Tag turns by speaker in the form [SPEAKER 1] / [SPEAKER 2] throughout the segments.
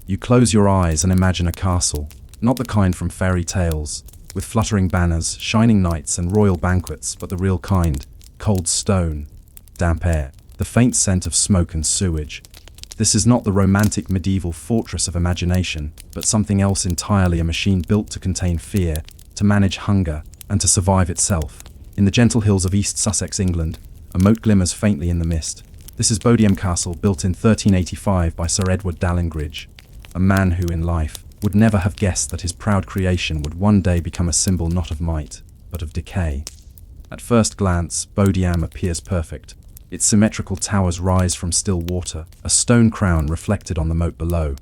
[SPEAKER 1] You close your eyes and imagine a castle, not the kind from fairy tales, with fluttering banners, shining knights, and royal banquets, but the real kind: cold stone, damp air, the faint scent of smoke and sewage. This is not the romantic medieval fortress of imagination, but something else entirely: a machine built to contain fear, to manage hunger, and to survive itself. In the gentle hills of East Sussex, England, a moat glimmers faintly in the mist. This is Bodiam Castle, built in 1385 by Sir Edward Dallingridge, a man who, in life, would never have guessed that his proud creation would one day become a symbol not of might, but of decay. At first glance, Bodiam appears perfect. Its symmetrical towers rise from still water, a stone crown reflected on the moat below.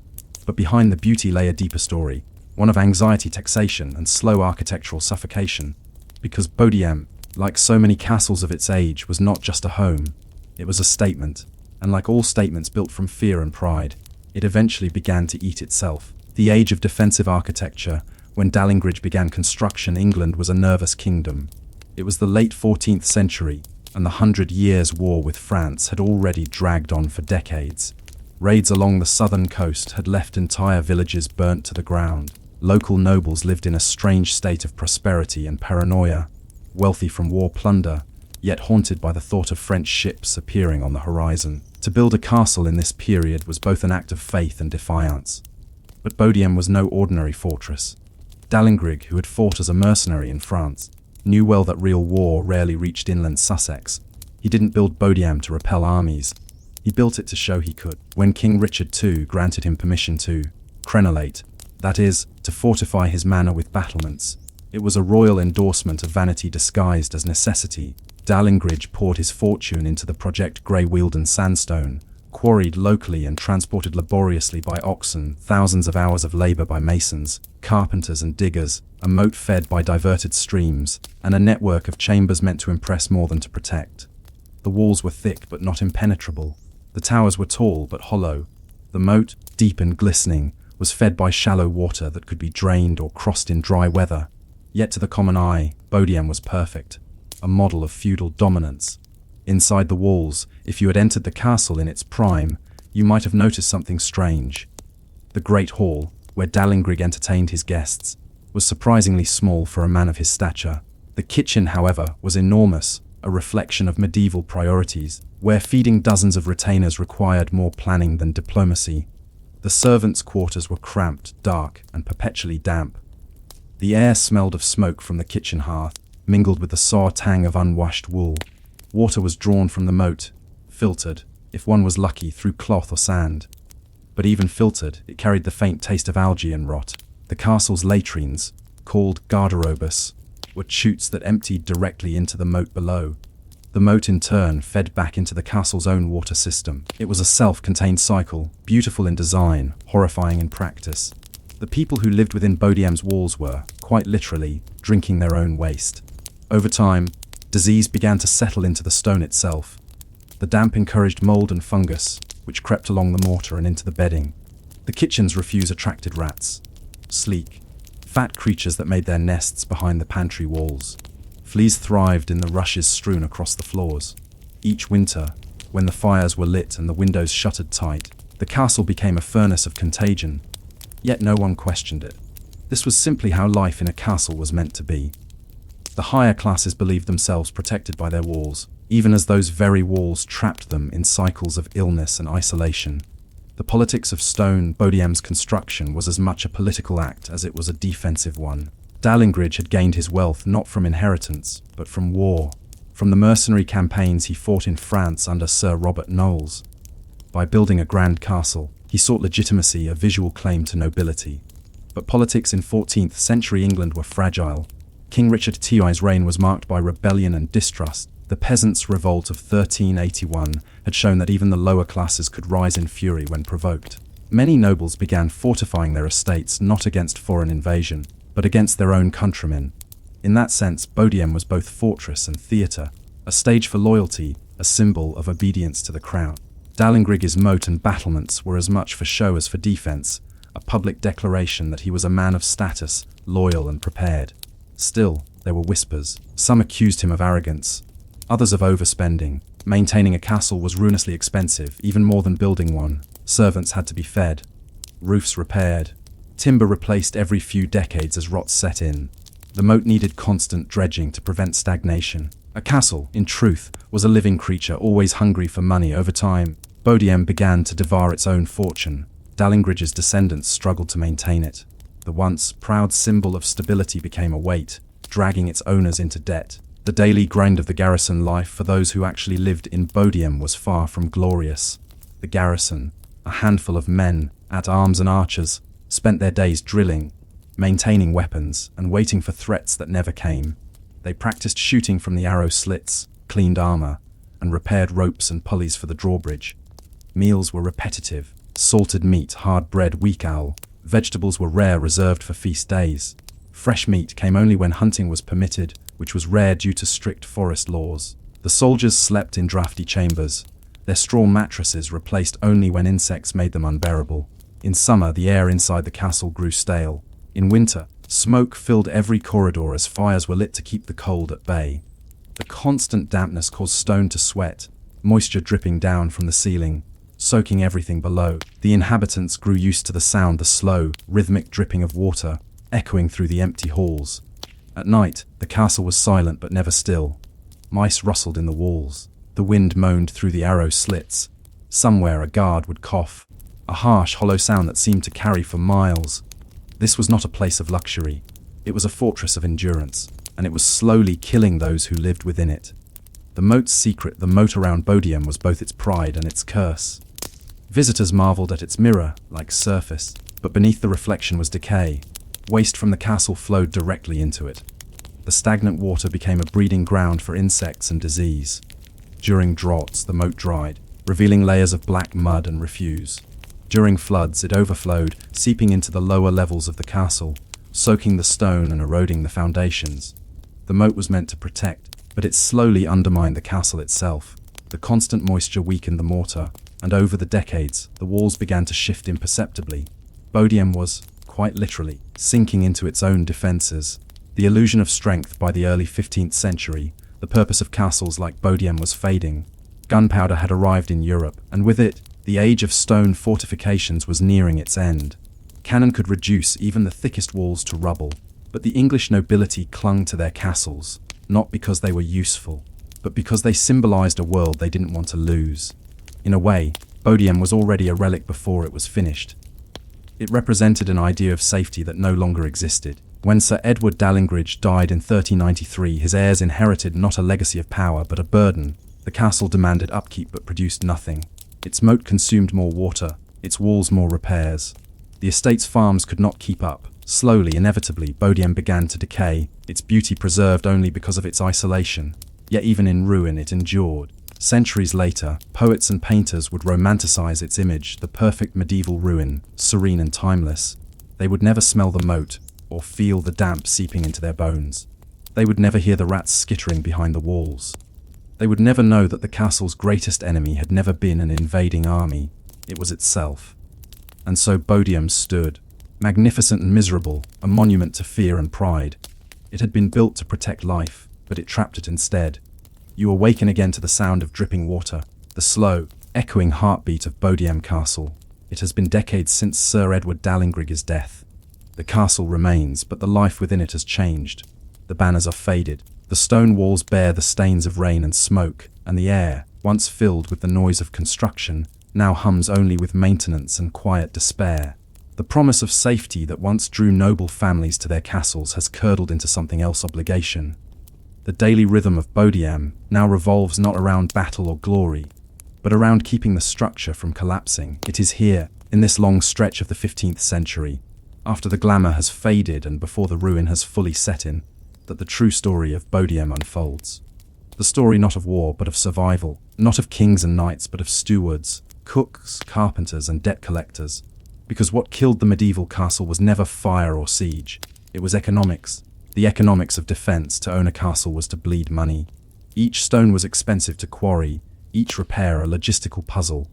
[SPEAKER 1] But behind the beauty lay a deeper story, one of anxiety, taxation, and slow architectural suffocation. Because Bodiam, like so many castles of its age, was not just a home, it was a statement, and like all statements built from fear and pride, it eventually began to eat itself. The age of defensive architecture, when Dallingridge began construction, England was a nervous kingdom. It was the late 14th century, and the 100 Years' War with France had already dragged on for decades. Raids along the southern coast had left entire villages burnt to the ground. Local nobles lived in a strange state of prosperity and paranoia, wealthy from war plunder, yet haunted by the thought of French ships appearing on the horizon. To build a castle in this period was both an act of faith and defiance. But Bodiam was no ordinary fortress. Dallingridge, who had fought as a mercenary in France, knew well that real war rarely reached inland Sussex. He didn't build Bodiam to repel armies. He built it to show he could. When King Richard II granted him permission to crenellate, that is, to fortify his manor with battlements, it was a royal endorsement of vanity disguised as necessity. Dallingridge poured his fortune into the project. Grey Wealden sandstone, quarried locally and transported laboriously by oxen, thousands of hours of labor by masons, carpenters and diggers, a moat fed by diverted streams, and a network of chambers meant to impress more than to protect. The walls were thick but not impenetrable. The towers were tall but hollow. The moat, deep and glistening, was fed by shallow water that could be drained or crossed in dry weather. Yet to the common eye, Bodiam was perfect, a model of feudal dominance. Inside the walls, if you had entered the castle in its prime, you might have noticed something strange. The great hall, where Dallingridge entertained his guests, was surprisingly small for a man of his stature. The kitchen, however, was enormous, a reflection of medieval priorities, where feeding dozens of retainers required more planning than diplomacy. The servants' quarters were cramped, dark, and perpetually damp. The air smelled of smoke from the kitchen hearth, mingled with the sour tang of unwashed wool. Water was drawn from the moat, filtered, if one was lucky, through cloth or sand. But even filtered, it carried the faint taste of algae and rot. The castle's latrines, called garderobus, were chutes that emptied directly into the moat below. The moat in turn fed back into the castle's own water system. It was a self-contained cycle, beautiful in design, horrifying in practice. The people who lived within Bodiam's walls were, quite literally, drinking their own waste. Over time, disease began to settle into the stone itself. The damp encouraged mold and fungus, which crept along the mortar and into the bedding. The kitchen's refuse attracted rats, sleek, fat creatures that made their nests behind the pantry walls. Fleas thrived in the rushes strewn across the floors. Each winter, when the fires were lit and the windows shuttered tight, the castle became a furnace of contagion. Yet no one questioned it. This was simply how life in a castle was meant to be. The higher classes believed themselves protected by their walls, even as those very walls trapped them in cycles of illness and isolation. The politics of stone, Bodiam's construction, was as much a political act as it was a defensive one. Dallingridge had gained his wealth not from inheritance, but from war, from the mercenary campaigns he fought in France under Sir Robert Knowles. By building a grand castle, he sought legitimacy, a visual claim to nobility. But politics in 14th century England were fragile. King Richard II's reign was marked by rebellion and distrust. The Peasants' Revolt of 1381 had shown that even the lower classes could rise in fury when provoked. Many nobles began fortifying their estates not against foreign invasion, but against their own countrymen. In that sense, Bodiam was both fortress and theatre, a stage for loyalty, a symbol of obedience to the crown. Dallingridge's moat and battlements were as much for show as for defence, a public declaration that he was a man of status, loyal and prepared. Still, there were whispers. Some accused him of arrogance, others of overspending. Maintaining a castle was ruinously expensive, even more than building one. Servants had to be fed. roofs repaired, timber replaced every few decades as rot set in. The moat needed constant dredging to prevent stagnation. A castle, in truth, was a living creature always hungry for money. Over time, Bodiam began to devour its own fortune. Dallingridge's descendants struggled to maintain it. The once proud symbol of stability became a weight, dragging its owners into debt. The daily grind of the garrison life for those who actually lived in Bodiam was far from glorious. The garrison, a handful of men, at arms and archers, spent their days drilling, maintaining weapons, and waiting for threats that never came. They practiced shooting from the arrow slits, cleaned armor, and repaired ropes and pulleys for the drawbridge. Meals were repetitive: salted meat, hard bread, weak owl. Vegetables were rare, reserved for feast days. Fresh meat came only when hunting was permitted, which was rare due to strict forest laws. The soldiers slept in drafty chambers, their straw mattresses replaced only when insects made them unbearable. In summer, the air inside the castle grew stale. In winter, smoke filled every corridor as fires were lit to keep the cold at bay. The constant dampness caused stone to sweat, moisture dripping down from the ceiling, soaking everything below. The inhabitants grew used to the sound, the slow, rhythmic dripping of water, echoing through the empty halls. At night, the castle was silent but never still. Mice rustled in the walls. The wind moaned through the arrow slits. Somewhere a guard would cough, a harsh, hollow sound that seemed to carry for miles. This was not a place of luxury. It was a fortress of endurance, and it was slowly killing those who lived within it. The moat's secret, the moat around Bodiam, was both its pride and its curse. Visitors marveled at its mirror-like surface, but beneath the reflection was decay. Waste from the castle flowed directly into it. The stagnant water became a breeding ground for insects and disease. During droughts, the moat dried, revealing layers of black mud and refuse. During floods, it overflowed, seeping into the lower levels of the castle, soaking the stone and eroding the foundations. The moat was meant to protect, but it slowly undermined the castle itself. The constant moisture weakened the mortar, and over the decades, the walls began to shift imperceptibly. Bodiam was, quite literally, sinking into its own defenses. The illusion of strength by the early 15th century, the purpose of castles like Bodiam was fading. Gunpowder had arrived in Europe, and with it, the age of stone fortifications was nearing its end. Cannon could reduce even the thickest walls to rubble, but the English nobility clung to their castles, not because they were useful, but because they symbolized a world they didn't want to lose. In a way, Bodiam was already a relic before it was finished. It represented an idea of safety that no longer existed. When Sir Edward Dallingridge died in 1393, his heirs inherited not a legacy of power but a burden. The castle demanded upkeep but produced nothing. Its moat consumed more water, its walls more repairs. The estate's farms could not keep up. Slowly, inevitably, Bodiam began to decay, its beauty preserved only because of its isolation. Yet even in ruin it endured. Centuries later, poets and painters would romanticize its image, the perfect medieval ruin, serene and timeless. They would never smell the moat, or feel the damp seeping into their bones. They would never hear the rats skittering behind the walls. They would never know that the castle's greatest enemy had never been an invading army, it was itself. And so Bodiam stood, magnificent and miserable, a monument to fear and pride. It had been built to protect life, but it trapped it instead. You awaken again to the sound of dripping water, the slow, echoing heartbeat of Bodiam Castle. It has been decades since Sir Edward Dallingridge's death. The castle remains, but the life within it has changed. The banners are faded, the stone walls bear the stains of rain and smoke, and the air, once filled with the noise of construction, now hums only with maintenance and quiet despair. The promise of safety that once drew noble families to their castles has curdled into something else: obligation. The daily rhythm of Bodiam now revolves not around battle or glory, but around keeping the structure from collapsing. It is here, in this long stretch of the 15th century, after the glamour has faded and before the ruin has fully set in, that the true story of Bodiam unfolds. The story not of war but of survival, not of kings and knights but of stewards, cooks, carpenters and debt collectors. Because what killed the medieval castle was never fire or siege, it was economics. The economics of defense. To own a castle was to bleed money. Each stone was expensive to quarry, each repair a logistical puzzle.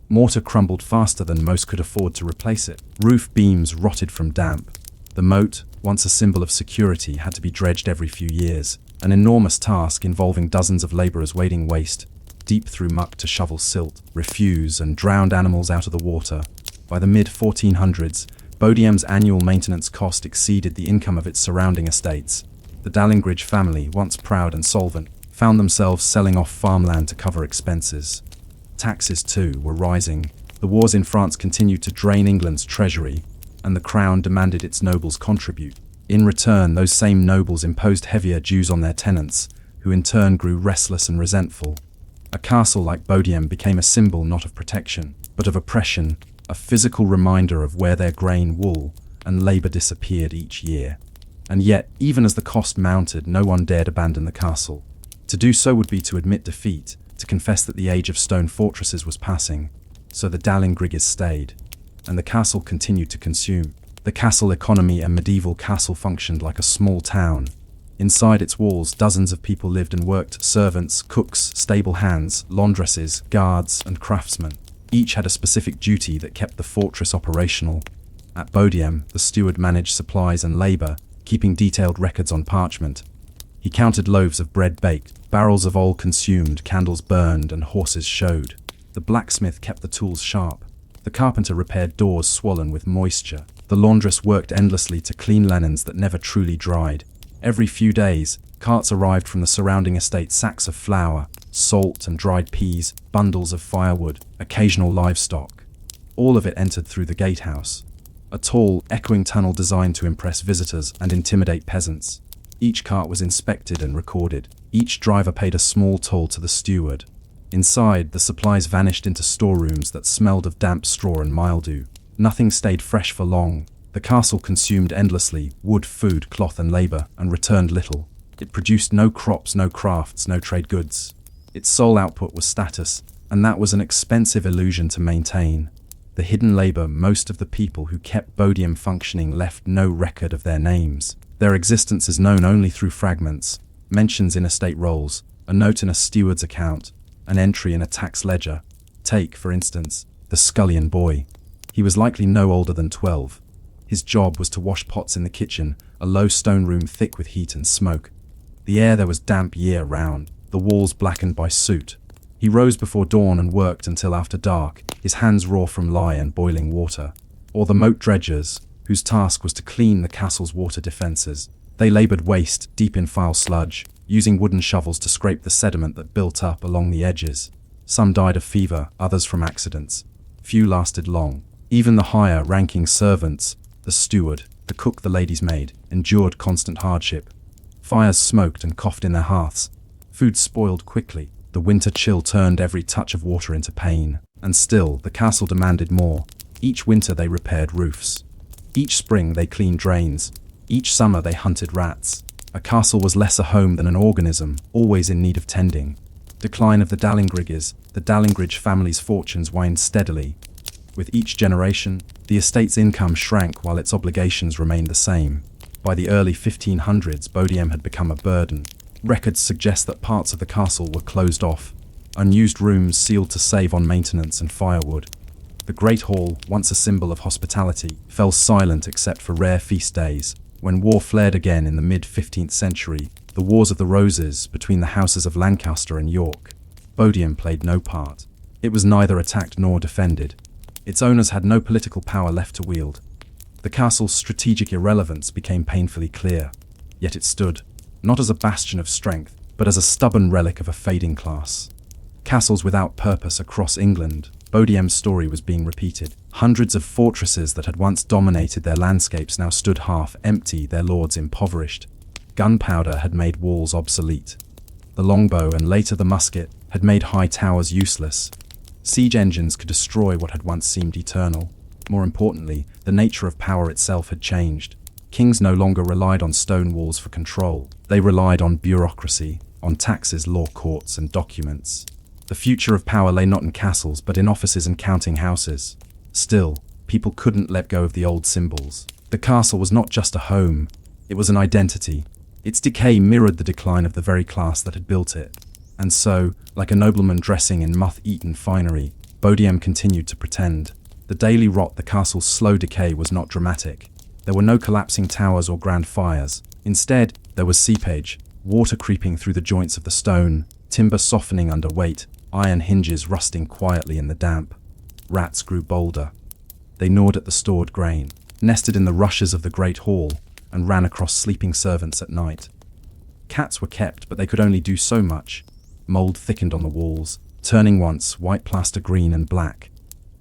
[SPEAKER 1] Mortar crumbled faster than most could afford to replace it. Roof beams rotted from damp. The moat, once a symbol of security, had to be dredged every few years, an enormous task involving dozens of laborers wading waist, deep through muck to shovel silt, refuse, and drowned animals out of the water. By the mid-1400s, Bodiam's annual maintenance cost exceeded the income of its surrounding estates. The Dallingridge family, once proud and solvent, found themselves selling off farmland to cover expenses. Taxes, too, were rising. The wars in France continued to drain England's treasury, and the crown demanded its nobles contribute. In return, those same nobles imposed heavier dues on their tenants, who in turn grew restless and resentful. A castle like Bodiam became a symbol not of protection, but of oppression, a physical reminder of where their grain, wool, and labour disappeared each year. And yet, even as the cost mounted, no one dared abandon the castle. To do so would be to admit defeat, to confess that the age of stone fortresses was passing. So the Dallingriggers stayed, and the castle continued to consume. The castle economy, a medieval castle, functioned like a small town. Inside its walls, dozens of people lived and worked: servants, cooks, stable hands, laundresses, guards, and craftsmen. Each had a specific duty that kept the fortress operational. At Bodiam, the steward managed supplies and labour, keeping detailed records on parchment. He counted loaves of bread baked, barrels of oil consumed, candles burned, and horses showed. The blacksmith kept the tools sharp. The carpenter repaired doors swollen with moisture. The laundress worked endlessly to clean linens that never truly dried. Every few days, carts arrived from the surrounding estate: sacks of flour, salt and dried peas, bundles of firewood, occasional livestock. All of it entered through the gatehouse, a tall, echoing tunnel designed to impress visitors and intimidate peasants. Each cart was inspected and recorded. Each driver paid a small toll to the steward. Inside, the supplies vanished into storerooms that smelled of damp straw and mildew. Nothing stayed fresh for long. The castle consumed endlessly: wood, food, cloth, and labour, and returned little. It produced no crops, no crafts, no trade goods. Its sole output was status, and that was an expensive illusion to maintain. The hidden labour, most of the people who kept Bodiam functioning left no record of their names. Their existence is known only through fragments, mentions in estate rolls, a note in a steward's account, an entry in a tax ledger. Take, for instance, the scullion boy. He was likely no older than 12. His job was to wash pots in the kitchen, a low stone room thick with heat and smoke. The air there was damp year-round, the walls blackened by soot. He rose before dawn and worked until after dark, his hands raw from lye and boiling water. Or the moat dredgers, whose task was to clean the castle's water defences. They laboured waist, deep in foul sludge, using wooden shovels to scrape the sediment that built up along the edges. Some died of fever, others from accidents. Few lasted long. Even the higher-ranking servants, the steward, the cook, the lady's maid, endured constant hardship. Fires smoked and coughed in their hearths. Food spoiled quickly. The winter chill turned every touch of water into pain. And still, the castle demanded more. Each winter they repaired roofs. Each spring they cleaned drains. Each summer they hunted rats. A castle was less a home than an organism, always in need of tending. Decline of the Dallingriggers, the Dallingridge family's fortunes waned steadily. With each generation, the estate's income shrank while its obligations remained the same. By the early 1500s, Bodiam had become a burden. Records suggest that parts of the castle were closed off, unused rooms sealed to save on maintenance and firewood. The Great Hall, once a symbol of hospitality, fell silent except for rare feast days. When war flared again in the mid-15th century, the Wars of the Roses between the houses of Lancaster and York, Bodiam played no part. It was neither attacked nor defended. Its owners had no political power left to wield. The castle's strategic irrelevance became painfully clear. Yet it stood, not as a bastion of strength, but as a stubborn relic of a fading class. Castles without purpose across England, Bodiam's story was being repeated. Hundreds of fortresses that had once dominated their landscapes now stood half empty, their lords impoverished. Gunpowder had made walls obsolete. The longbow and later the musket had made high towers useless. Siege engines could destroy what had once seemed eternal. More importantly, the nature of power itself had changed. Kings no longer relied on stone walls for control. They relied on bureaucracy, on taxes, law courts, and documents. The future of power lay not in castles, but in offices and counting houses. Still, people couldn't let go of the old symbols. The castle was not just a home, it was an identity. Its decay mirrored the decline of the very class that had built it. And so, like a nobleman dressing in moth-eaten finery, Bodiam continued to pretend. The daily rot, the castle's slow decay, was not dramatic. There were no collapsing towers or grand fires. Instead, there was seepage, water creeping through the joints of the stone, timber softening under weight, iron hinges rusting quietly in the damp. Rats grew bolder. They gnawed at the stored grain, nested in the rushes of the great hall, and ran across sleeping servants at night. Cats were kept, but they could only do so much. Mold thickened on the walls, turning once white plaster green and black.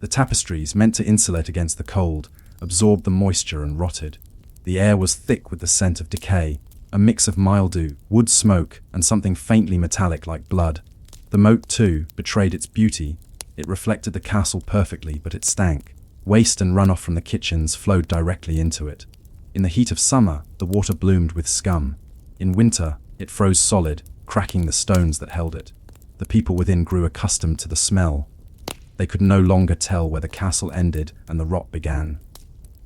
[SPEAKER 1] The tapestries, meant to insulate against the cold, absorbed the moisture and rotted. The air was thick with the scent of decay, a mix of mildew, wood smoke, and something faintly metallic like blood. The moat, too, betrayed its beauty. It reflected the castle perfectly, but it stank. Waste and runoff from the kitchens flowed directly into it. In the heat of summer, the water bloomed with scum. In winter, it froze solid, cracking the stones that held it. The people within grew accustomed to the smell. They could no longer tell where the castle ended and the rot began.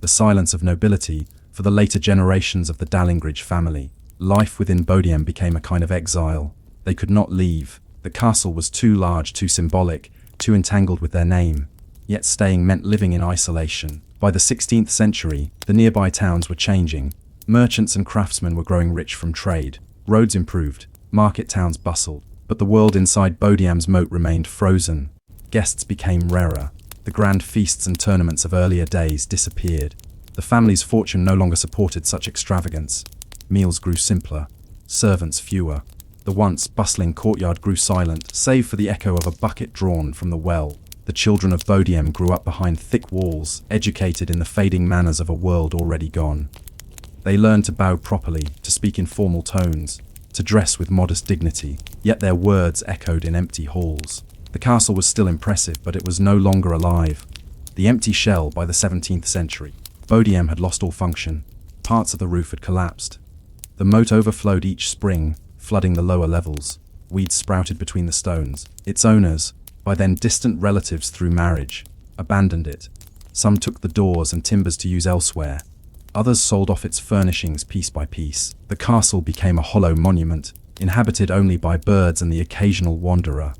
[SPEAKER 1] The silence of nobility, for the later generations of the Dallingridge family. Life within Bodiam became a kind of exile. They could not leave. The castle was too large, too symbolic, too entangled with their name. Yet staying meant living in isolation. By the 16th century, the nearby towns were changing. Merchants and craftsmen were growing rich from trade. Roads improved. Market towns bustled. But the world inside Bodiam's moat remained frozen. Guests became rarer. The grand feasts and tournaments of earlier days disappeared. The family's fortune no longer supported such extravagance. Meals grew simpler. Servants fewer. The once bustling courtyard grew silent, save for the echo of a bucket drawn from the well. The children of Bodiam grew up behind thick walls, educated in the fading manners of a world already gone. They learned to bow properly, to speak in formal tones, to dress with modest dignity, yet their words echoed in empty halls. The castle was still impressive, but it was no longer alive. The empty shell by the 17th century. Bodiam had lost all function. Parts of the roof had collapsed. The moat overflowed each spring, flooding the lower levels. Weeds sprouted between the stones. Its owners, by then distant relatives through marriage, abandoned it. Some took the doors and timbers to use elsewhere. Others sold off its furnishings piece by piece. The castle became a hollow monument, inhabited only by birds and the occasional wanderer.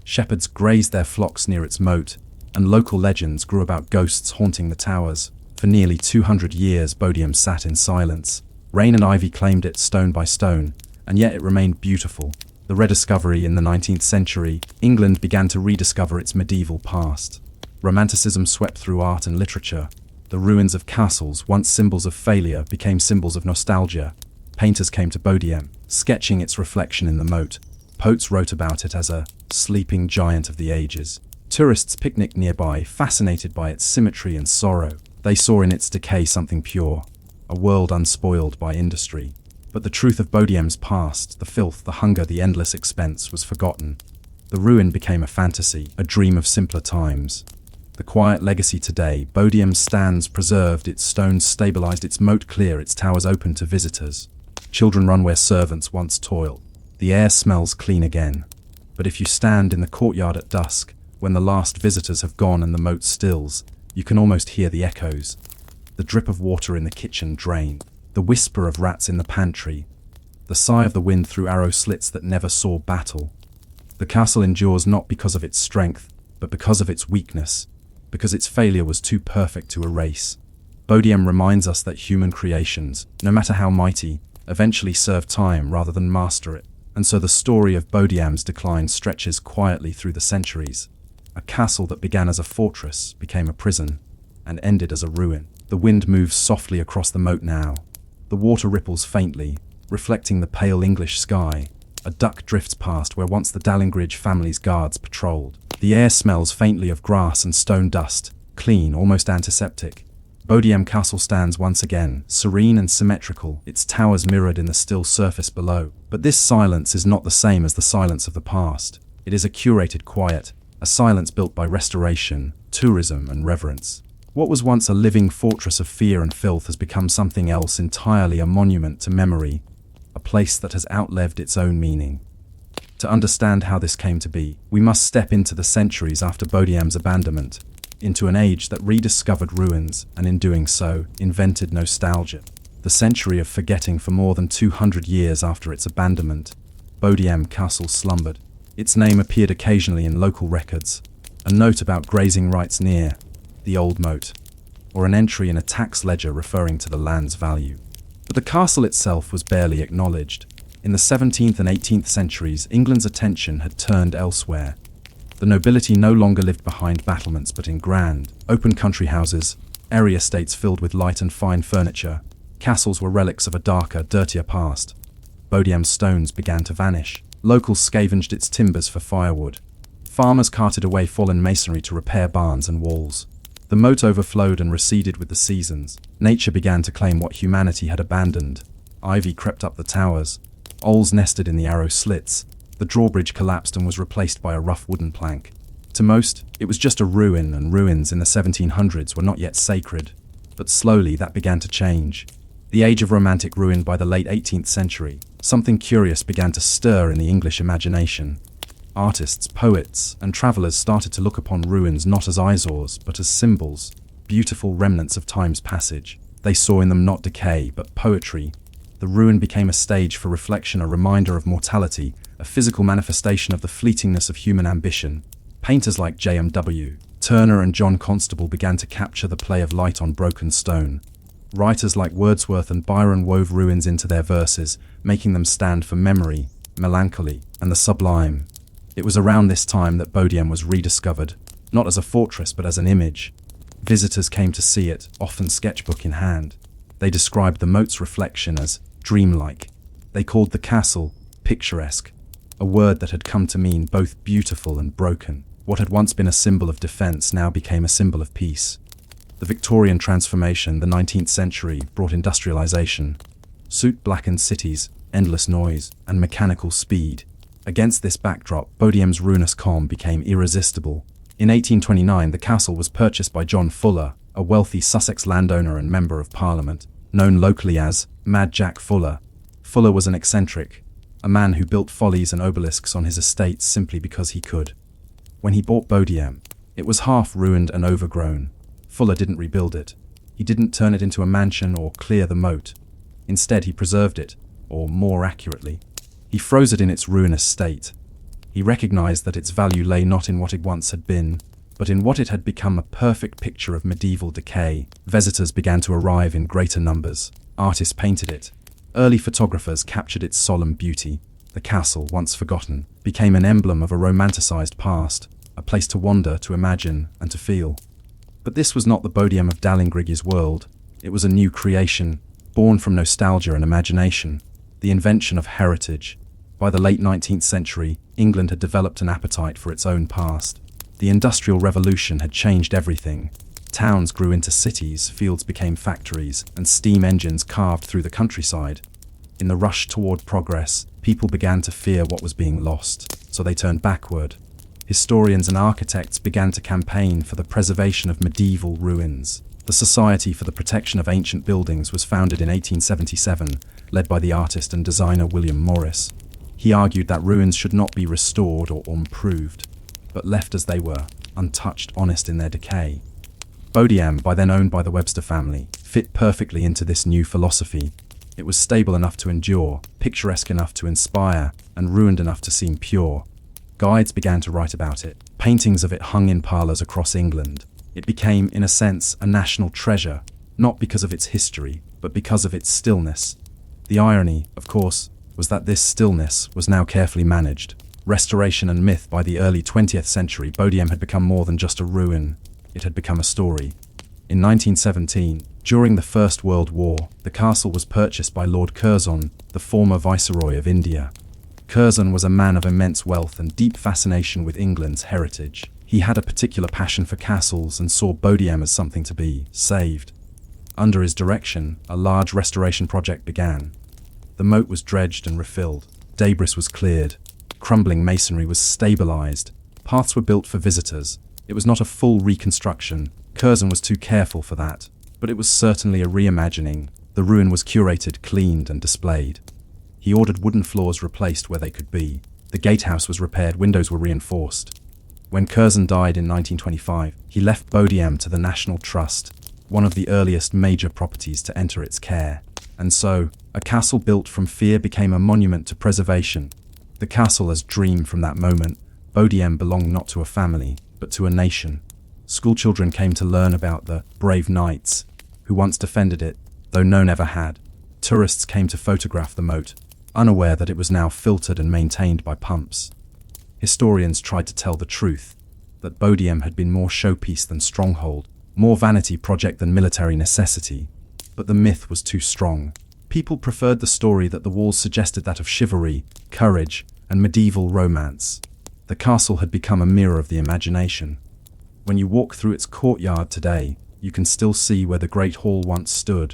[SPEAKER 1] Shepherds grazed their flocks near its moat, and local legends grew about ghosts haunting the towers. For nearly 200 years, Bodiam sat in silence. Rain and ivy claimed it stone by stone, and yet it remained beautiful. The rediscovery in the 19th century, England began to rediscover its medieval past. Romanticism swept through art and literature. The ruins of castles, once symbols of failure, became symbols of nostalgia. Painters came to Bodiam, sketching its reflection in the moat. Poets wrote about it as a sleeping giant of the ages. Tourists picnicked nearby, fascinated by its symmetry and sorrow. They saw in its decay something pure, a world unspoiled by industry. But the truth of Bodiam's past, the filth, the hunger, the endless expense, was forgotten. The ruin became a fantasy, a dream of simpler times. The quiet legacy today, Bodiam stands preserved, its stones stabilized, its moat clear, its towers open to visitors. Children run where servants once toiled. The air smells clean again. But if you stand in the courtyard at dusk, when the last visitors have gone and the moat stills, you can almost hear the echoes. The drip of water in the kitchen drained, the whisper of rats in the pantry, the sigh of the wind through arrow slits that never saw battle. The castle endures not because of its strength, but because of its weakness, because its failure was too perfect to erase. Bodiam reminds us that human creations, no matter how mighty, eventually serve time rather than master it. And so the story of Bodiam's decline stretches quietly through the centuries. A castle that began as a fortress became a prison, and ended as a ruin. The wind moves softly across the moat now. The water ripples faintly, reflecting the pale English sky. A duck drifts past where once the Dallingridge family's guards patrolled. The air smells faintly of grass and stone dust, clean, almost antiseptic. Bodiam Castle stands once again, serene and symmetrical, its towers mirrored in the still surface below. But this silence is not the same as the silence of the past. It is a curated quiet, a silence built by restoration, tourism, and reverence. What was once a living fortress of fear and filth has become something else entirely, a monument to memory, a place that has outlived its own meaning. To understand how this came to be, we must step into the centuries after Bodiam's abandonment, into an age that rediscovered ruins and in doing so, invented nostalgia. The century of forgetting. For more than 200 years after its abandonment, Bodiam Castle slumbered. Its name appeared occasionally in local records, a note about grazing rights near the old moat, or an entry in a tax ledger referring to the land's value. But the castle itself was barely acknowledged. In the 17th and 18th centuries, England's attention had turned elsewhere. The nobility no longer lived behind battlements but in grand, open country houses, airy estates filled with light and fine furniture. Castles were relics of a darker, dirtier past. Bodiam's stones began to vanish. Locals scavenged its timbers for firewood. Farmers carted away fallen masonry to repair barns and walls. The moat overflowed and receded with the seasons. Nature began to claim what humanity had abandoned. Ivy crept up the towers. Owls nested in the arrow slits. The drawbridge collapsed and was replaced by a rough wooden plank. To most, it was just a ruin, and ruins in the 1700s were not yet sacred. But slowly that began to change. The age of romantic ruined by the late 18th century. Something curious began to stir in the English imagination. Artists, poets, and travelers started to look upon ruins not as eyesores, but as symbols, beautiful remnants of time's passage. They saw in them not decay, but poetry. The ruin became a stage for reflection, a reminder of mortality, a physical manifestation of the fleetingness of human ambition. Painters like J.M.W. Turner and John Constable began to capture the play of light on broken stone. Writers like Wordsworth and Byron wove ruins into their verses, making them stand for memory, melancholy, and the sublime. It was around this time that Bodiam was rediscovered, not as a fortress but as an image. Visitors came to see it, often sketchbook in hand. They described the moat's reflection as dreamlike. They called the castle picturesque, a word that had come to mean both beautiful and broken. What had once been a symbol of defense now became a symbol of peace. The Victorian transformation, the 19th century, brought industrialization. Soot-blackened cities, endless noise, and mechanical speed. Against this backdrop, Bodiam's ruinous calm became irresistible. In 1829, the castle was purchased by John Fuller, a wealthy Sussex landowner and Member of Parliament, known locally as Mad Jack Fuller. Fuller was an eccentric, a man who built follies and obelisks on his estates simply because he could. When he bought Bodiam, it was half ruined and overgrown. Fuller didn't rebuild it. He didn't turn it into a mansion or clear the moat. Instead, he preserved it, or more accurately, he froze it in its ruinous state. He recognized that its value lay not in what it once had been, but in what it had become, a perfect picture of medieval decay. Visitors began to arrive in greater numbers. Artists painted it. Early photographers captured its solemn beauty. The castle, once forgotten, became an emblem of a romanticized past, a place to wander, to imagine, and to feel. But this was not the Bodiam of Dahlingrigi's world. It was a new creation, born from nostalgia and imagination, the invention of heritage. By the late 19th century, England had developed an appetite for its own past. The Industrial Revolution had changed everything. Towns grew into cities, fields became factories, and steam engines carved through the countryside. In the rush toward progress, people began to fear what was being lost, so they turned backward. Historians and architects began to campaign for the preservation of medieval ruins. The Society for the Protection of Ancient Buildings was founded in 1877, led by the artist and designer William Morris. He argued that ruins should not be restored or improved, but left as they were, untouched, honest in their decay. Bodiam, by then owned by the Webster family, fit perfectly into this new philosophy. It was stable enough to endure, picturesque enough to inspire, and ruined enough to seem pure. Guides began to write about it. Paintings of it hung in parlours across England. It became, in a sense, a national treasure, not because of its history, but because of its stillness. The irony, of course, was that this stillness was now carefully managed. Restoration and myth. By the early 20th century, Bodiam had become more than just a ruin. It had become a story. In 1917, during the First World War, the castle was purchased by Lord Curzon, the former Viceroy of India. Curzon was a man of immense wealth and deep fascination with England's heritage. He had a particular passion for castles and saw Bodiam as something to be saved. Under his direction, a large restoration project began. The moat was dredged and refilled. Debris was cleared. Crumbling masonry was stabilized. Paths were built for visitors. It was not a full reconstruction. Curzon was too careful for that. But it was certainly a reimagining. The ruin was curated, cleaned, and displayed. He ordered wooden floors replaced where they could be. The gatehouse was repaired, windows were reinforced. When Curzon died in 1925, he left Bodiam to the National Trust, one of the earliest major properties to enter its care. And so, a castle built from fear became a monument to preservation. The castle as dream. From that moment, Bodiam belonged not to a family, but to a nation. Schoolchildren came to learn about the brave knights who once defended it, though none ever had. Tourists came to photograph the moat, unaware that it was now filtered and maintained by pumps. Historians tried to tell the truth, that Bodiam had been more showpiece than stronghold, more vanity project than military necessity. But the myth was too strong. People preferred the story that the walls suggested that of chivalry, courage, and medieval romance. The castle had become a mirror of the imagination. When you walk through its courtyard today, you can still see where the great hall once stood,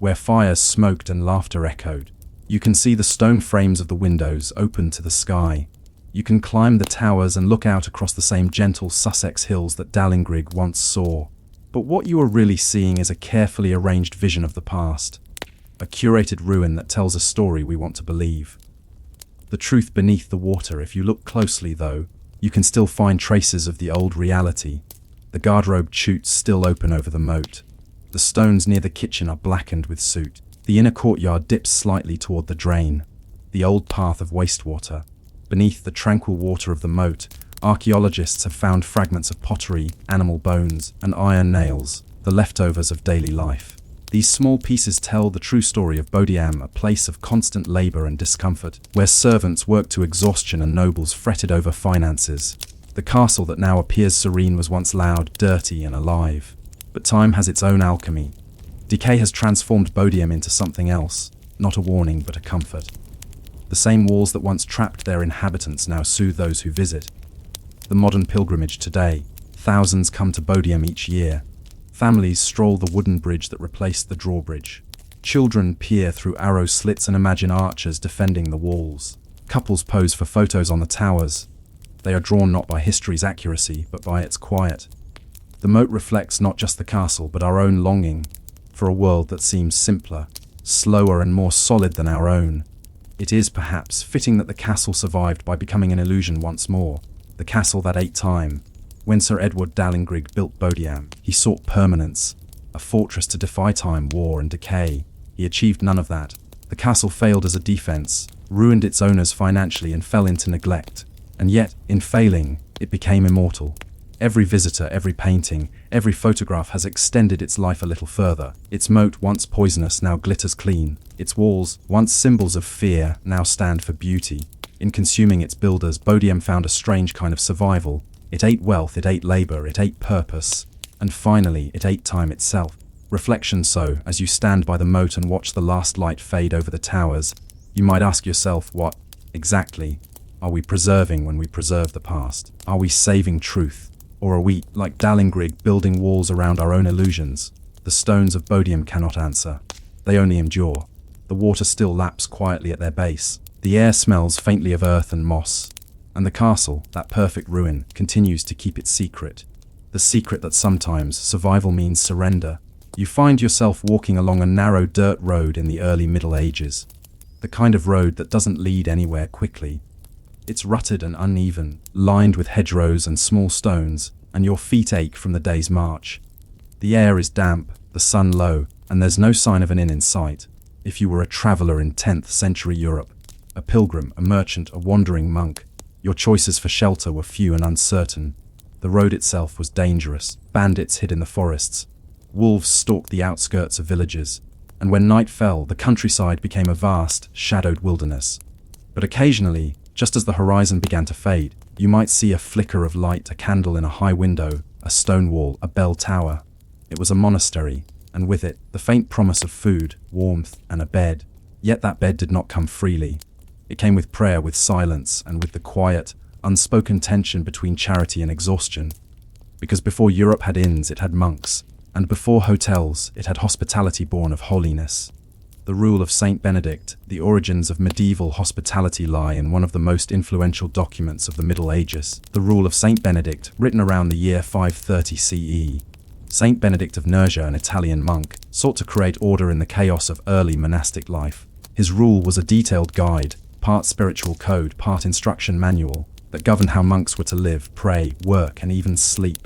[SPEAKER 1] where fires smoked and laughter echoed. You can see the stone frames of the windows open to the sky. You can climb the towers and look out across the same gentle Sussex hills that Dallingrig once saw. But what you are really seeing is a carefully arranged vision of the past, a curated ruin that tells a story we want to believe. The truth beneath the water, if you look closely though, you can still find traces of the old reality. The garderobe chutes still open over the moat. The stones near the kitchen are blackened with soot. The inner courtyard dips slightly toward the drain, the old path of wastewater. Beneath the tranquil water of the moat, archaeologists have found fragments of pottery, animal bones, and iron nails, the leftovers of daily life. These small pieces tell the true story of Bodiam, a place of constant labor and discomfort, where servants worked to exhaustion and nobles fretted over finances. The castle that now appears serene was once loud, dirty, and alive. But time has its own alchemy. Decay has transformed Bodiam into something else, not a warning but a comfort. The same walls that once trapped their inhabitants now soothe those who visit. The modern pilgrimage today, thousands come to Bodiam each year. Families stroll the wooden bridge that replaced the drawbridge. Children peer through arrow slits and imagine archers defending the walls. Couples pose for photos on the towers. They are drawn not by history's accuracy, but by its quiet. The moat reflects not just the castle, but our own longing for a world that seems simpler, slower, and more solid than our own. It is, perhaps, fitting that the castle survived by becoming an illusion once more. The castle that ate time. When Sir Edward Dallingrig built Bodiam, he sought permanence, a fortress to defy time, war, and decay. He achieved none of that. The castle failed as a defense, ruined its owners financially, and fell into neglect. And yet, in failing, it became immortal. Every visitor, every painting, every photograph has extended its life a little further. Its moat, once poisonous, now glitters clean. Its walls, once symbols of fear, now stand for beauty. In consuming its builders, Bodiam found a strange kind of survival. It ate wealth, it ate labor, it ate purpose. And finally, it ate time itself. Reflection. So, as you stand by the moat and watch the last light fade over the towers, you might ask yourself, what, exactly, are we preserving when we preserve the past? Are we saving truth? Or are we, like Dallingrig, building walls around our own illusions? The stones of Bodiam cannot answer. They only endure. The water still laps quietly at their base. The air smells faintly of earth and moss. And the castle, that perfect ruin, continues to keep its secret. The secret that sometimes survival means surrender. You find yourself walking along a narrow dirt road in the early Middle Ages. The kind of road that doesn't lead anywhere quickly. It's rutted and uneven, lined with hedgerows and small stones, and your feet ache from the day's march. The air is damp, the sun low, and there's no sign of an inn in sight. If you were a traveller in 10th century Europe, a pilgrim, a merchant, a wandering monk, your choices for shelter were few and uncertain. The road itself was dangerous. Bandits hid in the forests. Wolves stalked the outskirts of villages. And when night fell, the countryside became a vast, shadowed wilderness. But occasionally, just as the horizon began to fade, you might see a flicker of light, a candle in a high window, a stone wall, a bell tower. It was a monastery, and with it, the faint promise of food, warmth, and a bed. Yet that bed did not come freely. It came with prayer, with silence, and with the quiet, unspoken tension between charity and exhaustion. Because before Europe had inns, it had monks, and before hotels, it had hospitality born of holiness. The rule of Saint Benedict, the origins of medieval hospitality, lie in one of the most influential documents of the Middle Ages, the Rule of Saint Benedict, written around the year 530 CE. Saint Benedict of Nursia, an Italian monk, sought to create order in the chaos of early monastic life. His rule was a detailed guide, part spiritual code, part instruction manual, that governed how monks were to live, pray, work, and even sleep.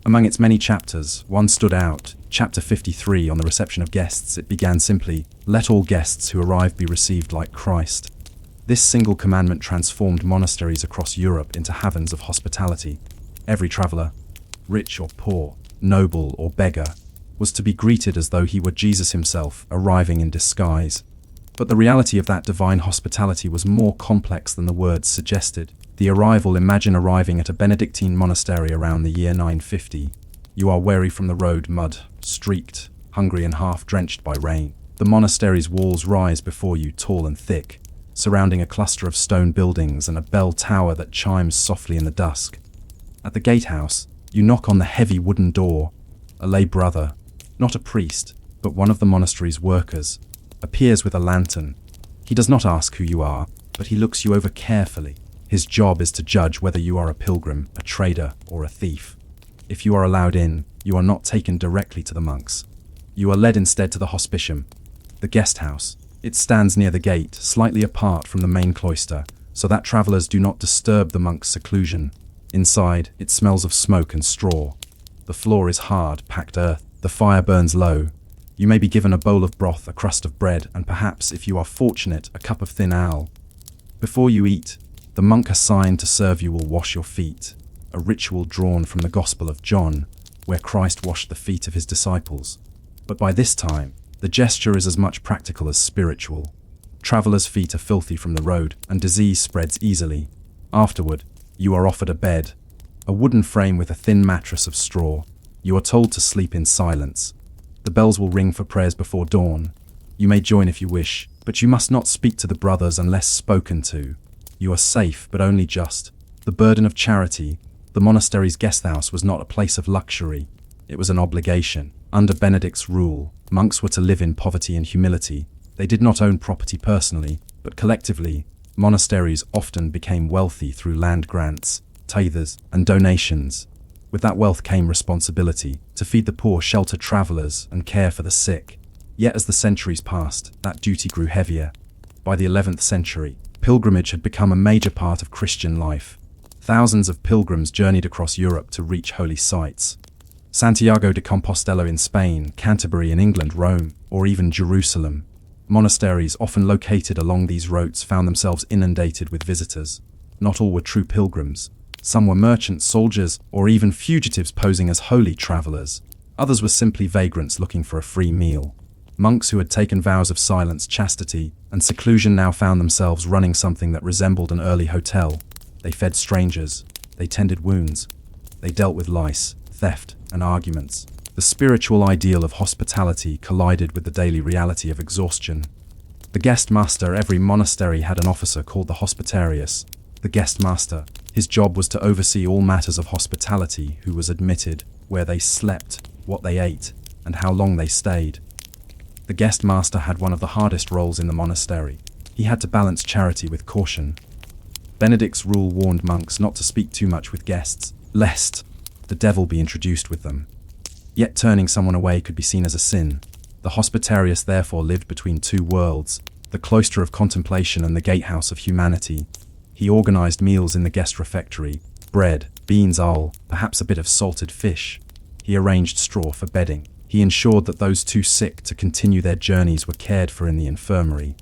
[SPEAKER 1] Among its many chapters, one stood out, chapter 53 on the reception of guests. It began simply, "Let all guests who arrive be received like Christ." This single commandment transformed monasteries across Europe into havens of hospitality. Every traveller, rich or poor, noble or beggar, was to be greeted as though he were Jesus himself, arriving in disguise. But the reality of that divine hospitality was more complex than the words suggested. Imagine arriving at a Benedictine monastery around the year 950. You are weary from the road, mud, streaked, hungry and half-drenched by rain. The monastery's walls rise before you, tall and thick, surrounding a cluster of stone buildings and a bell tower that chimes softly in the dusk. At the gatehouse, you knock on the heavy wooden door. A lay brother, not a priest, but one of the monastery's workers, appears with a lantern. He does not ask who you are, but he looks you over carefully. His job is to judge whether you are a pilgrim, a trader, or a thief. If you are allowed in, you are not taken directly to the monks. You are led instead to the hospitium, the guest house. It stands near the gate, slightly apart from the main cloister, so that travelers do not disturb the monks' seclusion. Inside, it smells of smoke and straw. The floor is hard, packed earth. The fire burns low. You may be given a bowl of broth, a crust of bread, and perhaps, if you are fortunate, a cup of thin ale. Before you eat, the monk assigned to serve you will wash your feet, a ritual drawn from the Gospel of John, where Christ washed the feet of his disciples. But by this time, the gesture is as much practical as spiritual. Travelers' feet are filthy from the road, and disease spreads easily. Afterward, you are offered a bed, a wooden frame with a thin mattress of straw. You are told to sleep in silence. The bells will ring for prayers before dawn. You may join if you wish, but you must not speak to the brothers unless spoken to. You are safe, but only just. The burden of charity. The monastery's guesthouse was not a place of luxury. It was an obligation. Under Benedict's rule, monks were to live in poverty and humility. They did not own property personally, but collectively, monasteries often became wealthy through land grants, tithes, and donations. With that wealth came responsibility to feed the poor, shelter travelers, and care for the sick. Yet as the centuries passed, that duty grew heavier. By the 11th century, pilgrimage had become a major part of Christian life. Thousands of pilgrims journeyed across Europe to reach holy sites. Santiago de Compostela in Spain, Canterbury in England, Rome, or even Jerusalem. Monasteries, often located along these routes, found themselves inundated with visitors. Not all were true pilgrims. Some were merchants, soldiers, or even fugitives posing as holy travelers. Others were simply vagrants looking for a free meal. Monks who had taken vows of silence, chastity, and seclusion now found themselves running something that resembled an early hotel. They fed strangers. They tended wounds. They dealt with lice, theft, and arguments. The spiritual ideal of hospitality collided with the daily reality of exhaustion. The guest master. Every monastery had an officer called the hospitarius. The guest master. His job was to oversee all matters of hospitality: who was admitted, where they slept, what they ate, and how long they stayed. The guest master had one of the hardest roles in the monastery. He had to balance charity with caution. Benedict's rule warned monks not to speak too much with guests, lest the devil be introduced with them. Yet turning someone away could be seen as a sin. The hospitarius therefore lived between two worlds, the cloister of contemplation and the gatehouse of humanity. He organized meals in the guest refectory: bread, beans, ale, perhaps a bit of salted fish. He arranged straw for bedding. He ensured that those too sick to continue their journeys were cared for in the infirmary.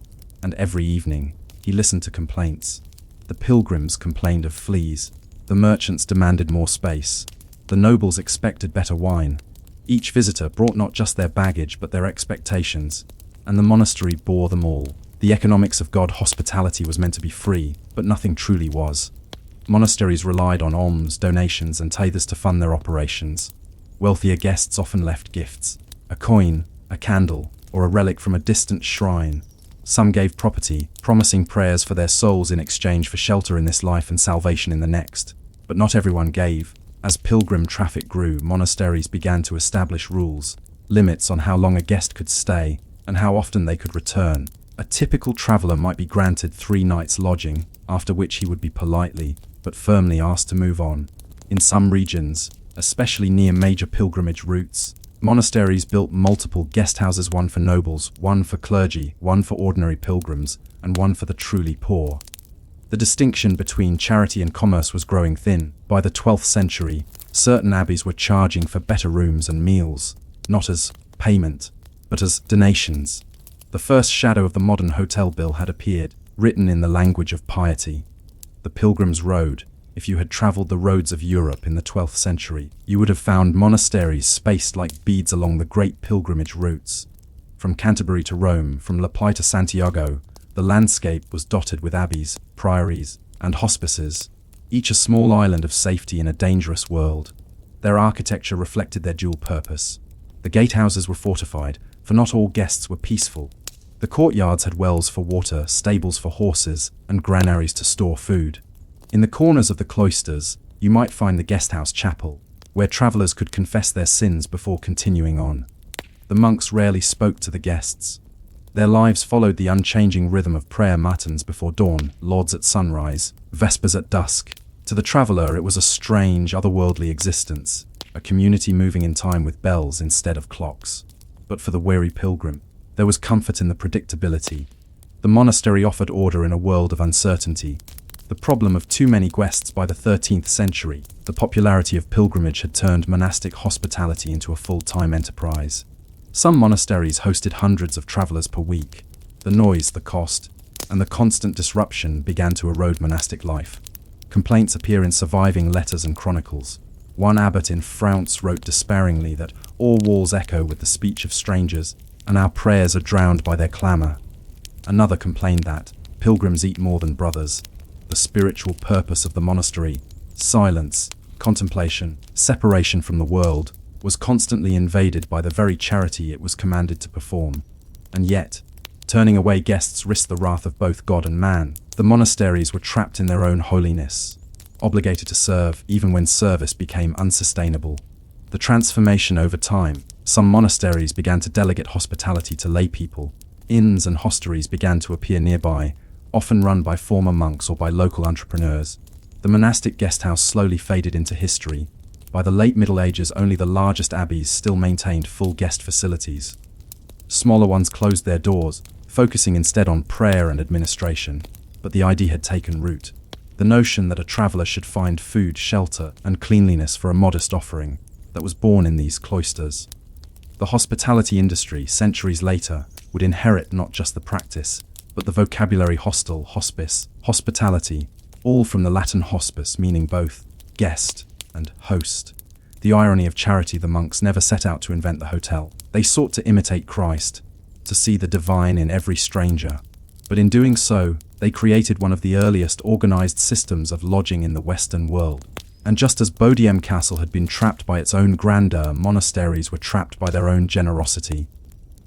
[SPEAKER 1] And every evening, he listened to complaints. The pilgrims complained of fleas. The merchants demanded more space. The nobles expected better wine. Each visitor brought not just their baggage but their expectations, and the monastery bore them all. The economics of God hospitality was meant to be free, but nothing truly was. Monasteries relied on alms, donations, and tithes to fund their operations. Wealthier guests often left gifts: a coin, a candle, or a relic from a distant shrine. Some gave property, promising prayers for their souls in exchange for shelter in this life and salvation in the next. But not everyone gave. As pilgrim traffic grew, monasteries began to establish rules, limits on how long a guest could stay, and how often they could return. A typical traveler might be granted 3 nights lodging, after which he would be politely, but firmly asked to move on. In some regions, especially near major pilgrimage routes, monasteries built multiple guest houses: one for nobles, one for clergy, one for ordinary pilgrims, and one for the truly poor. The distinction between charity and commerce was growing thin. By the 12th century, certain abbeys were charging for better rooms and meals, not as payment, but as donations. The first shadow of the modern hotel bill had appeared, written in the language of piety. The Pilgrim's Road. If you had traveled the roads of Europe in the 12th century, you would have found monasteries spaced like beads along the great pilgrimage routes. From Canterbury to Rome, from La Plata to Santiago, the landscape was dotted with abbeys, priories, and hospices. each a small island of safety in a dangerous world. Their architecture reflected their dual purpose. The gatehouses were fortified, for not all guests were peaceful. The courtyards had wells for water, stables for horses, and granaries to store food. In the corners of the cloisters, you might find the guesthouse chapel, where travelers could confess their sins before continuing on. The monks rarely spoke to the guests. Their lives followed the unchanging rhythm of prayer matins before dawn, lauds at sunrise, vespers at dusk. To the traveler, it was a strange, otherworldly existence, a community moving in time with bells instead of clocks. But for the weary pilgrim, there was comfort in the predictability. The monastery offered order in a world of uncertainty. The problem of too many guests by the 13th century, the popularity of pilgrimage had turned monastic hospitality into a full-time enterprise. Some monasteries hosted hundreds of travelers per week. The noise, the cost, and the constant disruption began to erode monastic life. Complaints appear in surviving letters and chronicles. One abbot in France wrote despairingly that all walls echo with the speech of strangers, and our prayers are drowned by their clamour. Another complained that pilgrims eat more than brothers. The spiritual purpose of the monastery, silence, contemplation, separation from the world, was constantly invaded by the very charity it was commanded to perform. And yet, turning away guests risked the wrath of both God and man. The monasteries were trapped in their own holiness, obligated to serve even when service became unsustainable. The transformation over time, some monasteries began to delegate hospitality to lay people. Inns and hostelries began to appear nearby, often run by former monks or by local entrepreneurs. The monastic guesthouse slowly faded into history. By the late Middle Ages, only the largest abbeys still maintained full guest facilities. Smaller ones closed their doors, focusing instead on prayer and administration. But the idea had taken root. The notion that a traveller should find food, shelter, and cleanliness for a modest offering, that was born in these cloisters. The hospitality industry, centuries later, would inherit not just the practice, but the vocabulary hostel, hospice, hospitality, all from the Latin hospice, meaning both guest and host. The irony of charity: the monks never set out to invent the hotel. They sought to imitate Christ, to see the divine in every stranger. But in doing so, they created one of the earliest organized systems of lodging in the Western world. And just as Bodiam Castle had been trapped by its own grandeur, monasteries were trapped by their own generosity.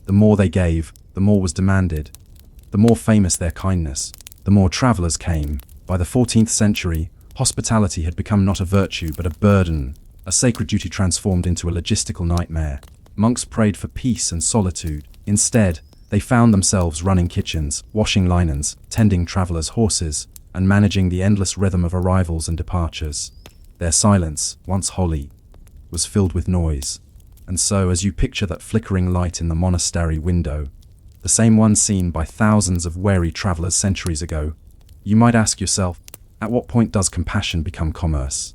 [SPEAKER 1] The more they gave, the more was demanded. The more famous their kindness, the more travelers came. By the 14th century, hospitality had become not a virtue but a burden, a sacred duty transformed into a logistical nightmare. Monks prayed for peace and solitude. Instead, they found themselves running kitchens, washing linens, tending travelers' horses, and managing the endless rhythm of arrivals and departures. Their silence, once holy, was filled with noise. And so, as you picture that flickering light in the monastery window, the same one seen by thousands of weary travelers centuries ago, you might ask yourself, at what point does compassion become commerce?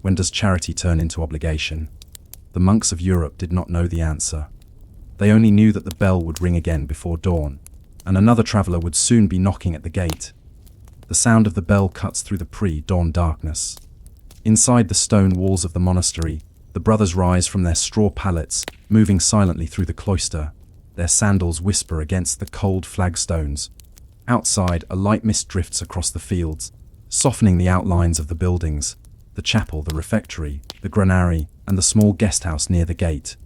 [SPEAKER 1] When does charity turn into obligation? The monks of Europe did not know the answer. They only knew that the bell would ring again before dawn, and another traveler would soon be knocking at the gate. The sound of the bell cuts through the pre-dawn darkness. Inside the stone walls of the monastery, the brothers rise from their straw pallets, moving silently through the cloister. Their sandals whisper against the cold flagstones. Outside, a light mist drifts across the fields, softening the outlines of the buildings, the chapel, the refectory, the granary, and the small guesthouse near the gate.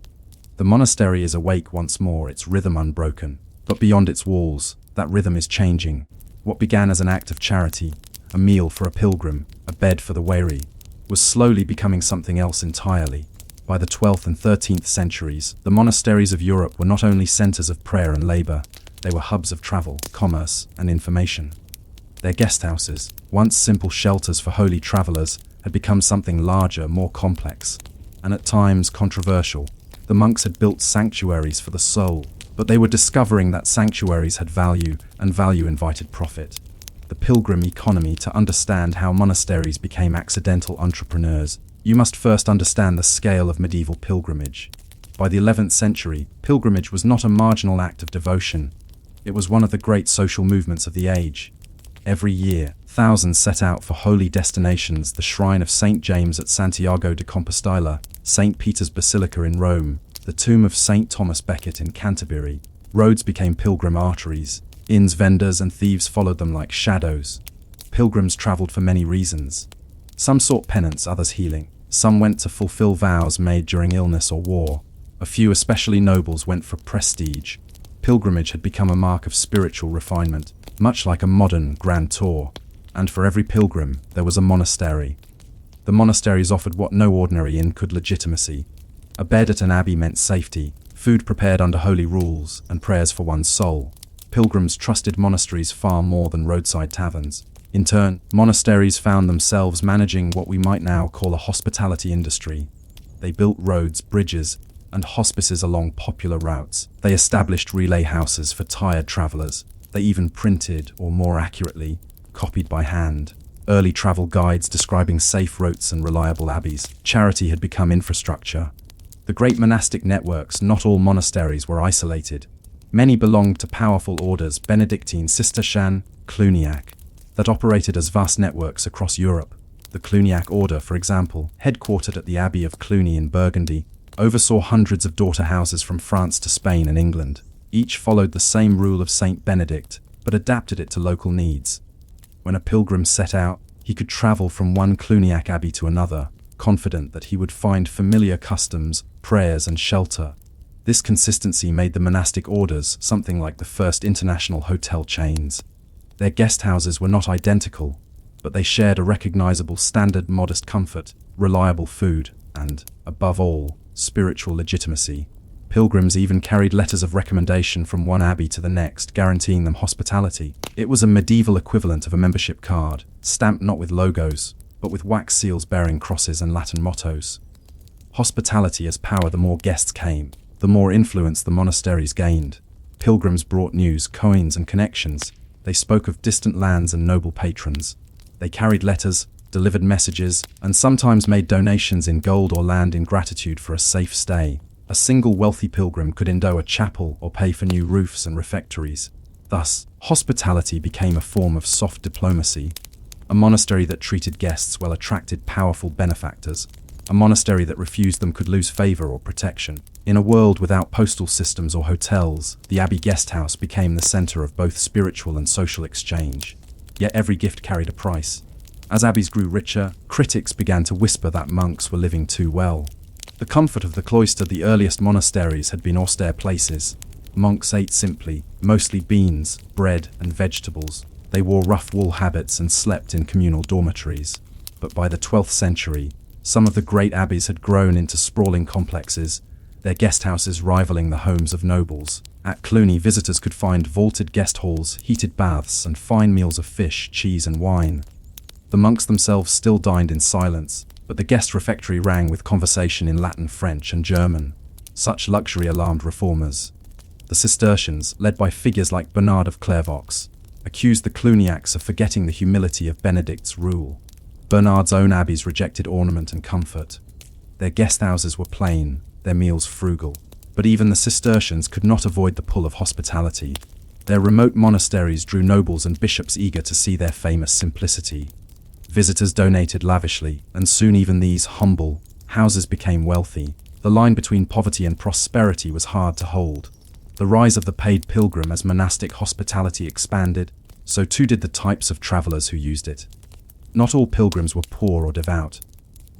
[SPEAKER 1] The monastery is awake once more, its rhythm unbroken. But beyond its walls, that rhythm is changing. What began as an act of charity, a meal for a pilgrim, a bed for the weary, was slowly becoming something else entirely. By the 12th and 13th centuries, the monasteries of Europe were not only centers of prayer and labor, they were hubs of travel, commerce, and information. Their guesthouses, once simple shelters for holy travelers, had become something larger, more complex, and at times controversial. The monks had built sanctuaries for the soul, but they were discovering that sanctuaries had value, and value invited profit. The pilgrim economy. To understand how monasteries became accidental entrepreneurs, you must first understand the scale of medieval pilgrimage. By the 11th century, pilgrimage was not a marginal act of devotion. It was one of the great social movements of the age. Every year, thousands set out for holy destinations: the shrine of St. James at Santiago de Compostela, St. Peter's Basilica in Rome, the tomb of St. Thomas Becket in Canterbury. Roads became pilgrim arteries. Inns, vendors, and thieves followed them like shadows. Pilgrims traveled for many reasons. Some sought penance, others healing. Some went to fulfill vows made during illness or war. A few, especially nobles, went for prestige. Pilgrimage had become a mark of spiritual refinement, much like a modern grand tour. And for every pilgrim, there was a monastery. The monasteries offered what no ordinary inn could: legitimacy. A bed at an abbey meant safety, food prepared under holy rules, and prayers for one's soul. Pilgrims trusted monasteries far more than roadside taverns. In turn, monasteries found themselves managing what we might now call a hospitality industry. They built roads, bridges, and hospices along popular routes. They established relay houses for tired travelers. They even printed, or more accurately, copied by hand, early travel guides describing safe routes and reliable abbeys. Charity had become infrastructure. The great monastic networks. Not all monasteries were isolated. Many belonged to powerful orders: Benedictine, Cistercian, Cluniac, that operated as vast networks across Europe. The Cluniac order, for example, headquartered at the Abbey of Cluny in Burgundy, oversaw hundreds of daughter houses from France to Spain and England. Each followed the same rule of Saint Benedict, but adapted it to local needs. When a pilgrim set out, he could travel from one Cluniac abbey to another, confident that he would find familiar customs, prayers, and shelter. This consistency made the monastic orders something like the first international hotel chains. Their guest houses were not identical, but they shared a recognizable standard: modest comfort, reliable food, and, above all, spiritual legitimacy. Pilgrims even carried letters of recommendation from one abbey to the next, guaranteeing them hospitality. It was a medieval equivalent of a membership card, stamped not with logos, but with wax seals bearing crosses and Latin mottos. Hospitality as power. The more guests came, the more influence the monasteries gained. Pilgrims brought news, coins, and connections. They spoke of distant lands and noble patrons. They carried letters, delivered messages, and sometimes made donations in gold or land in gratitude for a safe stay. A single wealthy pilgrim could endow a chapel or pay for new roofs and refectories. Thus, hospitality became a form of soft diplomacy. A monastery that treated guests well attracted powerful benefactors. A monastery that refused them could lose favor or protection. In a world without postal systems or hotels, the abbey guest house became the center of both spiritual and social exchange. Yet every gift carried a price. As abbeys grew richer, critics began to whisper that monks were living too well. The comfort of the cloister. The earliest monasteries had been austere places. Monks ate simply, mostly beans, bread, and vegetables. They wore rough wool habits and slept in communal dormitories. But by the 12th century, some of the great abbeys had grown into sprawling complexes, their guest houses rivaling the homes of nobles. At Cluny, visitors could find vaulted guest halls, heated baths, and fine meals of fish, cheese, and wine. The monks themselves still dined in silence, but the guest refectory rang with conversation in Latin, French, and German. Such luxury alarmed reformers. The Cistercians, led by figures like Bernard of Clairvaux, accused the Cluniacs of forgetting the humility of Benedict's rule. Bernard's own abbeys rejected ornament and comfort. Their guest houses were plain, their meals frugal. But even the Cistercians could not avoid the pull of hospitality. Their remote monasteries drew nobles and bishops eager to see their famous simplicity. Visitors donated lavishly, and soon even these humble houses became wealthy. The line between poverty and prosperity was hard to hold. The rise of the paid pilgrim. As monastic hospitality expanded, so too did the types of travelers who used it. Not all pilgrims were poor or devout.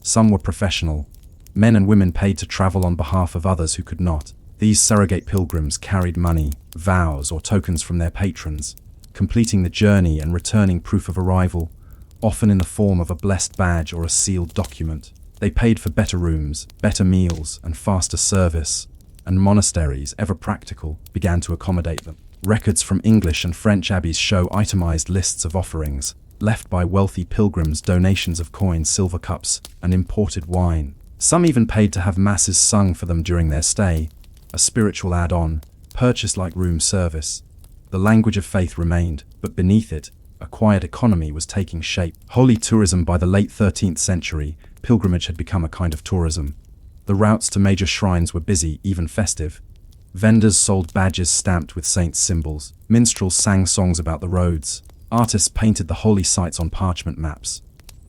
[SPEAKER 1] Some were professional, men and women paid to travel on behalf of others who could not. These surrogate pilgrims carried money, vows, or tokens from their patrons, completing the journey and returning proof of arrival, often in the form of a blessed badge or a sealed document. They paid for better rooms, better meals, and faster service, and monasteries, ever practical, began to accommodate them. Records from English and French abbeys show itemized lists of offerings, left by wealthy pilgrims, donations of coins, silver cups, and imported wine. Some even paid to have masses sung for them during their stay, a spiritual add-on, purchased like room service. The language of faith remained, but beneath it, a quiet economy was taking shape. Holy tourism. By the late 13th century, pilgrimage had become a kind of tourism. The routes to major shrines were busy, even festive. Vendors sold badges stamped with saints' symbols. Minstrels sang songs about the roads. Artists painted the holy sites on parchment maps.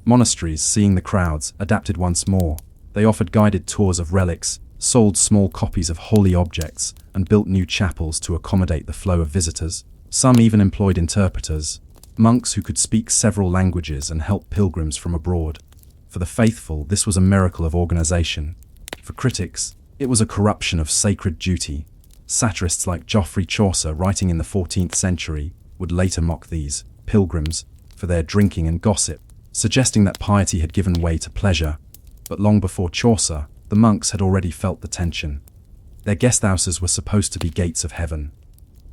[SPEAKER 1] Monasteries, seeing the crowds, adapted once more. They offered guided tours of relics, sold small copies of holy objects, and built new chapels to accommodate the flow of visitors. Some even employed interpreters, monks who could speak several languages and help pilgrims from abroad. For the faithful, this was a miracle of organization. For critics, it was a corruption of sacred duty. Satirists like Geoffrey Chaucer, writing in the 14th century, would later mock these pilgrims for their drinking and gossip, suggesting that piety had given way to pleasure. But long before Chaucer, the monks had already felt the tension. Their guesthouses were supposed to be gates of heaven.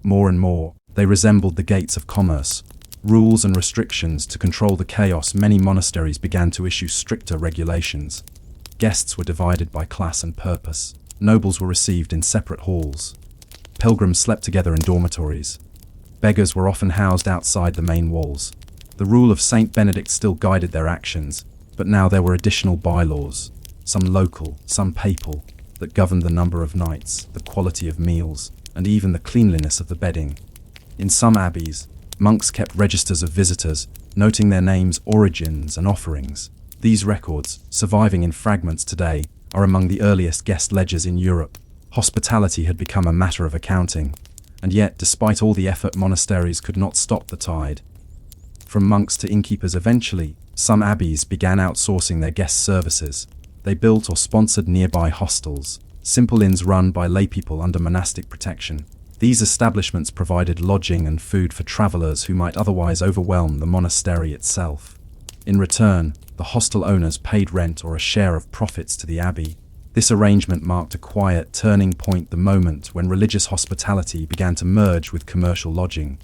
[SPEAKER 1] More and more, they resembled the gates of commerce. Rules and restrictions to control the chaos, many monasteries began to issue stricter regulations. Guests were divided by class and purpose. Nobles were received in separate halls. Pilgrims slept together in dormitories. Beggars were often housed outside the main walls. The rule of Saint Benedict still guided their actions, but now there were additional bylaws, some local, some papal, that governed the number of nights, the quality of meals, and even the cleanliness of the bedding. In some abbeys, monks kept registers of visitors, noting their names, origins, and offerings. These records, surviving in fragments today, are among the earliest guest ledgers in Europe. Hospitality had become a matter of accounting, and yet, despite all the effort, monasteries could not stop the tide. From monks to innkeepers, eventually, some abbeys began outsourcing their guest services. They built or sponsored nearby hostels, simple inns run by laypeople under monastic protection. These establishments provided lodging and food for travelers who might otherwise overwhelm the monastery itself. In return, the hostel owners paid rent or a share of profits to the abbey. This arrangement marked a quiet turning point, the moment when religious hospitality began to merge with commercial lodging.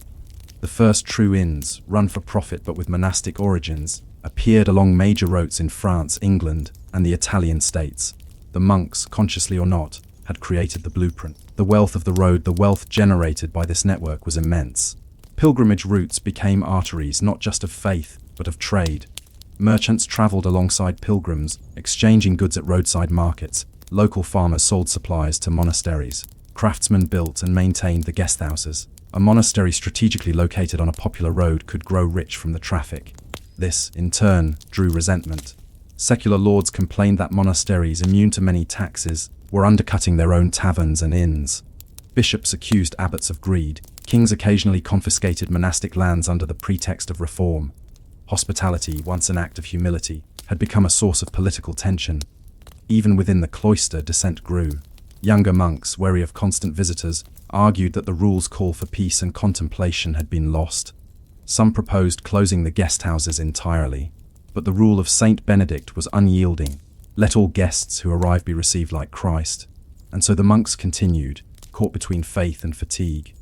[SPEAKER 1] The first true inns, run for profit but with monastic origins, appeared along major roads in France, England, and the Italian states. The monks, consciously or not, had created the blueprint. The wealth of the road, the wealth generated by this network, was immense. Pilgrimage routes became arteries not just of faith, but of trade. Merchants traveled alongside pilgrims, exchanging goods at roadside markets. Local farmers sold supplies to monasteries. Craftsmen built and maintained the guesthouses. A monastery strategically located on a popular road could grow rich from the traffic. This, in turn, drew resentment. Secular lords complained that monasteries, immune to many taxes, were undercutting their own taverns and inns. Bishops accused abbots of greed. Kings occasionally confiscated monastic lands under the pretext of reform. Hospitality, once an act of humility, had become a source of political tension. Even within the cloister, dissent grew. Younger monks, wary of constant visitors, argued that the rules' call for peace and contemplation had been lost. Some proposed closing the guesthouses entirely, but the rule of Saint Benedict was unyielding. Let all guests who arrive be received like Christ. And so the monks continued, caught between faith and fatigue.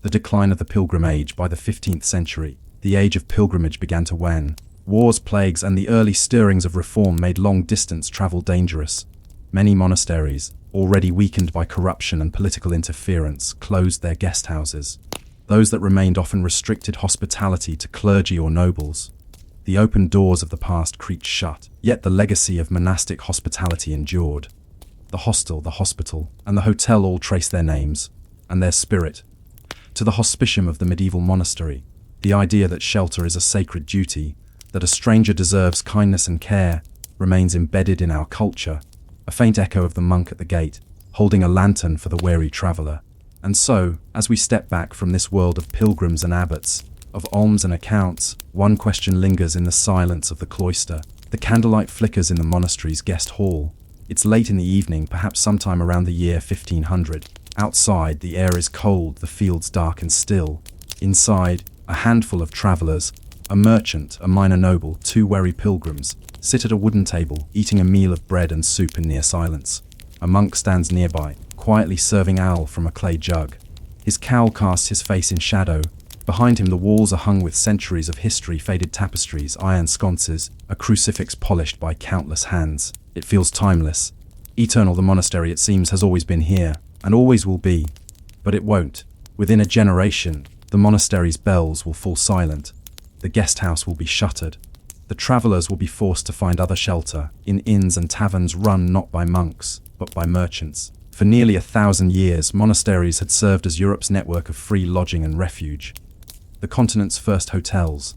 [SPEAKER 1] The decline of the pilgrim age. By the 15th century, the age of pilgrimage began to wane. Wars, plagues, and the early stirrings of reform made long-distance travel dangerous. Many monasteries, already weakened by corruption and political interference, closed their guesthouses. Those that remained often restricted hospitality to clergy or nobles. The open doors of the past creaked shut, yet the legacy of monastic hospitality endured. The hostel, the hospital, and the hotel all trace their names, and their spirit, to the hospitium of the medieval monastery. The idea that shelter is a sacred duty, that a stranger deserves kindness and care, remains embedded in our culture, a faint echo of the monk at the gate, holding a lantern for the weary traveller. And so, as we step back from this world of pilgrims and abbots, of alms and accounts, one question lingers in the silence of the cloister. The candlelight flickers in the monastery's guest hall. It's late in the evening, perhaps sometime around the year 1500. Outside, the air is cold, the fields dark and still. Inside, a handful of travellers, a merchant, a minor noble, two weary pilgrims, sit at a wooden table, eating a meal of bread and soup in near silence. A monk stands nearby, quietly serving ale from a clay jug. His cowl casts his face in shadow. Behind him, the walls are hung with centuries of history, faded tapestries, iron sconces, a crucifix polished by countless hands. It feels timeless. Eternal. The monastery, it seems, has always been here, and always will be. But it won't. Within a generation, the monastery's bells will fall silent. The guest house will be shuttered. The travellers will be forced to find other shelter, in inns and taverns run not by monks, but by merchants. For nearly 1,000 years, monasteries had served as Europe's network of free lodging and refuge. The continent's first hotels.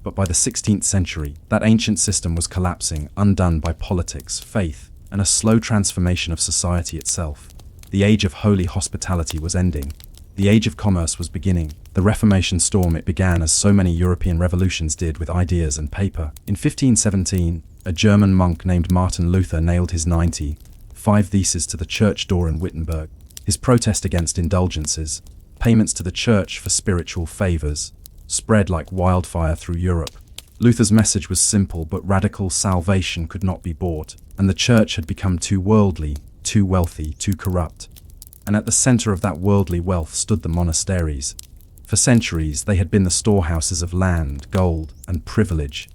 [SPEAKER 1] But by the 16th century, that ancient system was collapsing, undone by politics, faith, and a slow transformation of society itself. The age of holy hospitality was ending. The age of commerce was beginning. The Reformation storm, it began as so many European revolutions did, with ideas and paper. In 1517, a German monk named Martin Luther nailed his 95 theses to the church door in Wittenberg. His protest against indulgences, payments to the church for spiritual favors, spread like wildfire through Europe. Luther's message was simple but radical: salvation could not be bought, and the church had become too worldly, too wealthy, too corrupt. And at the center of that worldly wealth stood the monasteries. For centuries, they had been the storehouses of land, gold, and privilege.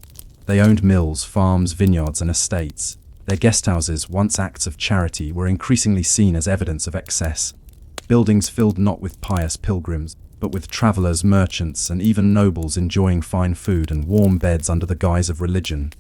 [SPEAKER 1] They owned mills, farms, vineyards, and estates. Their guesthouses, once acts of charity, were increasingly seen as evidence of excess. Buildings filled not with pious pilgrims, but with travelers, merchants, and even nobles enjoying fine food and warm beds under the guise of religion.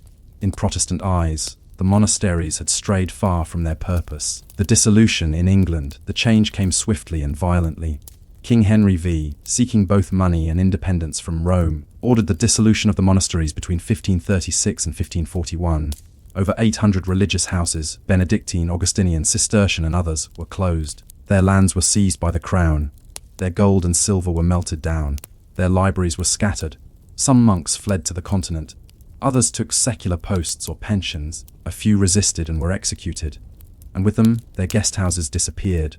[SPEAKER 1] In Protestant eyes, the monasteries had strayed far from their purpose. The dissolution in England, the change came swiftly and violently. King Henry V, seeking both money and independence from Rome, ordered the dissolution of the monasteries between 1536 and 1541. Over 800 religious houses, Benedictine, Augustinian, Cistercian, and others, were closed. Their lands were seized by the crown. Their gold and silver were melted down. Their libraries were scattered. Some monks fled to the continent. Others took secular posts or pensions. A few resisted and were executed. And with them, their guest houses disappeared.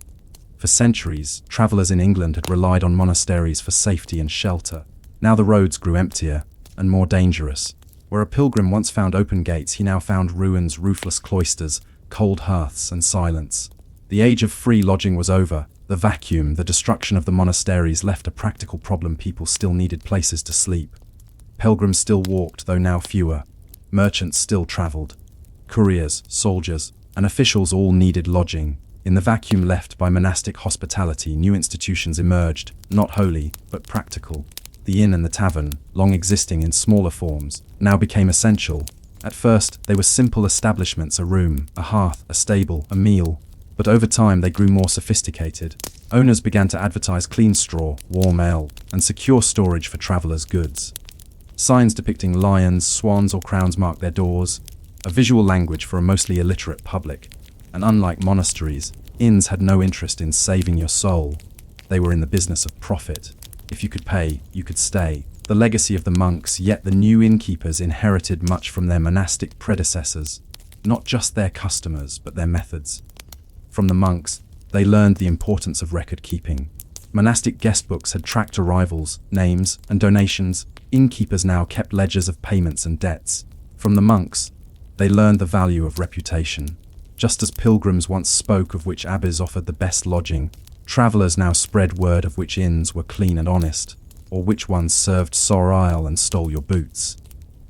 [SPEAKER 1] For centuries, travelers in England had relied on monasteries for safety and shelter. Now the roads grew emptier and more dangerous. Where a pilgrim once found open gates, he now found ruins, roofless cloisters, cold hearths, and silence. The age of free lodging was over. The vacuum, the destruction of the monasteries left a practical problem: people still needed places to sleep. Pilgrims still walked, though now fewer. Merchants still traveled. Couriers, soldiers, and officials all needed lodging. In the vacuum left by monastic hospitality, new institutions emerged, not holy, but practical. The inn and the tavern, long existing in smaller forms, now became essential. At first, they were simple establishments: a room, a hearth, a stable, a meal. But over time, they grew more sophisticated. Owners began to advertise clean straw, warm ale, and secure storage for travelers' goods. Signs depicting lions, swans, or crowns marked their doors, a visual language for a mostly illiterate public. And unlike monasteries, inns had no interest in saving your soul. They were in the business of profit. If you could pay, you could stay. The legacy of the monks, yet the new innkeepers inherited much from their monastic predecessors. Not just their customers, but their methods. From the monks, they learned the importance of record-keeping. Monastic guest books had tracked arrivals, names, and donations. Innkeepers now kept ledgers of payments and debts. From the monks, they learned the value of reputation. Just as pilgrims once spoke of which abbeys offered the best lodging, travelers now spread word of which inns were clean and honest, or which ones served sorrel and stole your boots.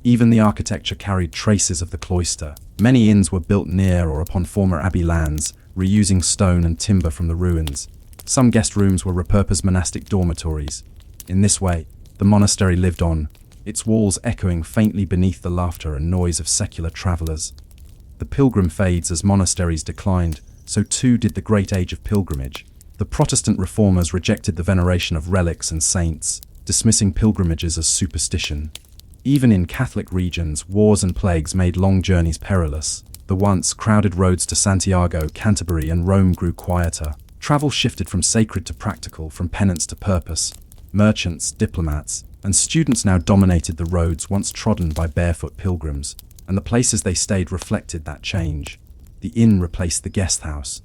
[SPEAKER 1] Even the architecture carried traces of the cloister. Many inns were built near or upon former abbey lands, reusing stone and timber from the ruins. Some guest rooms were repurposed monastic dormitories. In this way, the monastery lived on, its walls echoing faintly beneath the laughter and noise of secular travelers. The pilgrim fades as monasteries declined, so too did the great age of pilgrimage. The Protestant reformers rejected the veneration of relics and saints, dismissing pilgrimages as superstition. Even in Catholic regions, wars and plagues made long journeys perilous. The once crowded roads to Santiago, Canterbury, and Rome grew quieter. Travel shifted from sacred to practical, from penance to purpose. Merchants, diplomats, and students now dominated the roads once trodden by barefoot pilgrims, and the places they stayed reflected that change. The inn replaced the guest house.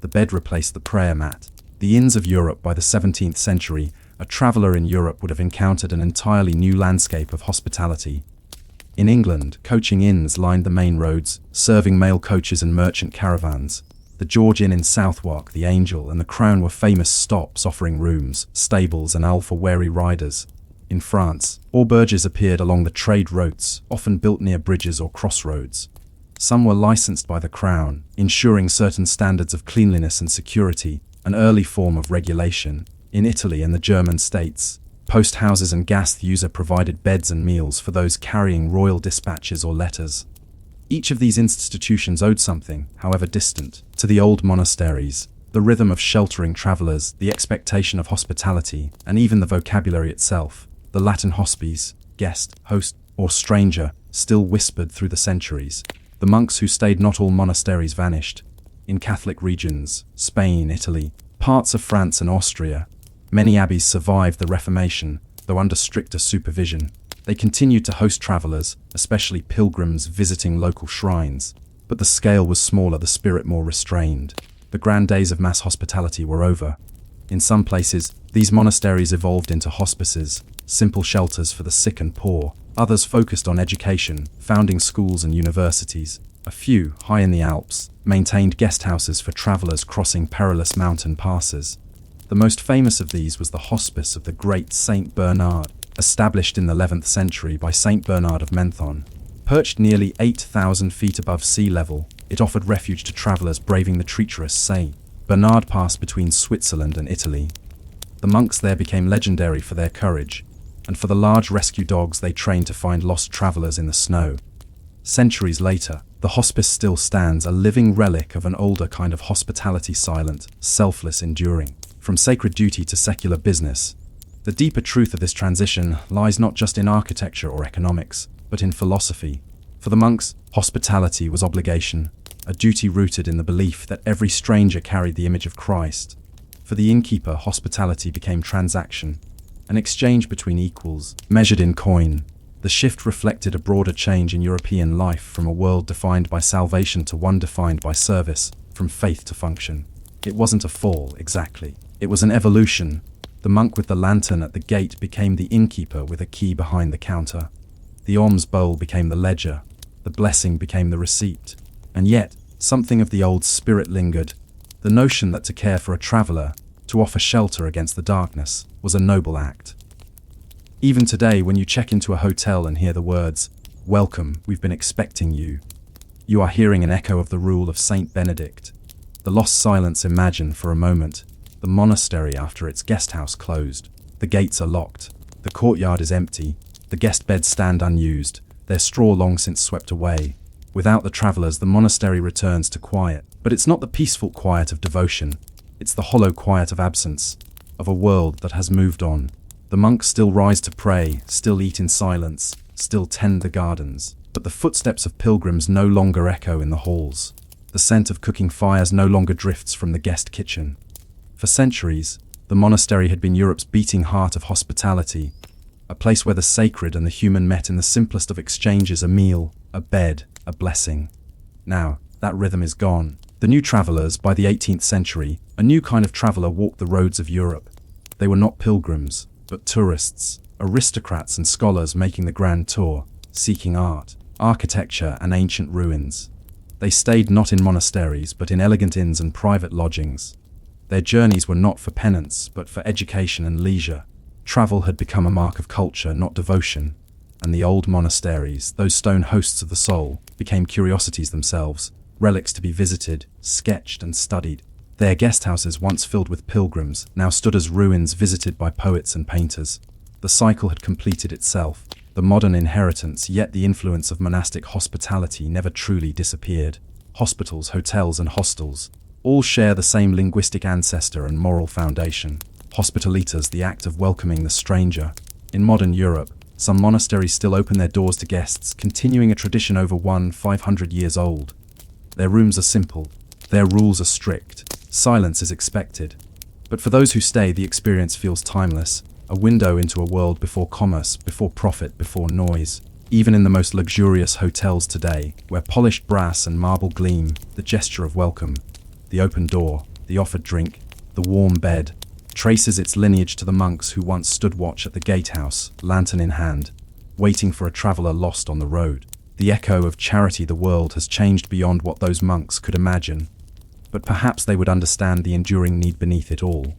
[SPEAKER 1] The bed replaced the prayer mat. The inns of Europe by the 17th century, a traveller in Europe would have encountered an entirely new landscape of hospitality. In England, coaching inns lined the main roads, serving mail coaches and merchant caravans. The George Inn in Southwark, the Angel, and the Crown were famous stops offering rooms, stables, and ale for weary riders. In France, auberges appeared along the trade routes, often built near bridges or crossroads. Some were licensed by the Crown, ensuring certain standards of cleanliness and security, an early form of regulation. In Italy and the German states, post houses and Gasthäuser provided beds and meals for those carrying royal dispatches or letters. Each of these institutions owed something, however distant, to the old monasteries. The rhythm of sheltering travelers, the expectation of hospitality, and even the vocabulary itself. The Latin hospes, guest, host, or stranger, still whispered through the centuries. The monks who stayed, not all monasteries vanished. In Catholic regions, Spain, Italy, parts of France and Austria, Many abbeys survived the Reformation, though under stricter supervision. They continued to host travelers, especially pilgrims visiting local shrines. But the scale was smaller, the spirit more restrained. The grand days of mass hospitality were over. In some places, these monasteries evolved into hospices, simple shelters for the sick and poor. Others focused on education, founding schools and universities. A few, high in the Alps, maintained guest houses for travelers crossing perilous mountain passes. The most famous of these was the Hospice of the Great Saint Bernard, established in the 11th century by Saint Bernard of Menthon. Perched nearly 8,000 feet above sea level, it offered refuge to travelers braving the treacherous Seine. Bernard passed between Switzerland and Italy. The monks there became legendary for their courage, and for the large rescue dogs they trained to find lost travelers in the snow. Centuries later, the hospice still stands, a living relic of an older kind of hospitality, silent, selfless, enduring. From sacred duty to secular business, the deeper truth of this transition lies not just in architecture or economics, but in philosophy. For the monks, hospitality was obligation, a duty rooted in the belief that every stranger carried the image of Christ. For the innkeeper, hospitality became transaction, an exchange between equals, measured in coin. The shift reflected a broader change in European life, from a world defined by salvation to one defined by service, from faith to function. It wasn't a fall, exactly. It was an evolution. The monk with the lantern at the gate became the innkeeper with a key behind the counter. The alms bowl became the ledger. The blessing became the receipt. And yet, something of the old spirit lingered. The notion that to care for a traveler, to offer shelter against the darkness, was a noble act. Even today, when you check into a hotel and hear the words, "Welcome, we've been expecting you," you are hearing an echo of the rule of Saint Benedict. The lost silence. Imagine for a moment the monastery after its guest house closed. The gates are locked. The courtyard is empty. The guest beds stand unused, their straw long since swept away. Without the travelers, the monastery returns to quiet. But it's not the peaceful quiet of devotion. It's the hollow quiet of absence, of a world that has moved on. The monks still rise to pray, still eat in silence, still tend the gardens. But the footsteps of pilgrims no longer echo in the halls. The scent of cooking fires no longer drifts from the guest kitchen. For centuries, the monastery had been Europe's beating heart of hospitality, a place where the sacred and the human met in the simplest of exchanges: a meal, a bed, a blessing. Now, that rhythm is gone. The new travelers, by the 18th century, a new kind of traveler walked the roads of Europe. They were not pilgrims, but tourists, aristocrats and scholars making the grand tour, seeking art, architecture and ancient ruins. They stayed not in monasteries, but in elegant inns and private lodgings. Their journeys were not for penance, but for education and leisure. Travel had become a mark of culture, not devotion, and the old monasteries, those stone hosts of the soul, became curiosities themselves, relics to be visited, sketched and studied. Their guest houses, once filled with pilgrims, now stood as ruins visited by poets and painters. The cycle had completed itself, the modern inheritance, yet the influence of monastic hospitality never truly disappeared. Hospitals, hotels and hostels all share the same linguistic ancestor and moral foundation. Hospitalitas, the act of welcoming the stranger. In modern Europe, some monasteries still open their doors to guests, continuing a tradition over 500 years old. Their rooms are simple, their rules are strict, silence is expected. But for those who stay, the experience feels timeless, a window into a world before commerce, before profit, before noise. Even in the most luxurious hotels today, where polished brass and marble gleam, the gesture of welcome, the open door, the offered drink, the warm bed, traces its lineage to the monks who once stood watch at the gatehouse, lantern in hand, waiting for a traveler lost on the road. The echo of charity. The world has changed beyond what those monks could imagine, but perhaps they would understand the enduring need beneath it all.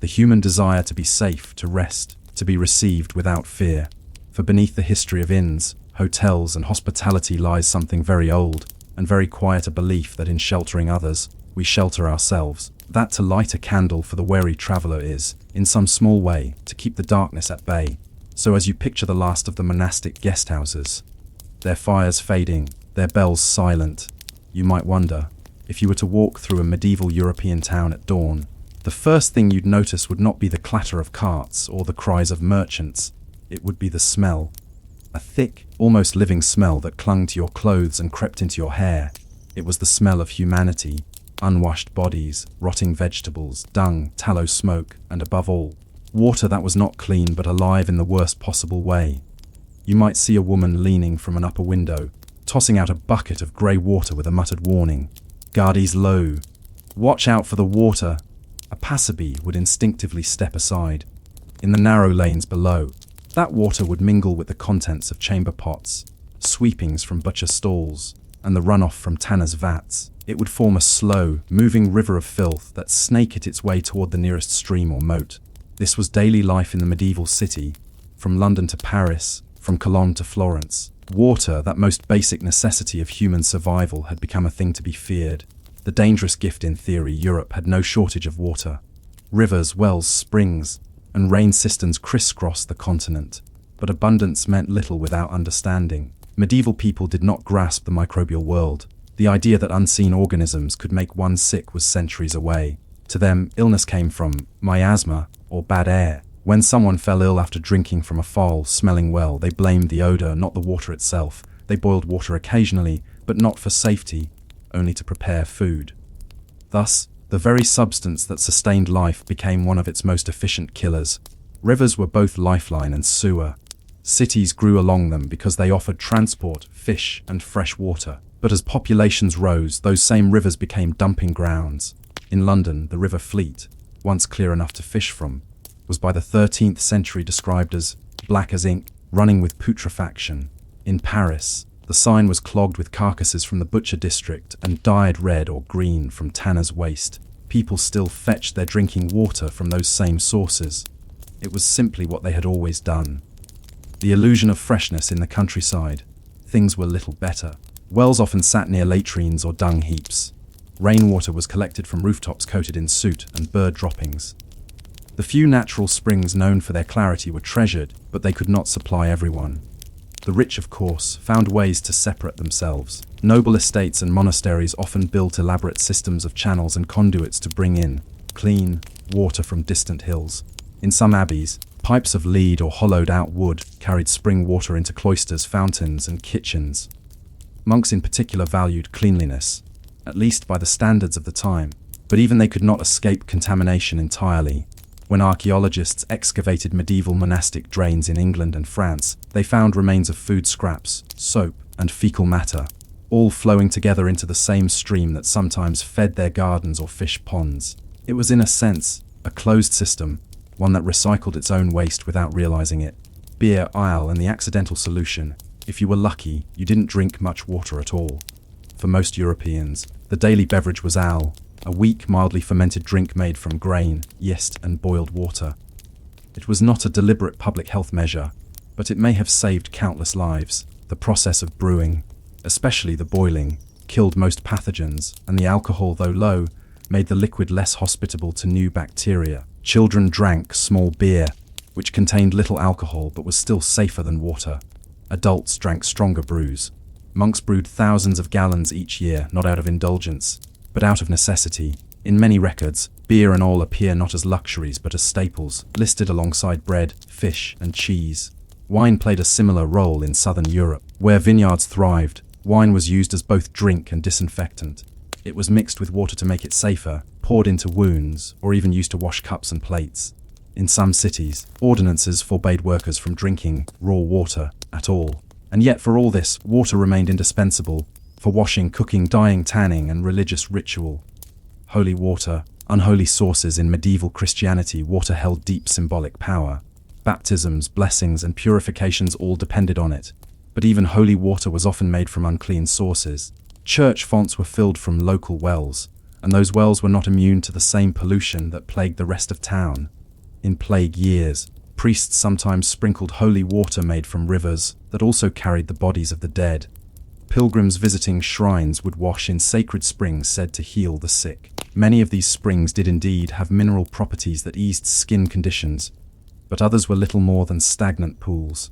[SPEAKER 1] The human desire to be safe, to rest, to be received without fear. For beneath the history of inns, hotels and hospitality lies something very old and very quiet, a belief that in sheltering others, we shelter ourselves. That to light a candle for the wary traveler is, in some small way, to keep the darkness at bay. So as you picture the last of the monastic guest houses, their fires fading, their bells silent, you might wonder, if you were to walk through a medieval European town at dawn, the first thing you'd notice would not be the clatter of carts or the cries of merchants. It would be the smell. A thick, almost living smell that clung to your clothes and crept into your hair. It was the smell of humanity. unwashed bodies, rotting vegetables, dung, tallow smoke, and above all, water that was not clean but alive in the worst possible way. You might see a woman leaning from an upper window, tossing out a bucket of grey water with a muttered warning, "Guardies low. Watch out for the water." A passerby would instinctively step aside. In the narrow lanes below, that water would mingle with the contents of chamber pots, sweepings from butcher stalls, and the runoff from tanners' vats. It would form a slow, moving river of filth that snaked its way toward the nearest stream or moat. This was daily life in the medieval city, from London to Paris, from Cologne to Florence. Water, that most basic necessity of human survival, had become a thing to be feared. The dangerous gift in theory, Europe had no shortage of water. Rivers, wells, springs, and rain cisterns crisscrossed the continent. But abundance meant little without understanding. Medieval people did not grasp the microbial world. The idea that unseen organisms could make one sick was centuries away. To them, illness came from miasma, or bad air. When someone fell ill after drinking from a foul-smelling well, they blamed the odor, not the water itself. They boiled water occasionally, but not for safety, only to prepare food. Thus, the very substance that sustained life became one of its most efficient killers. Rivers were both lifeline and sewer. Cities grew along them because they offered transport, fish, and fresh water. But as populations rose, those same rivers became dumping grounds. In London, the River Fleet, once clear enough to fish from, was by the 13th century described as black as ink, running with putrefaction. In Paris, the Seine was clogged with carcasses from the butcher district and dyed red or green from tanner's waste. People still fetched their drinking water from those same sources. It was simply what they had always done. The illusion of freshness in the countryside. Things were little better. Wells often sat near latrines or dung heaps. Rainwater was collected from rooftops coated in soot and bird droppings. The few natural springs known for their clarity were treasured, but they could not supply everyone. The rich, of course, found ways to separate themselves. Noble estates and monasteries often built elaborate systems of channels and conduits to bring in clean water from distant hills. In some abbeys, pipes of lead or hollowed-out wood carried spring water into cloisters, fountains, and kitchens. Monks in particular valued cleanliness, at least by the standards of the time, but even they could not escape contamination entirely. When archaeologists excavated medieval monastic drains in England and France, they found remains of food scraps, soap, and fecal matter, all flowing together into the same stream that sometimes fed their gardens or fish ponds. It was, in a sense, a closed system, one that recycled its own waste without realizing it. Beer, ale, and the accidental solution. If you were lucky, you didn't drink much water at all. For most Europeans, the daily beverage was ale, a weak, mildly fermented drink made from grain, yeast, and boiled water. It was not a deliberate public health measure, but it may have saved countless lives. The process of brewing, especially the boiling, killed most pathogens, and the alcohol, though low, made the liquid less hospitable to new bacteria. Children drank small beer, which contained little alcohol but was still safer than water. Adults drank stronger brews. Monks brewed thousands of gallons each year, not out of indulgence, but out of necessity. In many records, beer and ale appear not as luxuries but as staples, listed alongside bread, fish, and cheese. Wine played a similar role in southern Europe. Where vineyards thrived, wine was used as both drink and disinfectant. It was mixed with water to make it safer, poured into wounds, or even used to wash cups and plates. In some cities, ordinances forbade workers from drinking raw water at all. And yet for all this, water remained indispensable for washing, cooking, dyeing, tanning, and religious ritual. Holy water, unholy sources. In medieval Christianity, water held deep symbolic power. Baptisms, blessings, and purifications all depended on it. But even holy water was often made from unclean sources. Church fonts were filled from local wells, and those wells were not immune to the same pollution that plagued the rest of town. In plague years, priests sometimes sprinkled holy water made from rivers that also carried the bodies of the dead. Pilgrims visiting shrines would wash in sacred springs said to heal the sick. Many of these springs did indeed have mineral properties that eased skin conditions, but others were little more than stagnant pools.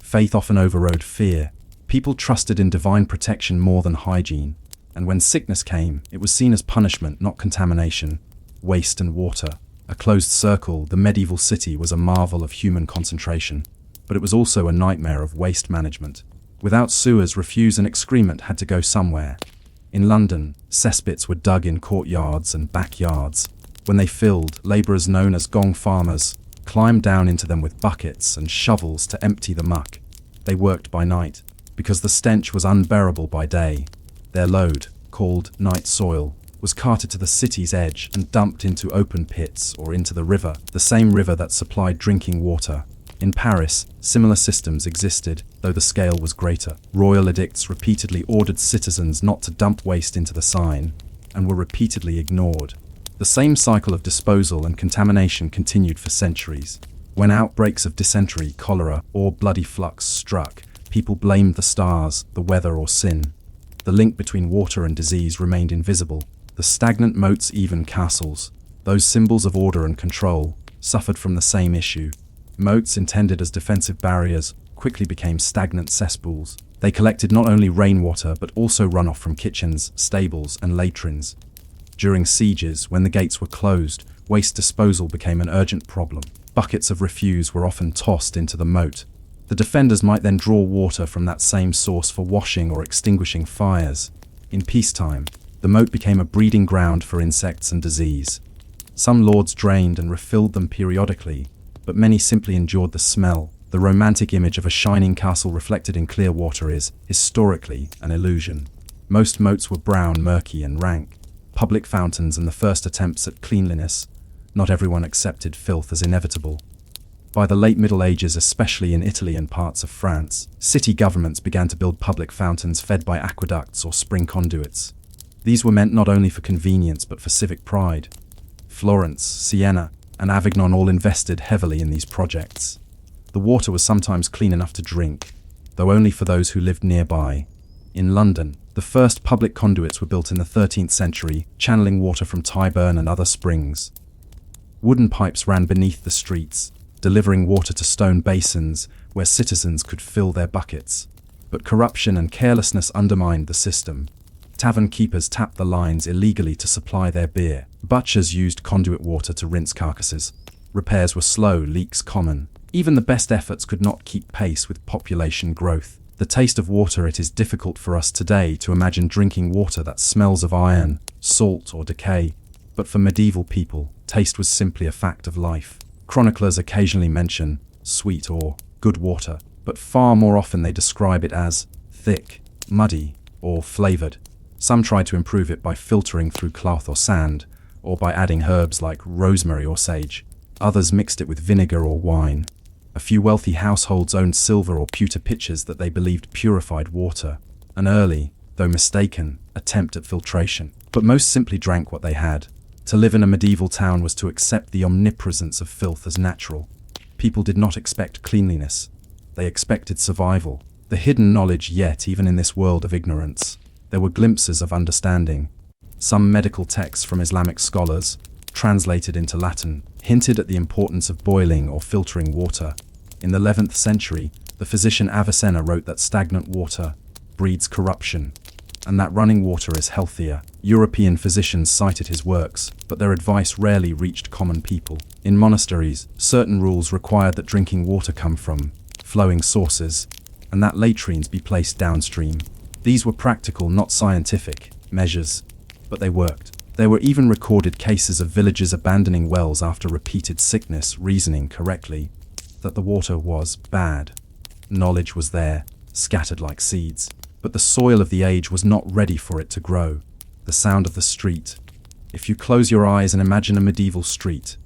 [SPEAKER 1] Faith often overrode fear. People trusted in divine protection more than hygiene, and when sickness came, it was seen as punishment, not contamination. Waste and water. A closed circle, the medieval city was a marvel of human concentration, but it was also a nightmare of waste management. Without sewers, refuse and excrement had to go somewhere. In London, cesspits were dug in courtyards and backyards. When they filled, labourers known as gong farmers climbed down into them with buckets and shovels to empty the muck. They worked by night, because the stench was unbearable by day. Their load, called night soil, was carted to the city's edge and dumped into open pits or into the river, the same river that supplied drinking water. In Paris, similar systems existed, though the scale was greater. Royal edicts repeatedly ordered citizens not to dump waste into the Seine, and were repeatedly ignored. The same cycle of disposal and contamination continued for centuries. When outbreaks of dysentery, cholera, or bloody flux struck, people blamed the stars, the weather, or sin. The link between water and disease remained invisible. The stagnant moats, even castles, those symbols of order and control, suffered from the same issue. Moats, intended as defensive barriers, quickly became stagnant cesspools. They collected not only rainwater but also runoff from kitchens, stables, and latrines. During sieges, when the gates were closed, waste disposal became an urgent problem. Buckets of refuse were often tossed into the moat. The defenders might then draw water from that same source for washing or extinguishing fires. In peacetime, the moat became a breeding ground for insects and disease. Some lords drained and refilled them periodically, but many simply endured the smell. The romantic image of a shining castle reflected in clear water is, historically, an illusion. Most moats were brown, murky, and rank. Public fountains and the first attempts at cleanliness, not everyone accepted filth as inevitable. By the late Middle Ages, especially in Italy and parts of France, city governments began to build public fountains fed by aqueducts or spring conduits. These were meant not only for convenience but for civic pride. Florence, Siena, and Avignon all invested heavily in these projects. The water was sometimes clean enough to drink, though only for those who lived nearby. In London, the first public conduits were built in the 13th century, channeling water from Tyburn and other springs. Wooden pipes ran beneath the streets, delivering water to stone basins where citizens could fill their buckets. But corruption and carelessness undermined the system. Tavern keepers tapped the lines illegally to supply their beer. Butchers used conduit water to rinse carcasses. Repairs were slow, leaks common. Even the best efforts could not keep pace with population growth. The taste of water, it is difficult for us today to imagine drinking water that smells of iron, salt, or decay. But for medieval people, taste was simply a fact of life. Chroniclers occasionally mention sweet or good water, but far more often they describe it as thick, muddy, or flavored. Some tried to improve it by filtering through cloth or sand, or by adding herbs like rosemary or sage. Others mixed it with vinegar or wine. A few wealthy households owned silver or pewter pitchers that they believed purified water. An early, though mistaken, attempt at filtration. But most simply drank what they had. To live in a medieval town was to accept the omnipresence of filth as natural. People did not expect cleanliness. They expected survival. The hidden knowledge, yet, even in this world of ignorance, there were glimpses of understanding. Some medical texts from Islamic scholars, translated into Latin, hinted at the importance of boiling or filtering water. In the 11th century, the physician Avicenna wrote that stagnant water breeds corruption, and that running water is healthier. European physicians cited his works, but their advice rarely reached common people. In monasteries, certain rules required that drinking water come from flowing sources, and that latrines be placed downstream. These were practical, not scientific, measures, but they worked. There were even recorded cases of villagers abandoning wells after repeated sickness, reasoning correctly that the water was bad. Knowledge was there, scattered like seeds, but the soil of the age was not ready for it to grow. The sound of the street. If you close your eyes and imagine a medieval street,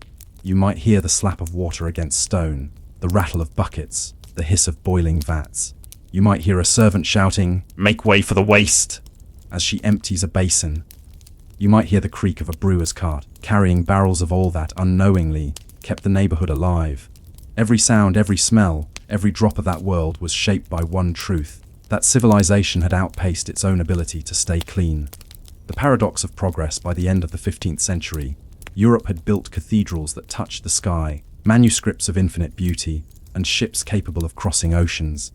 [SPEAKER 1] you might hear the slap of water against stone, the rattle of buckets, the hiss of boiling vats. You might hear a servant shouting, "Make way for the waste," as she empties a basin. You might hear the creak of a brewer's cart, carrying barrels of all that unknowingly kept the neighborhood alive. Every sound, every smell, every drop of that world was shaped by one truth, that civilization had outpaced its own ability to stay clean. The paradox of progress. By the end of the 15th century, Europe had built cathedrals that touched the sky, manuscripts of infinite beauty, and ships capable of crossing oceans.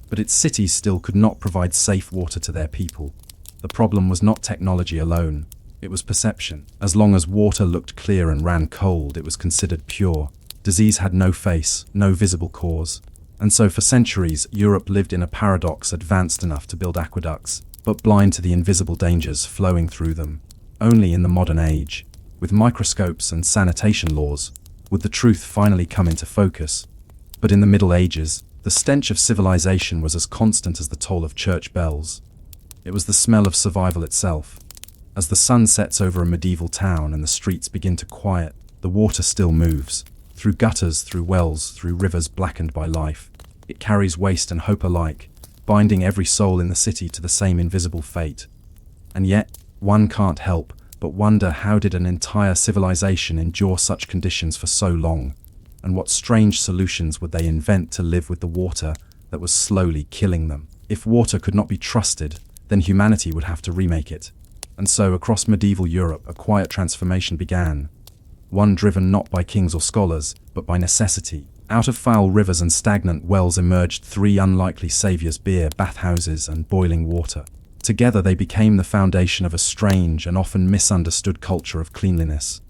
[SPEAKER 1] But its cities still could not provide safe water to their people. The problem was not technology alone. It was perception. As long as water looked clear and ran cold, it was considered pure. Disease had no face, no visible cause. And so for centuries, Europe lived in a paradox: advanced enough to build aqueducts, but blind to the invisible dangers flowing through them. Only in the modern age, with microscopes and sanitation laws, would the truth finally come into focus. But in the Middle Ages, the stench of civilization was as constant as the toll of church bells. It was the smell of survival itself. As the sun sets over a medieval town and the streets begin to quiet, the water still moves. Through gutters, through wells, through rivers blackened by life. It carries waste and hope alike, binding every soul in the city to the same invisible fate. And yet, one can't help but wonder, how did an entire civilization endure such conditions for so long? And what strange solutions would they invent to live with the water that was slowly killing them? If water could not be trusted, then humanity would have to remake it. And so, across medieval Europe, a quiet transformation began. One driven not by kings or scholars, but by necessity. Out of foul rivers and stagnant wells emerged three unlikely saviors: beer, bathhouses, and boiling water. Together they became the foundation of a strange and often misunderstood culture of cleanliness.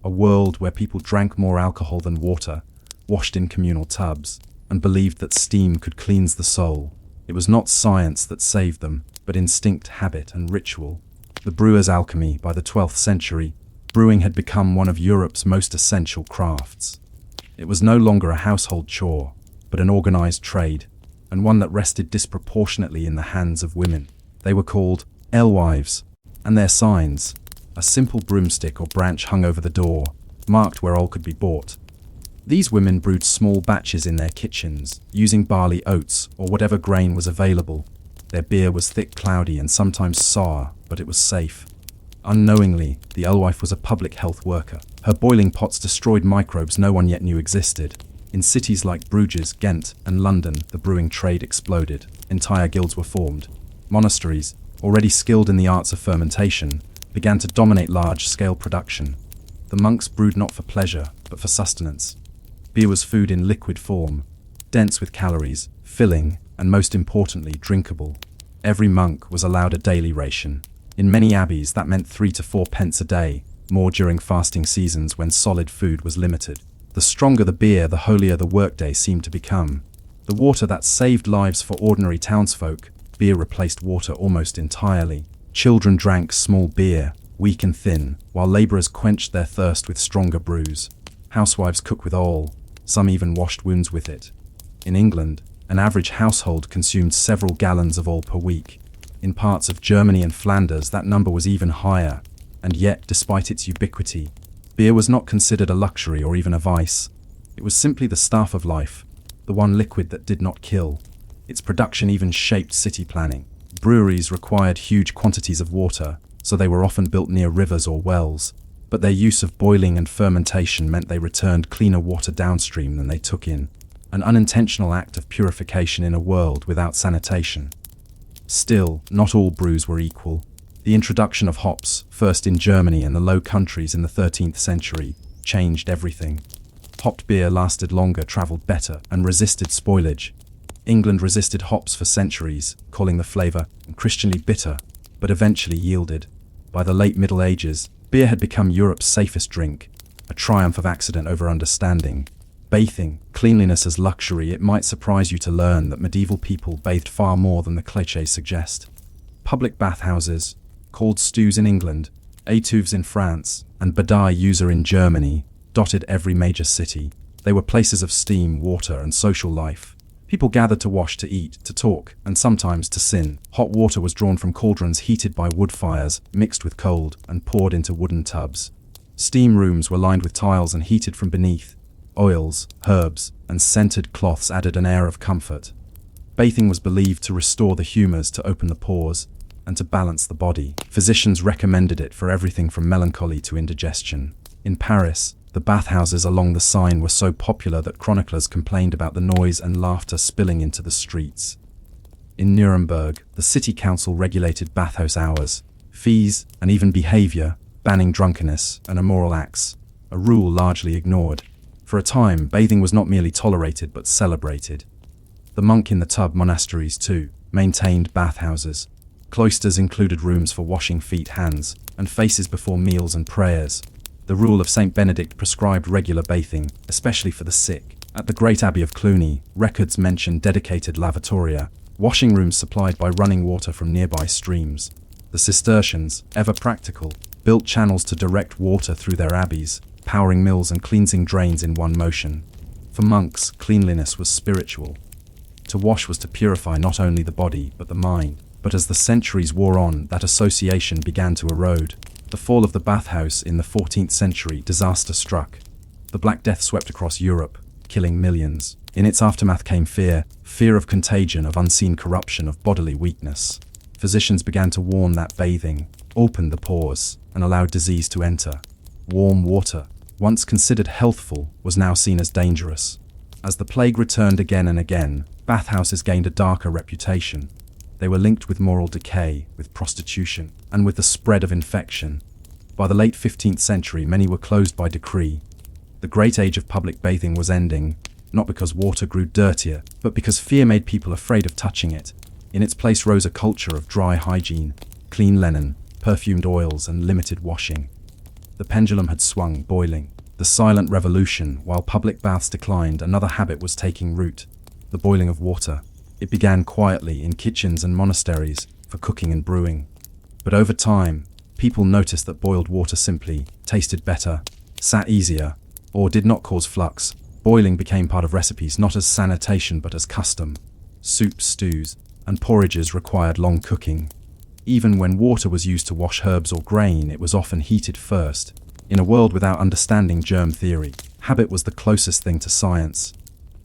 [SPEAKER 1] A world where people drank more alcohol than water, washed in communal tubs, and believed that steam could cleanse the soul. It was not science that saved them, but instinct, habit, and ritual. The brewer's alchemy. By the 12th century, brewing had become one of Europe's most essential crafts. It was no longer a household chore, but an organized trade, and one that rested disproportionately in the hands of women. They were called alewives, and their signs, a simple broomstick or branch hung over the door, marked where ale could be bought. These women brewed small batches in their kitchens, using barley, oats, or whatever grain was available. Their beer was thick, cloudy, and sometimes sour, but it was safe. Unknowingly, the alewife was a public health worker. Her boiling pots destroyed microbes no one yet knew existed. In cities like Bruges, Ghent, and London, the brewing trade exploded. Entire guilds were formed. Monasteries, already skilled in the arts of fermentation, began to dominate large-scale production. The monks brewed not for pleasure, but for sustenance. Beer was food in liquid form, dense with calories, filling, and most importantly, drinkable. Every monk was allowed a daily ration. In many abbeys, that meant 3 to 4 pence a day, more during fasting seasons when solid food was limited. The stronger the beer, the holier the workday seemed to become. The water that saved lives for ordinary townsfolk, beer replaced water almost entirely. Children drank small beer, weak and thin, while laborers quenched their thirst with stronger brews. Housewives cooked with ale, some even washed wounds with it. In England, an average household consumed several gallons of ale per week. In parts of Germany and Flanders, that number was even higher. And yet, despite its ubiquity, beer was not considered a luxury or even a vice. It was simply the staff of life, the one liquid that did not kill. Its production even shaped city planning. Breweries required huge quantities of water, so they were often built near rivers or wells. But their use of boiling and fermentation meant they returned cleaner water downstream than they took in. An unintentional act of purification in a world without sanitation. Still, not all brews were equal. The introduction of hops, first in Germany and the Low Countries in the 13th century, changed everything. Hopped beer lasted longer, traveled better, and resisted spoilage. England resisted hops for centuries, calling the flavor Christianly bitter, but eventually yielded. By the late Middle Ages, beer had become Europe's safest drink, a triumph of accident over understanding. Bathing, cleanliness as luxury. It might surprise you to learn that medieval people bathed far more than the clichés suggest. Public bathhouses, called stews in England, étuves in France, and badai in Germany, dotted every major city. They were places of steam, water, and social life. People gathered to wash, to eat, to talk, and sometimes to sin. Hot water was drawn from cauldrons heated by wood fires, mixed with cold, and poured into wooden tubs. Steam rooms were lined with tiles and heated from beneath. Oils, herbs, and scented cloths added an air of comfort. Bathing was believed to restore the humors, to open the pores, and to balance the body. Physicians recommended it for everything from melancholy to indigestion. In Paris, the bathhouses along the Seine were so popular that chroniclers complained about the noise and laughter spilling into the streets. In Nuremberg, the city council regulated bathhouse hours, fees, and even behavior, banning drunkenness and immoral acts, a rule largely ignored. For a time, bathing was not merely tolerated but celebrated. The monk in the tub monasteries, too, maintained bathhouses. Cloisters included rooms for washing feet, hands, and faces before meals and prayers. The rule of St. Benedict prescribed regular bathing, especially for the sick. At the Great Abbey of Cluny, records mention dedicated lavatoria, washing rooms supplied by running water from nearby streams. The Cistercians, ever practical, built channels to direct water through their abbeys, powering mills and cleansing drains in one motion. For monks, cleanliness was spiritual. To wash was to purify not only the body but the mind. But as the centuries wore on, that association began to erode. The fall of the bathhouse in the 14th century, disaster struck. The Black Death swept across Europe, killing millions. In its aftermath came fear of contagion, of unseen corruption, of bodily weakness. Physicians began to warn that bathing opened the pores and allowed disease to enter. Warm water, once considered healthful, was now seen as dangerous. As the plague returned again and again, bathhouses gained a darker reputation. They were linked with moral decay, with prostitution, and with the spread of infection. By the late 15th century, many were closed by decree. The great age of public bathing was ending, not because water grew dirtier, but because fear made people afraid of touching it. In its place rose a culture of dry hygiene, clean linen, perfumed oils, and limited washing. The pendulum had swung, boiling. The silent revolution, while public baths declined, another habit was taking root: the boiling of water. It began quietly in kitchens and monasteries for cooking and brewing. But over time, people noticed that boiled water simply tasted better, sat easier, or did not cause flux. Boiling became part of recipes not as sanitation but as custom. Soups, stews, and porridges required long cooking. Even when water was used to wash herbs or grain, it was often heated first. In a world without understanding germ theory, habit was the closest thing to science.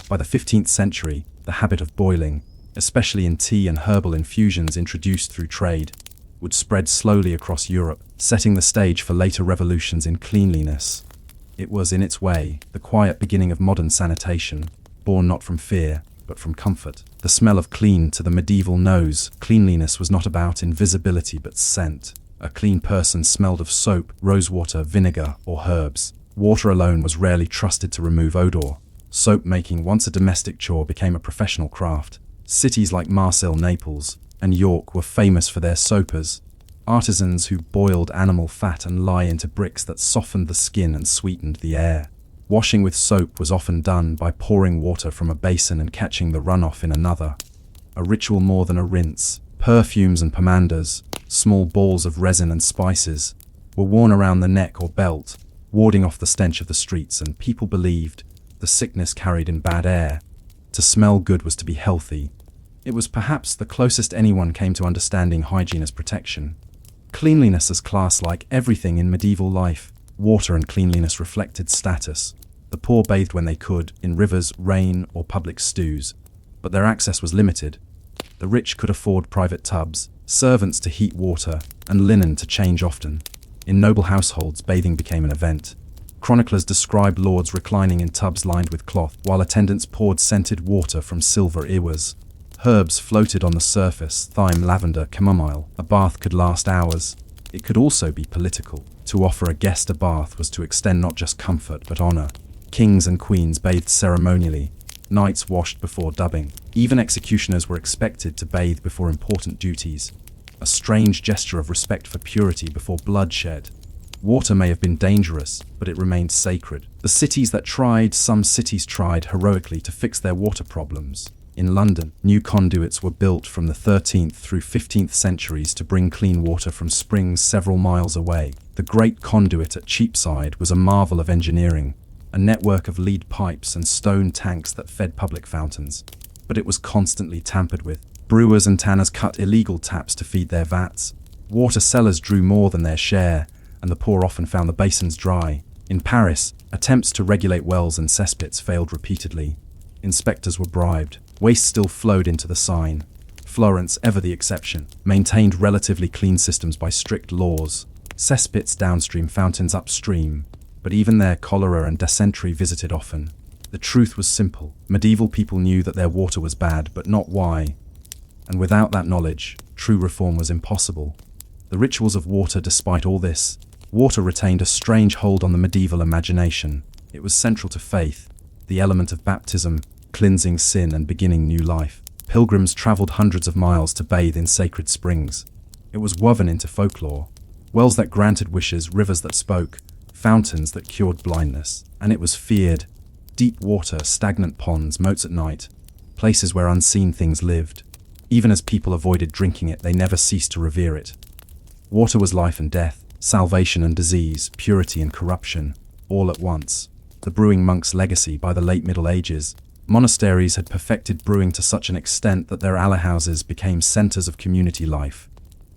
[SPEAKER 1] By the 15th century, the habit of boiling, especially in tea and herbal infusions introduced through trade, would spread slowly across Europe, setting the stage for later revolutions in cleanliness. It was, in its way, the quiet beginning of modern sanitation, born not from fear, but from comfort. The smell of clean to the medieval nose, cleanliness was not about invisibility but scent. A clean person smelled of soap, rosewater, vinegar, or herbs. Water alone was rarely trusted to remove odor. Soap making, once a domestic chore, became a professional craft. Cities like Marseille, Naples, and York were famous for their soapers, artisans who boiled animal fat and lye into bricks that softened the skin and sweetened the air. Washing with soap was often done by pouring water from a basin and catching the runoff in another. A ritual more than a rinse. Perfumes and pomanders, small balls of resin and spices, were worn around the neck or belt, warding off the stench of the streets, and people believed the sickness carried in bad air. To smell good was to be healthy. It was perhaps the closest anyone came to understanding hygiene as protection. Cleanliness as class. Like everything in medieval life, water and cleanliness reflected status. The poor bathed when they could, in rivers, rain, or public stews, but their access was limited. The rich could afford private tubs, servants to heat water, and linen to change often. In noble households, bathing became an event. Chroniclers describe lords reclining in tubs lined with cloth, while attendants poured scented water from silver ewers. Herbs floated on the surface: thyme, lavender, chamomile. A bath could last hours. It could also be political. To offer a guest a bath was to extend not just comfort but honor. Kings and queens bathed ceremonially. Knights washed before dubbing. Even executioners were expected to bathe before important duties. A strange gesture of respect for purity before bloodshed. Water may have been dangerous, but it remained sacred. Some cities tried heroically to fix their water problems. In London, new conduits were built from the 13th through 15th centuries to bring clean water from springs several miles away. The Great Conduit at Cheapside was a marvel of engineering, a network of lead pipes and stone tanks that fed public fountains. But it was constantly tampered with. Brewers and tanners cut illegal taps to feed their vats. Water sellers drew more than their share, and the poor often found the basins dry. In Paris, attempts to regulate wells and cesspits failed repeatedly. Inspectors were bribed. Waste still flowed into the Seine. Florence, ever the exception, maintained relatively clean systems by strict laws. Cesspits downstream, fountains upstream. But even there, cholera and dysentery visited often. The truth was simple. Medieval people knew that their water was bad, but not why. And without that knowledge, true reform was impossible. The rituals of water, despite all this, water retained a strange hold on the medieval imagination. It was central to faith, the element of baptism, cleansing sin and beginning new life. Pilgrims traveled hundreds of miles to bathe in sacred springs. It was woven into folklore. Wells that granted wishes, rivers that spoke, fountains that cured blindness. And it was feared. Deep water, stagnant ponds, moats at night, places where unseen things lived. Even as people avoided drinking it, they never ceased to revere it. Water was life and death, salvation and disease, purity and corruption, all at once. The brewing monk's legacy. By the late Middle Ages, monasteries had perfected brewing to such an extent that their alehouses became centers of community life.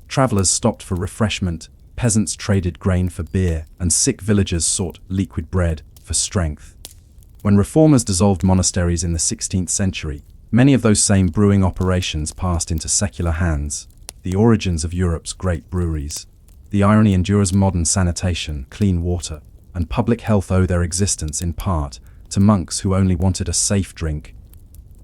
[SPEAKER 1] Travelers stopped for refreshment, peasants traded grain for beer, and sick villagers sought liquid bread for strength. When reformers dissolved monasteries in the 16th century, many of those same brewing operations passed into secular hands, the origins of Europe's great breweries. The irony endures. Modern sanitation, clean water, and public health owe their existence in part to monks who only wanted a safe drink.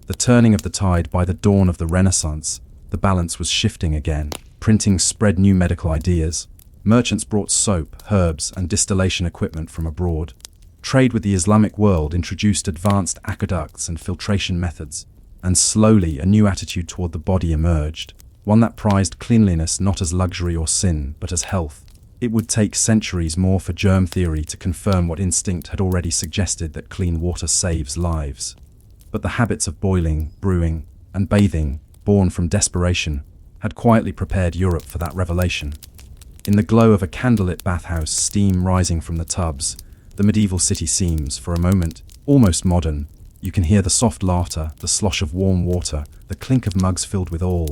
[SPEAKER 1] The turning of the tide. By the dawn of the Renaissance, the balance was shifting again. Printing spread new medical ideas. Merchants brought soap, herbs, and distillation equipment from abroad. Trade with the Islamic world introduced advanced aqueducts and filtration methods. And slowly a new attitude toward the body emerged, one that prized cleanliness not as luxury or sin, but as health. It would take centuries more for germ theory to confirm what instinct had already suggested, that clean water saves lives. But the habits of boiling, brewing, and bathing, born from desperation, had quietly prepared Europe for that revelation. In the glow of a candlelit bathhouse, steam rising from the tubs, the medieval city seems, for a moment, almost modern. You can hear the soft laughter, the slosh of warm water, the clink of mugs filled with oil.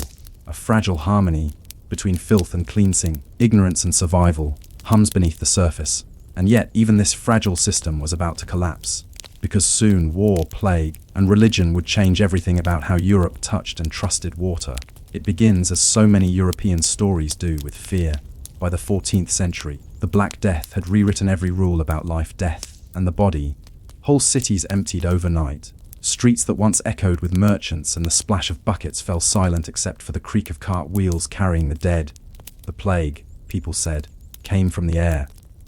[SPEAKER 1] A fragile harmony between filth and cleansing, ignorance and survival, hums beneath the surface. And yet, even this fragile system was about to collapse. Because soon war, plague, and religion would change everything about how Europe touched and trusted water. It begins, as so many European stories do, with fear. By the 14th century, the Black Death had rewritten every rule about life, death, and the body. Whole cities emptied overnight. Streets that once echoed with merchants and the splash of buckets fell silent except for the creak of cart wheels carrying the dead. The plague, people said, came from the air,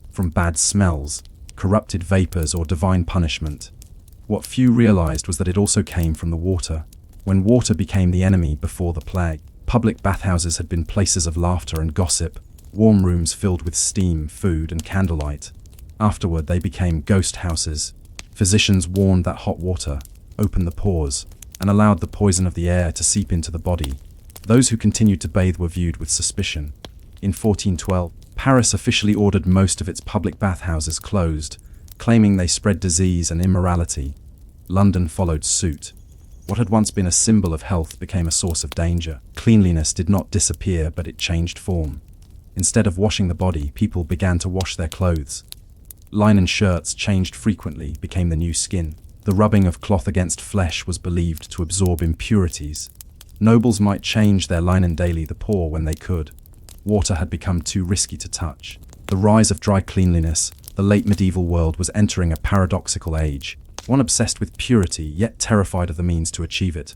[SPEAKER 1] from bad smells, corrupted vapors, or divine punishment. What few realized was that it also came from the water. When water became the enemy before the plague, public bathhouses had been places of laughter and gossip, warm rooms filled with steam, food, and candlelight. Afterward, they became ghost houses. Physicians warned that hot water opened the pores and allowed the poison of the air to seep into the body. Those who continued to bathe were viewed with suspicion. In 1412, Paris officially ordered most of its public bathhouses closed, claiming they spread disease and immorality. London followed suit. What had once been a symbol of health became a source of danger. Cleanliness did not disappear, but it changed form. Instead of washing the body, people began to wash their clothes. Linen shirts, changed frequently, became the new skin. The rubbing of cloth against flesh was believed to absorb impurities. Nobles might change their linen daily, the poor when they could. Water had become too risky to touch. The rise of dry cleanliness. The late medieval world was entering a paradoxical age, one obsessed with purity yet terrified of the means to achieve it.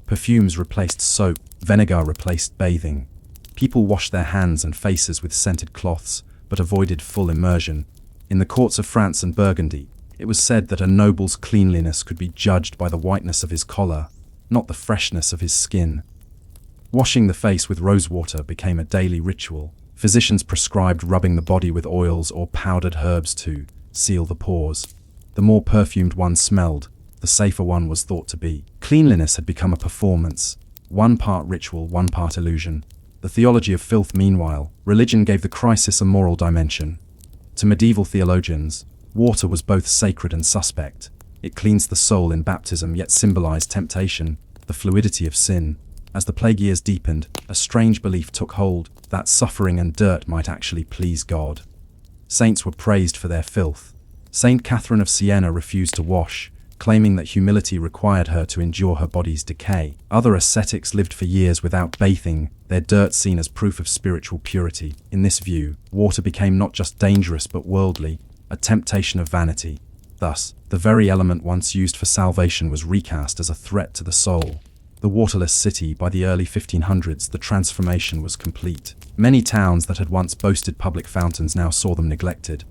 [SPEAKER 1] Perfumes replaced soap, vinegar replaced bathing. People washed their hands and faces with scented cloths, but avoided full immersion. In the courts of France and Burgundy, it was said that a noble's cleanliness could be judged by the whiteness of his collar, not the freshness of his skin. Washing the face with rosewater became a daily ritual. Physicians prescribed rubbing the body with oils or powdered herbs to seal the pores. The more perfumed one smelled, the safer one was thought to be. Cleanliness had become a performance, one part ritual, one part illusion. The theology of filth, meanwhile, religion gave the crisis a moral dimension. To medieval theologians, water was both sacred and suspect. It cleansed the soul in baptism, yet symbolized temptation, the fluidity of sin. As the plague years deepened, a strange belief took hold that suffering and dirt might actually please God. Saints were praised for their filth. Saint Catherine of Siena refused to wash, claiming that humility required her to endure her body's decay. Other ascetics lived for years without bathing, their dirt seen as proof of spiritual purity. In this view, water became not just dangerous but worldly, a temptation of vanity. Thus, the very element once used for salvation was recast as a threat to the soul. The waterless city. By the early 1500s, the transformation was complete. Many towns that had once boasted public fountains now saw them neglected.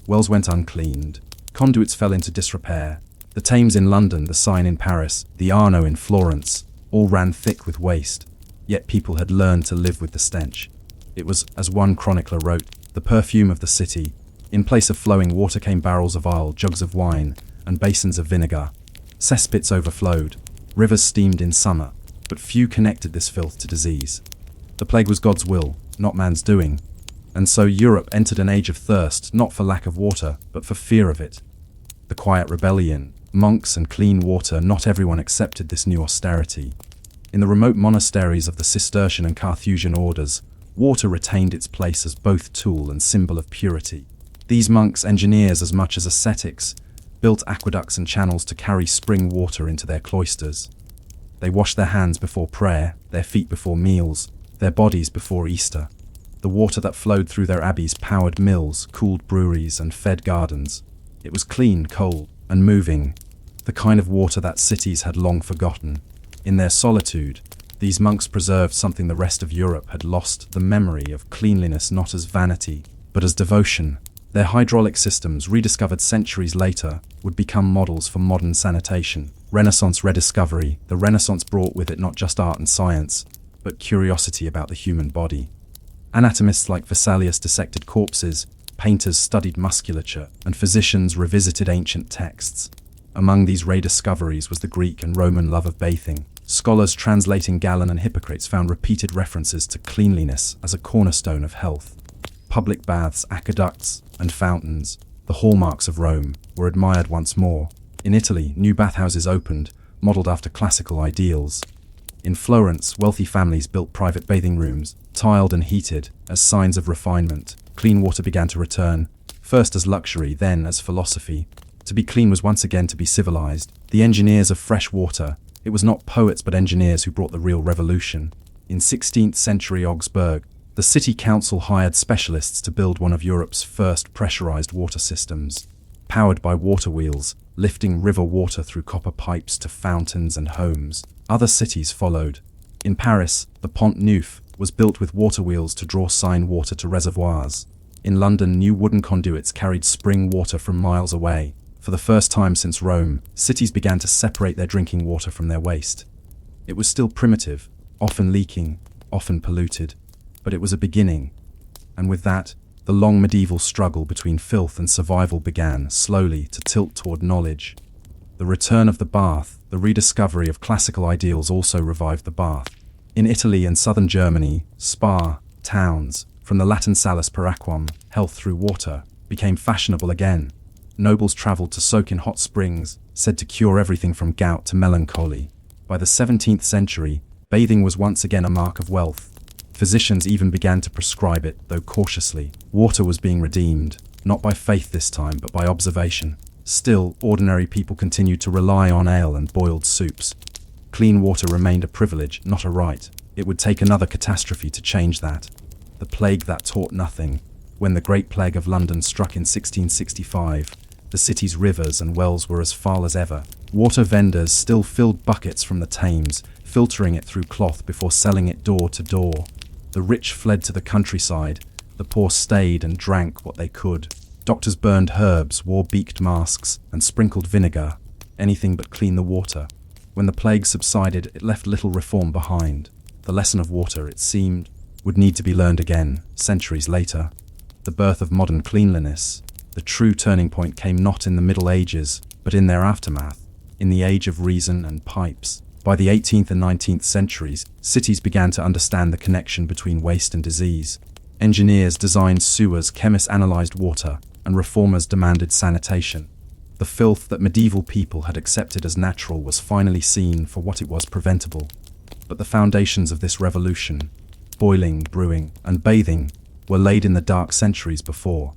[SPEAKER 1] Wells went uncleaned. Conduits fell into disrepair. The Thames in London, the Seine in Paris, the Arno in Florence, all ran thick with waste. Yet people had learned to live with the stench. It was, as one chronicler wrote, the perfume of the city. In place of flowing water came barrels of ale, jugs of wine, and basins of vinegar. Cesspits overflowed. Rivers steamed in summer. but few connected this filth to disease. The plague was God's will, not man's doing. And so Europe entered an age of thirst, not for lack of water, but for fear of it. The quiet rebellion, monks and clean water, not everyone accepted this new austerity. In the remote monasteries of the Cistercian and Carthusian orders, water retained its place as both tool and symbol of purity. These monks, engineers as much as ascetics, built aqueducts and channels to carry spring water into their cloisters. They washed their hands before prayer, their feet before meals, their bodies before Easter. The water that flowed through their abbeys powered mills, cooled breweries, and fed gardens. It was clean, cold, and moving, the kind of water that cities had long forgotten. In their solitude, these monks preserved something the rest of Europe had lost: the memory of cleanliness, not as vanity, but as devotion. Their hydraulic systems, rediscovered centuries later, would become models for modern sanitation. Renaissance rediscovery. The Renaissance brought with it not just art and science, but curiosity about the human body. Anatomists like Vesalius dissected corpses, painters studied musculature, and physicians revisited ancient texts. Among these rediscoveries was the Greek and Roman love of bathing. Scholars translating Galen and Hippocrates found repeated references to cleanliness as a cornerstone of health. Public baths, aqueducts, and fountains, the hallmarks of Rome, were admired once more. In Italy, new bathhouses opened, modeled after classical ideals. In Florence, wealthy families built private bathing rooms, tiled and heated, as signs of refinement. Clean water began to return, first as luxury, then as philosophy. To be clean was once again to be civilized. The engineers of fresh water. It was not poets but engineers who brought the real revolution. In 16th century Augsburg, the city council hired specialists to build one of Europe's first pressurized water systems. Powered by water wheels, lifting river water through copper pipes to fountains and homes. Other cities followed. In Paris, the Pont Neuf was built with water wheels to draw Seine water to reservoirs. In London, new wooden conduits carried spring water from miles away. For the first time since Rome, cities began to separate their drinking water from their waste. It was still primitive, often leaking, often polluted, but it was a beginning. And with that, the long medieval struggle between filth and survival began, slowly, to tilt toward knowledge. The return of the bath, the rediscovery of classical ideals also revived the bath. In Italy and southern Germany, spa towns, from the Latin salus per aquam, health through water, became fashionable again. Nobles traveled to soak in hot springs, said to cure everything from gout to melancholy. By the 17th century, bathing was once again a mark of wealth. Physicians even began to prescribe it, though cautiously. Water was being redeemed, not by faith this time, but by observation. Still, ordinary people continued to rely on ale and boiled soups. Clean water remained a privilege, not a right. It would take another catastrophe to change that. The plague that taught nothing. When the Great Plague of London struck in 1665, the city's rivers and wells were as foul as ever. Water vendors still filled buckets from the Thames, filtering it through cloth before selling it door to door. The rich fled to the countryside, the poor stayed and drank what they could. Doctors burned herbs, wore beaked masks, and sprinkled vinegar, anything but clean the water. When the plague subsided, it left little reform behind. The lesson of water, it seemed, would need to be learned again, centuries later. The birth of modern cleanliness, the true turning point came not in the Middle Ages, but in their aftermath, in the age of reason and pipes. By the 18th and 19th centuries, cities began to understand the connection between waste and disease. Engineers designed sewers, chemists analyzed water, and reformers demanded sanitation. The filth that medieval people had accepted as natural was finally seen for what it was: preventable. But the foundations of this revolution, boiling, brewing, and bathing, were laid in the dark centuries before.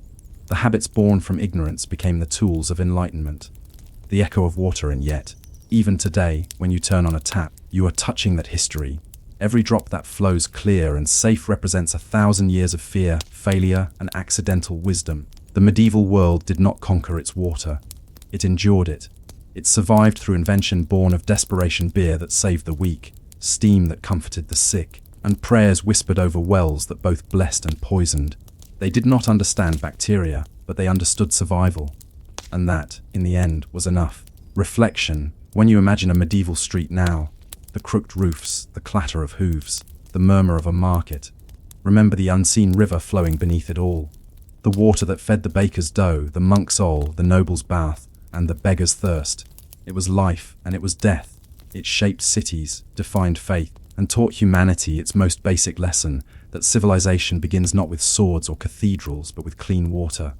[SPEAKER 1] The habits born from ignorance became the tools of enlightenment. The echo of water, and yet, even today, when you turn on a tap, you are touching that history. Every drop that flows clear and safe represents 1,000 years of fear, failure, and accidental wisdom. The medieval world did not conquer its water. It endured it. It survived through invention born of desperation: beer that saved the weak, steam that comforted the sick, and prayers whispered over wells that both blessed and poisoned. They did not understand bacteria, but they understood survival. And that, in the end, was enough. Reflection. When you imagine a medieval street now, the crooked roofs, the clatter of hooves, the murmur of a market, remember the unseen river flowing beneath it all. The water that fed the baker's dough, the monk's awl, the noble's bath, and the beggar's thirst. It was life, and it was death. It shaped cities, defined faith, and taught humanity its most basic lesson, that civilization begins not with swords or cathedrals, but with clean water.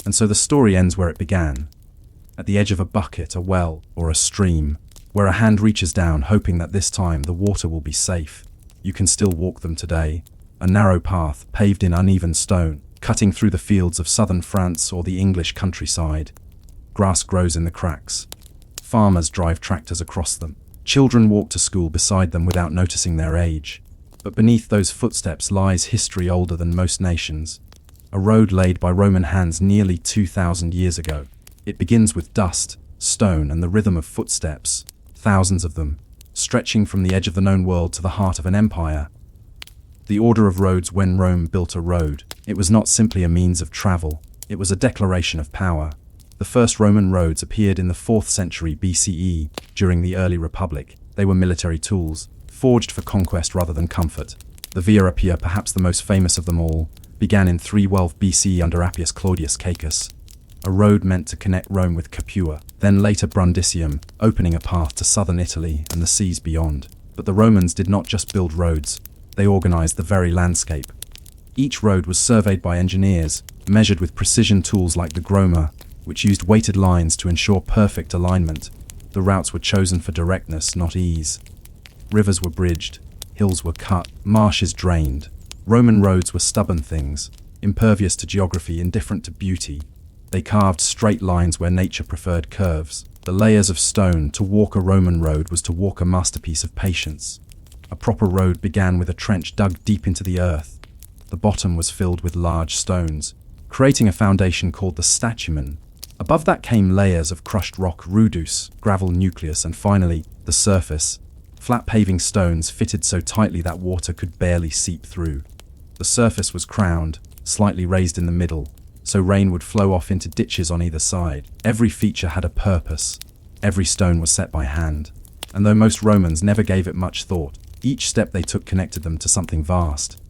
[SPEAKER 1] And so the story ends where it began, at the edge of a bucket, a well, or a stream, where a hand reaches down, hoping that this time the water will be safe. You can still walk them today, a narrow path paved in uneven stone, cutting through the fields of southern France or the English countryside. Grass grows in the cracks. Farmers drive tractors across them. Children walk to school beside them without noticing their age. But beneath those footsteps lies history older than most nations. A road laid by Roman hands nearly 2,000 years ago. It begins with dust, stone, and the rhythm of footsteps, thousands of them, stretching from the edge of the known world to the heart of an empire. The order of roads. When Rome built a road, it was not simply a means of travel, it was a declaration of power. The first Roman roads appeared in the 4th century BCE, during the early Republic. They were military tools, forged for conquest rather than comfort. The Via Appia, perhaps the most famous of them all, began in 312 BCE under Appius Claudius Caecus, a road meant to connect Rome with Capua, then later Brundisium, opening a path to southern Italy and the seas beyond. But the Romans did not just build roads, they organized the very landscape. Each road was surveyed by engineers, measured with precision tools like the groma, which used weighted lines to ensure perfect alignment. The routes were chosen for directness, not ease. Rivers were bridged, hills were cut, marshes drained. Roman roads were stubborn things, impervious to geography, indifferent to beauty. They carved straight lines where nature preferred curves. The layers of stone. To walk a Roman road was to walk a masterpiece of patience. A proper road began with a trench dug deep into the earth. The bottom was filled with large stones, creating a foundation called the statumen. Above that came layers of crushed rock, rudus, gravel nucleus, and finally, the surface. Flat paving stones fitted so tightly that water could barely seep through. The surface was crowned, slightly raised in the middle, so rain would flow off into ditches on either side. Every feature had a purpose. Every stone was set by hand. And though most Romans never gave it much thought, each step they took connected them to something vast.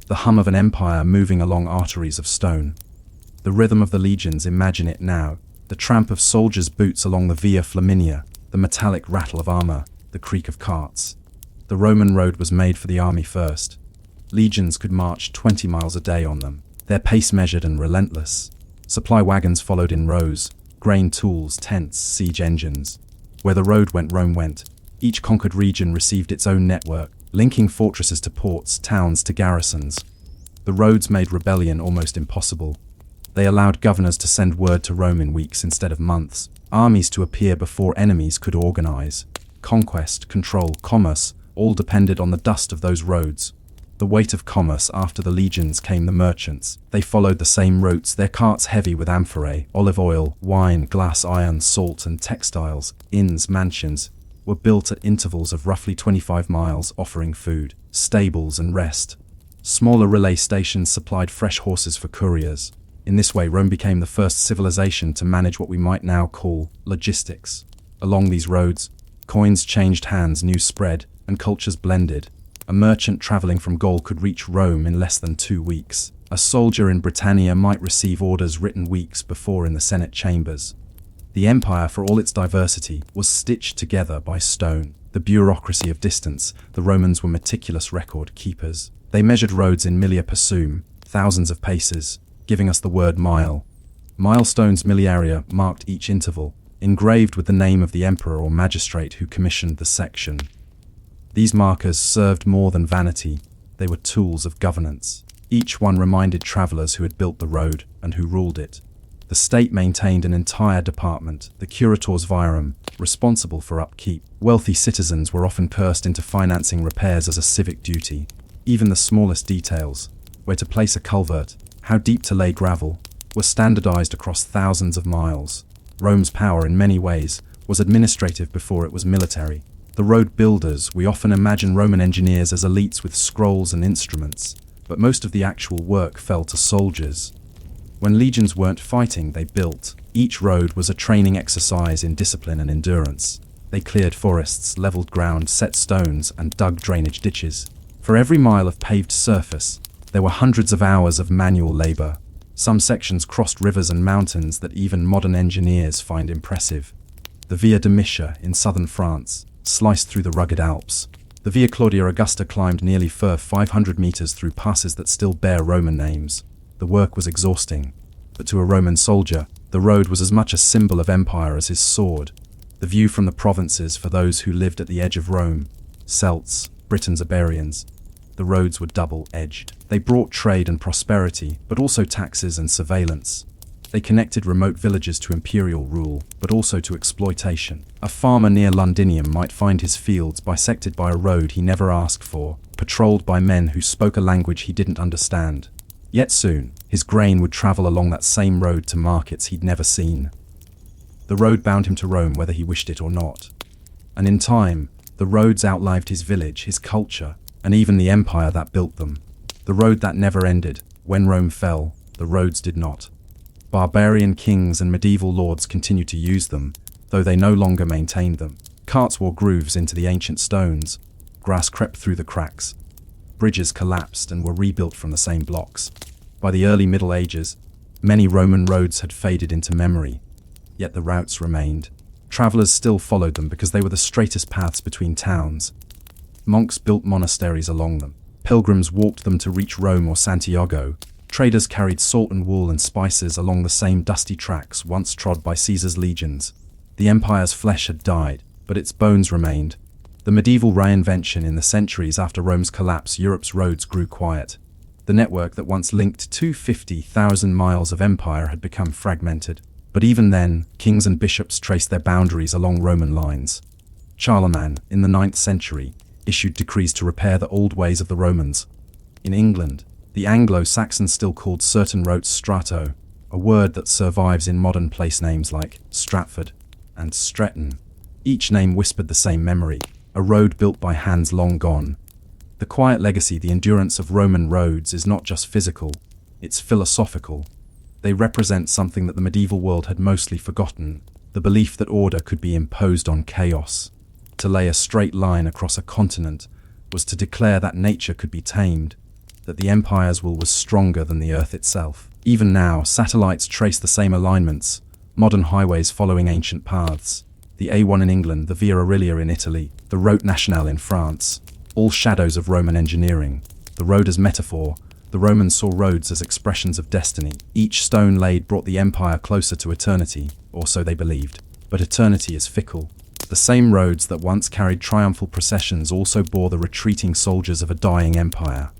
[SPEAKER 1] The hum of an empire moving along arteries of stone. The rhythm of the legions. Imagine it now. The tramp of soldiers' boots along the Via Flaminia, the metallic rattle of armor, the creak of carts. The Roman road was made for the army first. Legions could march 20 miles a day on them, their pace measured and relentless. Supply wagons followed in rows, grain tools, tents, siege engines. Where the road went, Rome went. Each conquered region received its own network, linking fortresses to ports, towns to garrisons. The roads made rebellion almost impossible. They allowed governors to send word to Rome in weeks instead of months, armies to appear before enemies could organize. Conquest, control, commerce, all depended on the dust of those roads. The weight of commerce. After the legions came the merchants. They followed the same routes, their carts heavy with amphorae, olive oil, wine, glass, iron, salt, and textiles. Inns, mansions, were built at intervals of roughly 25 miles, offering food, stables, and rest. Smaller relay stations supplied fresh horses for couriers. In this way, Rome became the first civilization to manage what we might now call logistics. Along these roads, coins changed hands, news spread, and cultures blended. A merchant traveling from Gaul could reach Rome in less than 2 weeks. A soldier in Britannia might receive orders written weeks before in the Senate chambers. The empire, for all its diversity, was stitched together by stone. The bureaucracy of distance. The Romans were meticulous record keepers. They measured roads in milia persum, thousands of paces, giving us the word mile. Milestones, miliaria, marked each interval, engraved with the name of the emperor or magistrate who commissioned the section. These markers served more than vanity, they were tools of governance. Each one reminded travelers who had built the road and who ruled it. The state maintained an entire department, the curators viarum, responsible for upkeep. Wealthy citizens were often cursed into financing repairs as a civic duty. Even the smallest details, where to place a culvert, how deep to lay gravel, were standardized across thousands of miles. Rome's power, in many ways, was administrative before it was military. The road builders. We often imagine Roman engineers as elites with scrolls and instruments, but most of the actual work fell to soldiers. When legions weren't fighting, they built. Each road was a training exercise in discipline and endurance. They cleared forests, leveled ground, set stones, and dug drainage ditches. For every mile of paved surface, there were hundreds of hours of manual labor. Some sections crossed rivers and mountains that even modern engineers find impressive. The Via Domitia in southern France, sliced through the rugged Alps. The Via Claudia Augusta climbed nearly 500 meters through passes that still bear Roman names. The work was exhausting, but to a Roman soldier, the road was as much a symbol of empire as his sword. The view from the provinces for those who lived at the edge of Rome, Celts, Britons, Iberians. The roads were double-edged. They brought trade and prosperity, but also taxes and surveillance. They connected remote villages to imperial rule, but also to exploitation. A farmer near Londinium might find his fields bisected by a road he never asked for, patrolled by men who spoke a language he didn't understand. Yet soon, his grain would travel along that same road to markets he'd never seen. The road bound him to Rome whether he wished it or not. And in time, the roads outlived his village, his culture, and even the empire that built them. The road that never ended. When Rome fell, the roads did not. Barbarian kings and medieval lords continued to use them, though they no longer maintained them. Carts wore grooves into the ancient stones. Grass crept through the cracks. Bridges collapsed and were rebuilt from the same blocks. By the early Middle Ages, many Roman roads had faded into memory, yet the routes remained. Travelers still followed them because they were the straightest paths between towns. Monks built monasteries along them. Pilgrims walked them to reach Rome or Santiago. Traders carried salt and wool and spices along the same dusty tracks once trod by Caesar's legions. The empire's flesh had died, but its bones remained. The medieval reinvention in the centuries after Rome's collapse, Europe's roads grew quiet. The network that once linked 250,000 miles of empire had become fragmented. But even then, kings and bishops traced their boundaries along Roman lines. Charlemagne, in the 9th century, issued decrees to repair the old ways of the Romans. In England, the Anglo-Saxons still called certain roads strato, a word that survives in modern place names like Stratford and Stretton. Each name whispered the same memory, a road built by hands long gone. The quiet legacy, the endurance of Roman roads is not just physical, it's philosophical. They represent something that the medieval world had mostly forgotten, the belief that order could be imposed on chaos. To lay a straight line across a continent was to declare that nature could be tamed, that the empire's will was stronger than the earth itself. Even now, satellites trace the same alignments, modern highways following ancient paths. The A1 in England, the Via Aurelia in Italy, the Route Nationale in France, all shadows of Roman engineering. The road as metaphor, the Romans saw roads as expressions of destiny. Each stone laid brought the empire closer to eternity, or so they believed. But eternity is fickle. The same roads that once carried triumphal processions also bore the retreating soldiers of a dying empire.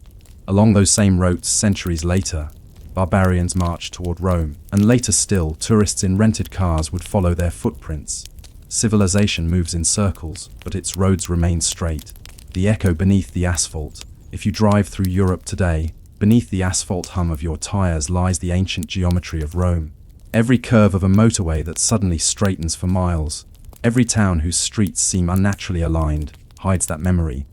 [SPEAKER 1] Along those same routes, centuries later, barbarians marched toward Rome, and later still, tourists in rented cars would follow their footprints. Civilization moves in circles, but its roads remain straight. The echo beneath the asphalt. If you drive through Europe today, beneath the asphalt hum of your tires lies the ancient geometry of Rome. Every curve of a motorway that suddenly straightens for miles, every town whose streets seem unnaturally aligned, hides that memory.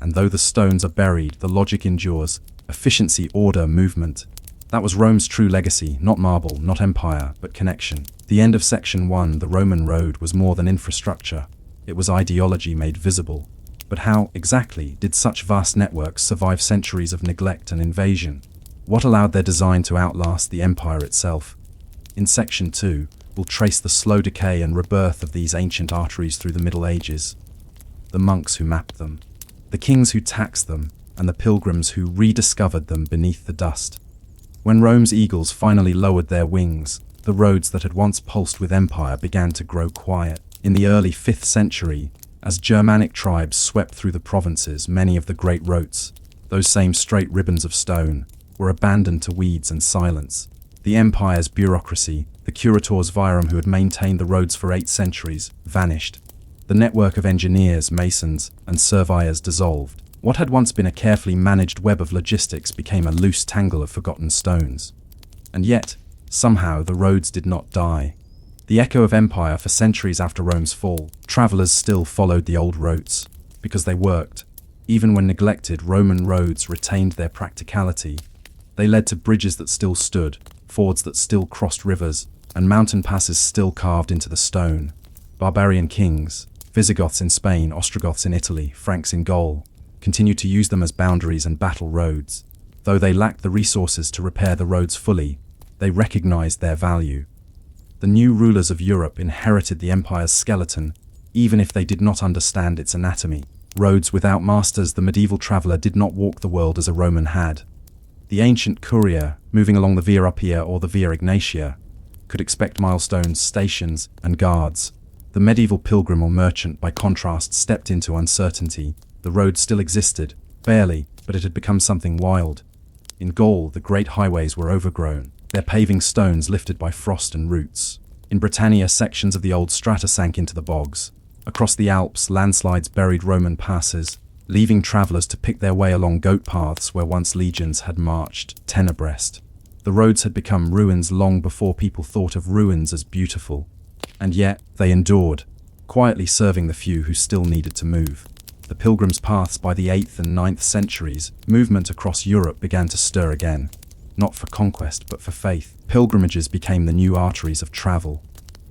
[SPEAKER 1] And though the stones are buried, the logic endures. Efficiency, order, movement. That was Rome's true legacy, not marble, not empire, but connection. The end of Section 1, the Roman road, was more than infrastructure. It was ideology made visible. But how, exactly, did such vast networks survive centuries of neglect and invasion? What allowed their design to outlast the empire itself? In Section 2, we'll trace the slow decay and rebirth of these ancient arteries through the Middle Ages. The monks who mapped them, the kings who taxed them, and the pilgrims who rediscovered them beneath the dust. When Rome's eagles finally lowered their wings, the roads that had once pulsed with empire began to grow quiet. In the early 5th century, as Germanic tribes swept through the provinces, many of the great roads, those same straight ribbons of stone, were abandoned to weeds and silence. The empire's bureaucracy, the curators virum who had maintained the roads for 8 centuries, vanished. The network of engineers, masons, and surveyors dissolved. What had once been a carefully managed web of logistics became a loose tangle of forgotten stones. And yet, somehow, the roads did not die. The echo of empire for centuries after Rome's fall, travelers still followed the old roads, because they worked. Even when neglected, Roman roads retained their practicality. They led to bridges that still stood, fords that still crossed rivers, and mountain passes still carved into the stone. Barbarian kings, Visigoths in Spain, Ostrogoths in Italy, Franks in Gaul, continued to use them as boundaries and battle roads. Though they lacked the resources to repair the roads fully, they recognized their value. The new rulers of Europe inherited the empire's skeleton, even if they did not understand its anatomy. Roads without masters, the medieval traveler did not walk the world as a Roman had. The ancient courier, moving along the Via Appia or the Via Egnatia, could expect milestones, stations, and guards. The medieval pilgrim or merchant, by contrast, stepped into uncertainty. The road still existed, barely, but it had become something wild. In Gaul, the great highways were overgrown, their paving stones lifted by frost and roots. In Britannia, sections of the old strata sank into the bogs. Across the Alps, landslides buried Roman passes, leaving travelers to pick their way along goat paths where once legions had marched, 10 abreast. The roads had become ruins long before people thought of ruins as beautiful. And yet, they endured, quietly serving the few who still needed to move. The pilgrims' paths by the 8th and 9th centuries, movement across Europe began to stir again. Not for conquest, but for faith. Pilgrimages became the new arteries of travel.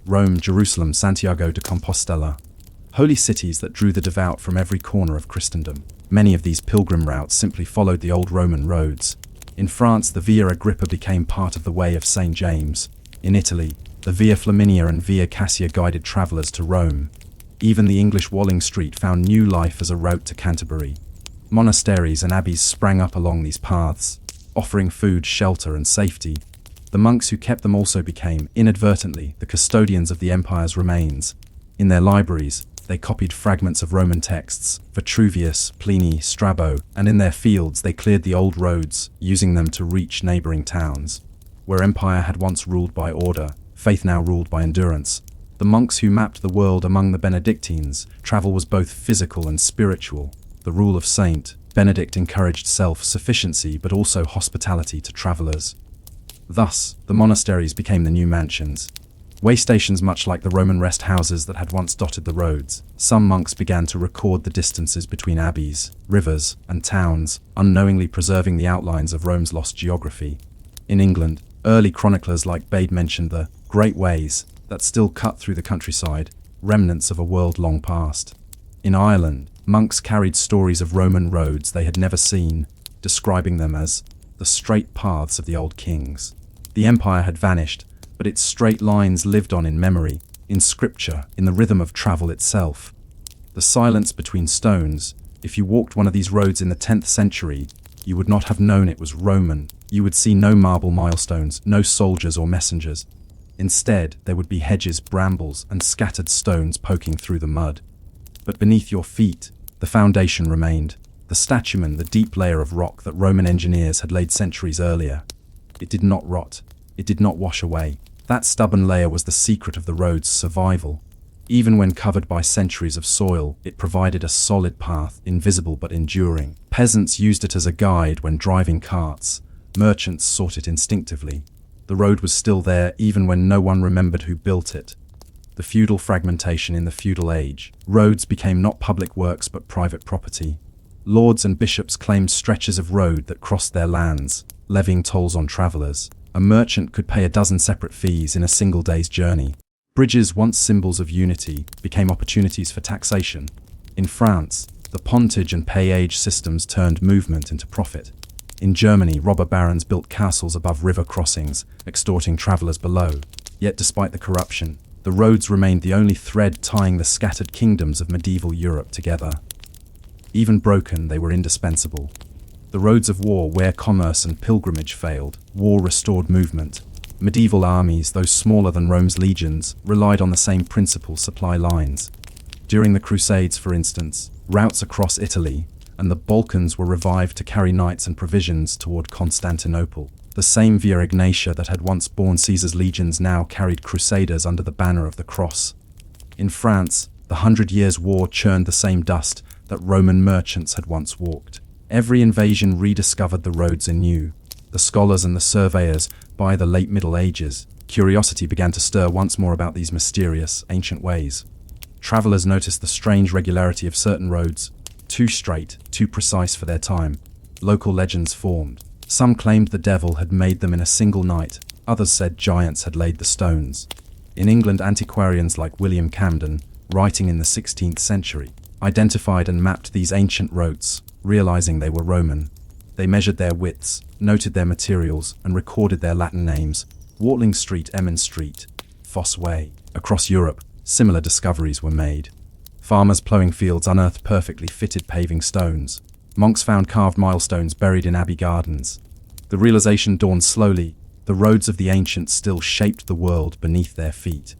[SPEAKER 1] Rome, Jerusalem, Santiago de Compostela. Holy cities that drew the devout from every corner of Christendom. Many of these pilgrim routes simply followed the old Roman roads. In France, the Via Agrippa became part of the Way of St. James. In Italy, the Via Flaminia and Via Cassia guided travelers to Rome. Even the English Walling Street found new life as a route to Canterbury. Monasteries and abbeys sprang up along these paths, offering food, shelter, and safety. The monks who kept them also became, inadvertently, the custodians of the empire's remains. In their libraries, they copied fragments of Roman texts, Vitruvius, Pliny, Strabo, and in their fields they cleared the old roads, using them to reach neighboring towns. Where empire had once ruled by order, faith now ruled by endurance. The monks who mapped the world among the Benedictines, travel was both physical and spiritual. The rule of Saint Benedict encouraged self-sufficiency but also hospitality to travelers. Thus, the monasteries became the new mansions. Waystations much like the Roman rest houses that had once dotted the roads. Some monks began to record the distances between abbeys, rivers, and towns, unknowingly preserving the outlines of Rome's lost geography. In England, early chroniclers like Bede mentioned the great ways that still cut through the countryside, remnants of a world long past. In Ireland, monks carried stories of Roman roads they had never seen, describing them as the straight paths of the old kings. The empire had vanished, but its straight lines lived on in memory, in scripture, in the rhythm of travel itself. The silence between stones, if you walked one of these roads in the 10th century, you would not have known it was Roman. You would see no marble milestones, no soldiers or messengers. Instead, there would be hedges, brambles, and scattered stones poking through the mud. But beneath your feet, the foundation remained, the statumen, the deep layer of rock that Roman engineers had laid centuries earlier. It did not rot. It did not wash away. That stubborn layer was the secret of the road's survival. Even when covered by centuries of soil, it provided a solid path, invisible but enduring. Peasants used it as a guide when driving carts. Merchants sought it instinctively. The road was still there even when no one remembered who built it. The feudal fragmentation in the feudal age. Roads became not public works but private property. Lords and bishops claimed stretches of road that crossed their lands, levying tolls on travelers. A merchant could pay a dozen separate fees in a single day's journey. Bridges, once symbols of unity, became opportunities for taxation. In France, the pontage and peage systems turned movement into profit. In Germany, robber barons built castles above river crossings, extorting travelers below. Yet despite the corruption, the roads remained the only thread tying the scattered kingdoms of medieval Europe together. Even broken, they were indispensable. The roads of war, where commerce and pilgrimage failed, war restored movement. Medieval armies, though smaller than Rome's legions, relied on the same principal supply lines. During the Crusades, for instance, routes across Italy and the Balkans were revived to carry knights and provisions toward Constantinople. The same Via Egnatia that had once borne Caesar's legions now carried crusaders under the banner of the cross. In France, the 100 Years' War churned the same dust that Roman merchants had once walked. Every invasion rediscovered the roads anew. The scholars and the surveyors, by the late Middle Ages, curiosity began to stir once more about these mysterious, ancient ways. Travelers noticed the strange regularity of certain roads, too straight, too precise for their time. Local legends formed. Some claimed the devil had made them in a single night, others said giants had laid the stones. In England, antiquarians like William Camden, writing in the 16th century, identified and mapped these ancient roads, realizing they were Roman. They measured their widths, noted their materials, and recorded their Latin names: Watling Street, Emmon Street, Fosse Way. Across Europe, similar discoveries were made. Farmers ploughing fields unearthed perfectly fitted paving stones. Monks found carved milestones buried in abbey gardens. The realization dawned slowly: the roads of the ancients still shaped the world beneath their feet.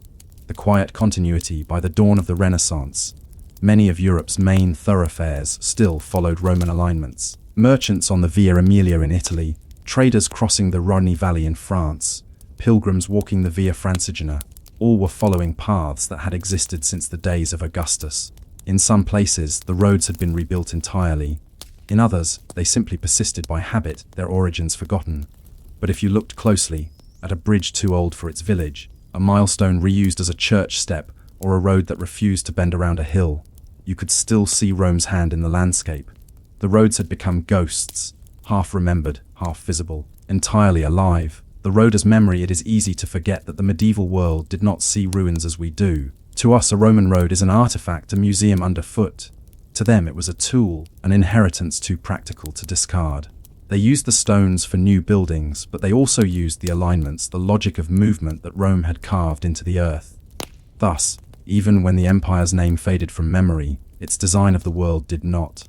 [SPEAKER 1] The quiet continuity. By the dawn of the Renaissance, many of Europe's main thoroughfares still followed Roman alignments. Merchants on the Via Emilia in Italy, traders crossing the Rhône Valley in France, pilgrims walking the Via Francigena, all were following paths that had existed since the days of Augustus. In some places, the roads had been rebuilt entirely. In others, they simply persisted by habit, their origins forgotten. But if you looked closely, at a bridge too old for its village, a milestone reused as a church step, or a road that refused to bend around a hill, you could still see Rome's hand in the landscape. The roads had become ghosts, half remembered, half visible, entirely alive. The road as memory. It is easy to forget that the medieval world did not see ruins as we do. To us, a Roman road is an artifact, a museum underfoot. To them, it was a tool, an inheritance too practical to discard. They used the stones for new buildings, but they also used the alignments, the logic of movement that Rome had carved into the earth. Thus, even when the empire's name faded from memory, its design of the world did not.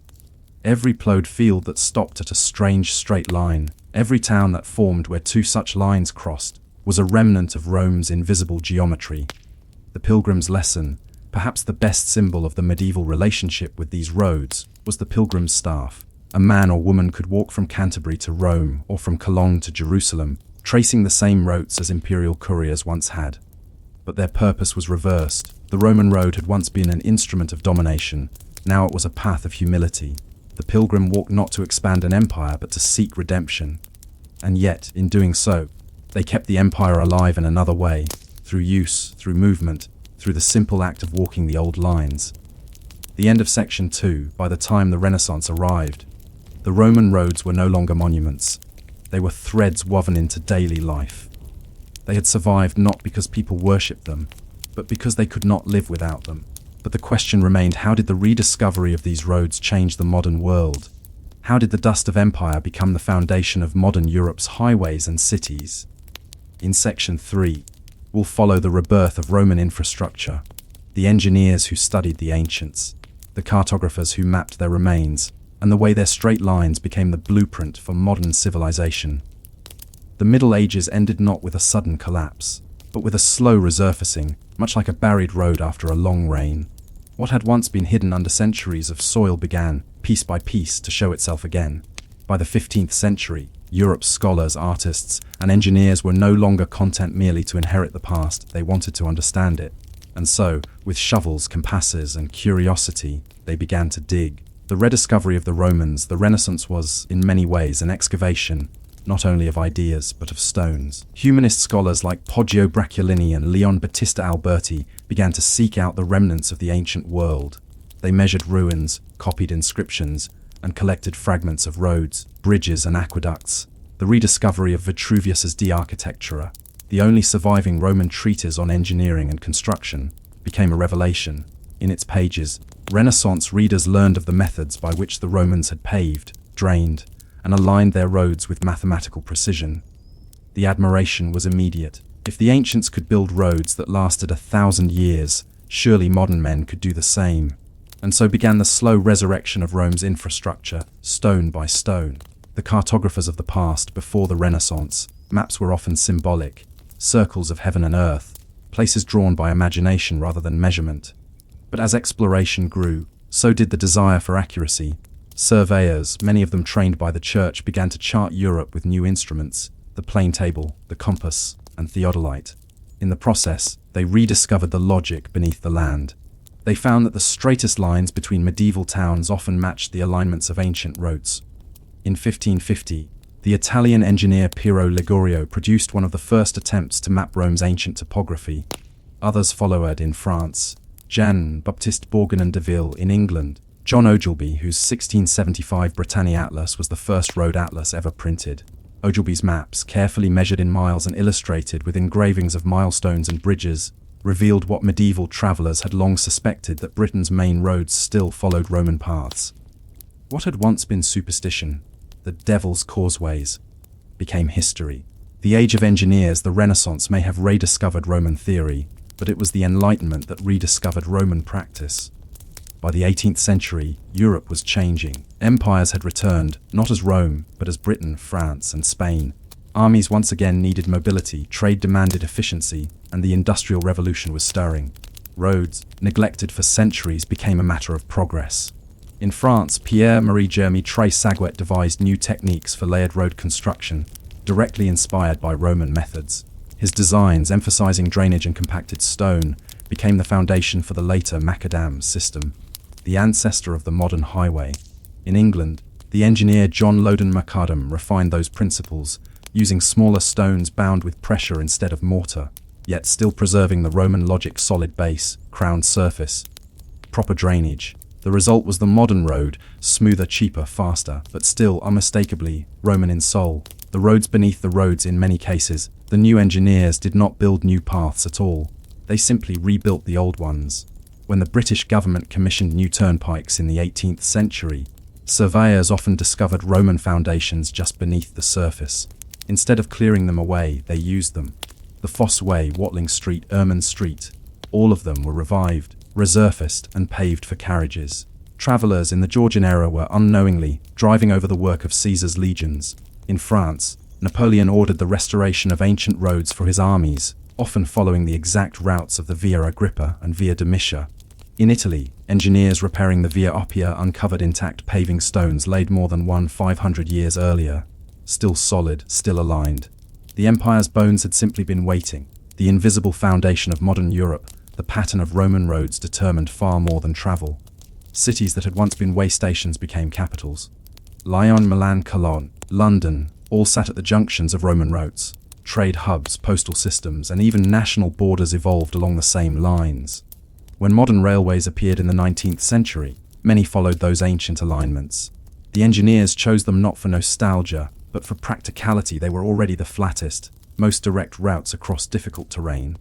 [SPEAKER 1] Every ploughed field that stopped at a strange straight line, every town that formed where two such lines crossed, was a remnant of Rome's invisible geometry. The pilgrim's lesson, perhaps the best symbol of the medieval relationship with these roads, was the pilgrim's staff. A man or woman could walk from Canterbury to Rome or from Cologne to Jerusalem, tracing the same routes as imperial couriers once had. But their purpose was reversed. The Roman road had once been an instrument of domination. Now it was a path of humility. The pilgrim walked not to expand an empire, but to seek redemption. And yet, in doing so, they kept the empire alive in another way, through use, through movement, through the simple act of walking the old lines. The end of section 2. By the time the Renaissance arrived, the Roman roads were no longer monuments. They were threads woven into daily life. They had survived not because people worshipped them, but because they could not live without them. But the question remained: how did the rediscovery of these roads change the modern world? How did the dust of empire become the foundation of modern Europe's highways and cities? In section 3, we'll follow the rebirth of Roman infrastructure, the engineers who studied the ancients, the cartographers who mapped their remains, and the way their straight lines became the blueprint for modern civilization. The Middle Ages ended not with a sudden collapse, but with a slow resurfacing, much like a buried road after a long rain. What had once been hidden under centuries of soil began, piece by piece, to show itself again. By the 15th century, Europe's scholars, artists, and engineers were no longer content merely to inherit the past. They wanted to understand it. And so, with shovels, compasses, and curiosity, they began to dig. The rediscovery of the Romans, the Renaissance, was, in many ways, an excavation, not only of ideas, but of stones. Humanist scholars like Poggio Bracciolini and Leon Battista Alberti began to seek out the remnants of the ancient world. They measured ruins, copied inscriptions, and collected fragments of roads, bridges, and aqueducts. The rediscovery of Vitruvius's De Architectura, the only surviving Roman treatise on engineering and construction, became a revelation. In its pages, Renaissance readers learned of the methods by which the Romans had paved, drained, and aligned their roads with mathematical precision. The admiration was immediate. If the ancients could build roads that lasted 1,000 years, surely modern men could do the same. And so began the slow resurrection of Rome's infrastructure, stone by stone. The cartographers of the past, before the Renaissance, maps were often symbolic, circles of heaven and earth, places drawn by imagination rather than measurement. But as exploration grew, so did the desire for accuracy. Surveyors, many of them trained by the church, began to chart Europe with new instruments: the plane table, the compass, and theodolite. In the process, they rediscovered the logic beneath the land. They found that the straightest lines between medieval towns often matched the alignments of ancient roads. In 1550, the Italian engineer Piero Ligurio produced one of the first attempts to map Rome's ancient topography. Others followed in France: Jean-Baptiste Bourguignon de Ville in England, John Ogilby, whose 1675 Britannia Atlas was the first road atlas ever printed. Ogilby's maps, carefully measured in miles and illustrated with engravings of milestones and bridges, revealed what medieval travellers had long suspected: that Britain's main roads still followed Roman paths. What had once been superstition, the Devil's Causeways, became history. The Age of Engineers, the Renaissance, may have rediscovered Roman theory, but it was the Enlightenment that rediscovered Roman practice. By the 18th century, Europe was changing. Empires had returned, not as Rome, but as Britain, France, and Spain. Armies once again needed mobility, trade demanded efficiency, and the Industrial Revolution was stirring. Roads, neglected for centuries, became a matter of progress. In France, Pierre-Marie Jeremy Tré-Saguet devised new techniques for layered road construction, directly inspired by Roman methods. His designs, emphasizing drainage and compacted stone, became the foundation for the later macadam system, the ancestor of the modern highway. In England, the engineer John Loudon Macadam refined those principles, using smaller stones bound with pressure instead of mortar, yet still preserving the Roman logic solid base, crowned surface, proper drainage. The result was the modern road, smoother, cheaper, faster, but still unmistakably Roman in soul. The roads beneath the roads in many cases. The new engineers did not build new paths at all. They simply rebuilt the old ones. When the British government commissioned new turnpikes in the 18th century, surveyors often discovered Roman foundations just beneath the surface. Instead of clearing them away, they used them. The Fosse Way, Watling Street, Ermine Street, all of them were revived, resurfaced, and paved for carriages. Travellers in the Georgian era were unknowingly driving over the work of Caesar's legions. In France, Napoleon ordered the restoration of ancient roads for his armies, often following the exact routes of the Via Agrippa and Via Domitia. In Italy, engineers repairing the Via Appia uncovered intact paving stones laid more than 500 years earlier. Still solid, still aligned. The empire's bones had simply been waiting. The invisible foundation of modern Europe, the pattern of Roman roads, determined far more than travel. Cities that had once been way stations became capitals. Lyon, Milan, Cologne, London, all sat at the junctions of Roman roads. Trade hubs, postal systems, and even national borders evolved along the same lines. When modern railways appeared in the 19th century, many followed those ancient alignments. The engineers chose them not for nostalgia, but for practicality. They were already the flattest, most direct routes across difficult terrain.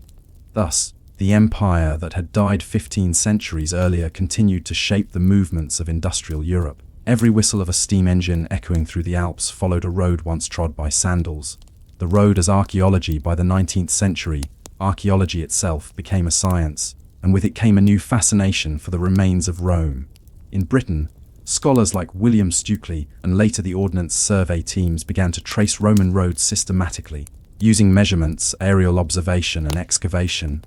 [SPEAKER 1] Thus, the empire that had died 15 centuries earlier continued to shape the movements of industrial Europe. Every whistle of a steam engine echoing through the Alps followed a road once trod by sandals. The road as archaeology. By the 19th century, archaeology itself became a science, and with it came a new fascination for the remains of Rome. In Britain, scholars like William Stukeley and later the Ordnance Survey teams began to trace Roman roads systematically. Using measurements, aerial observation, and excavation,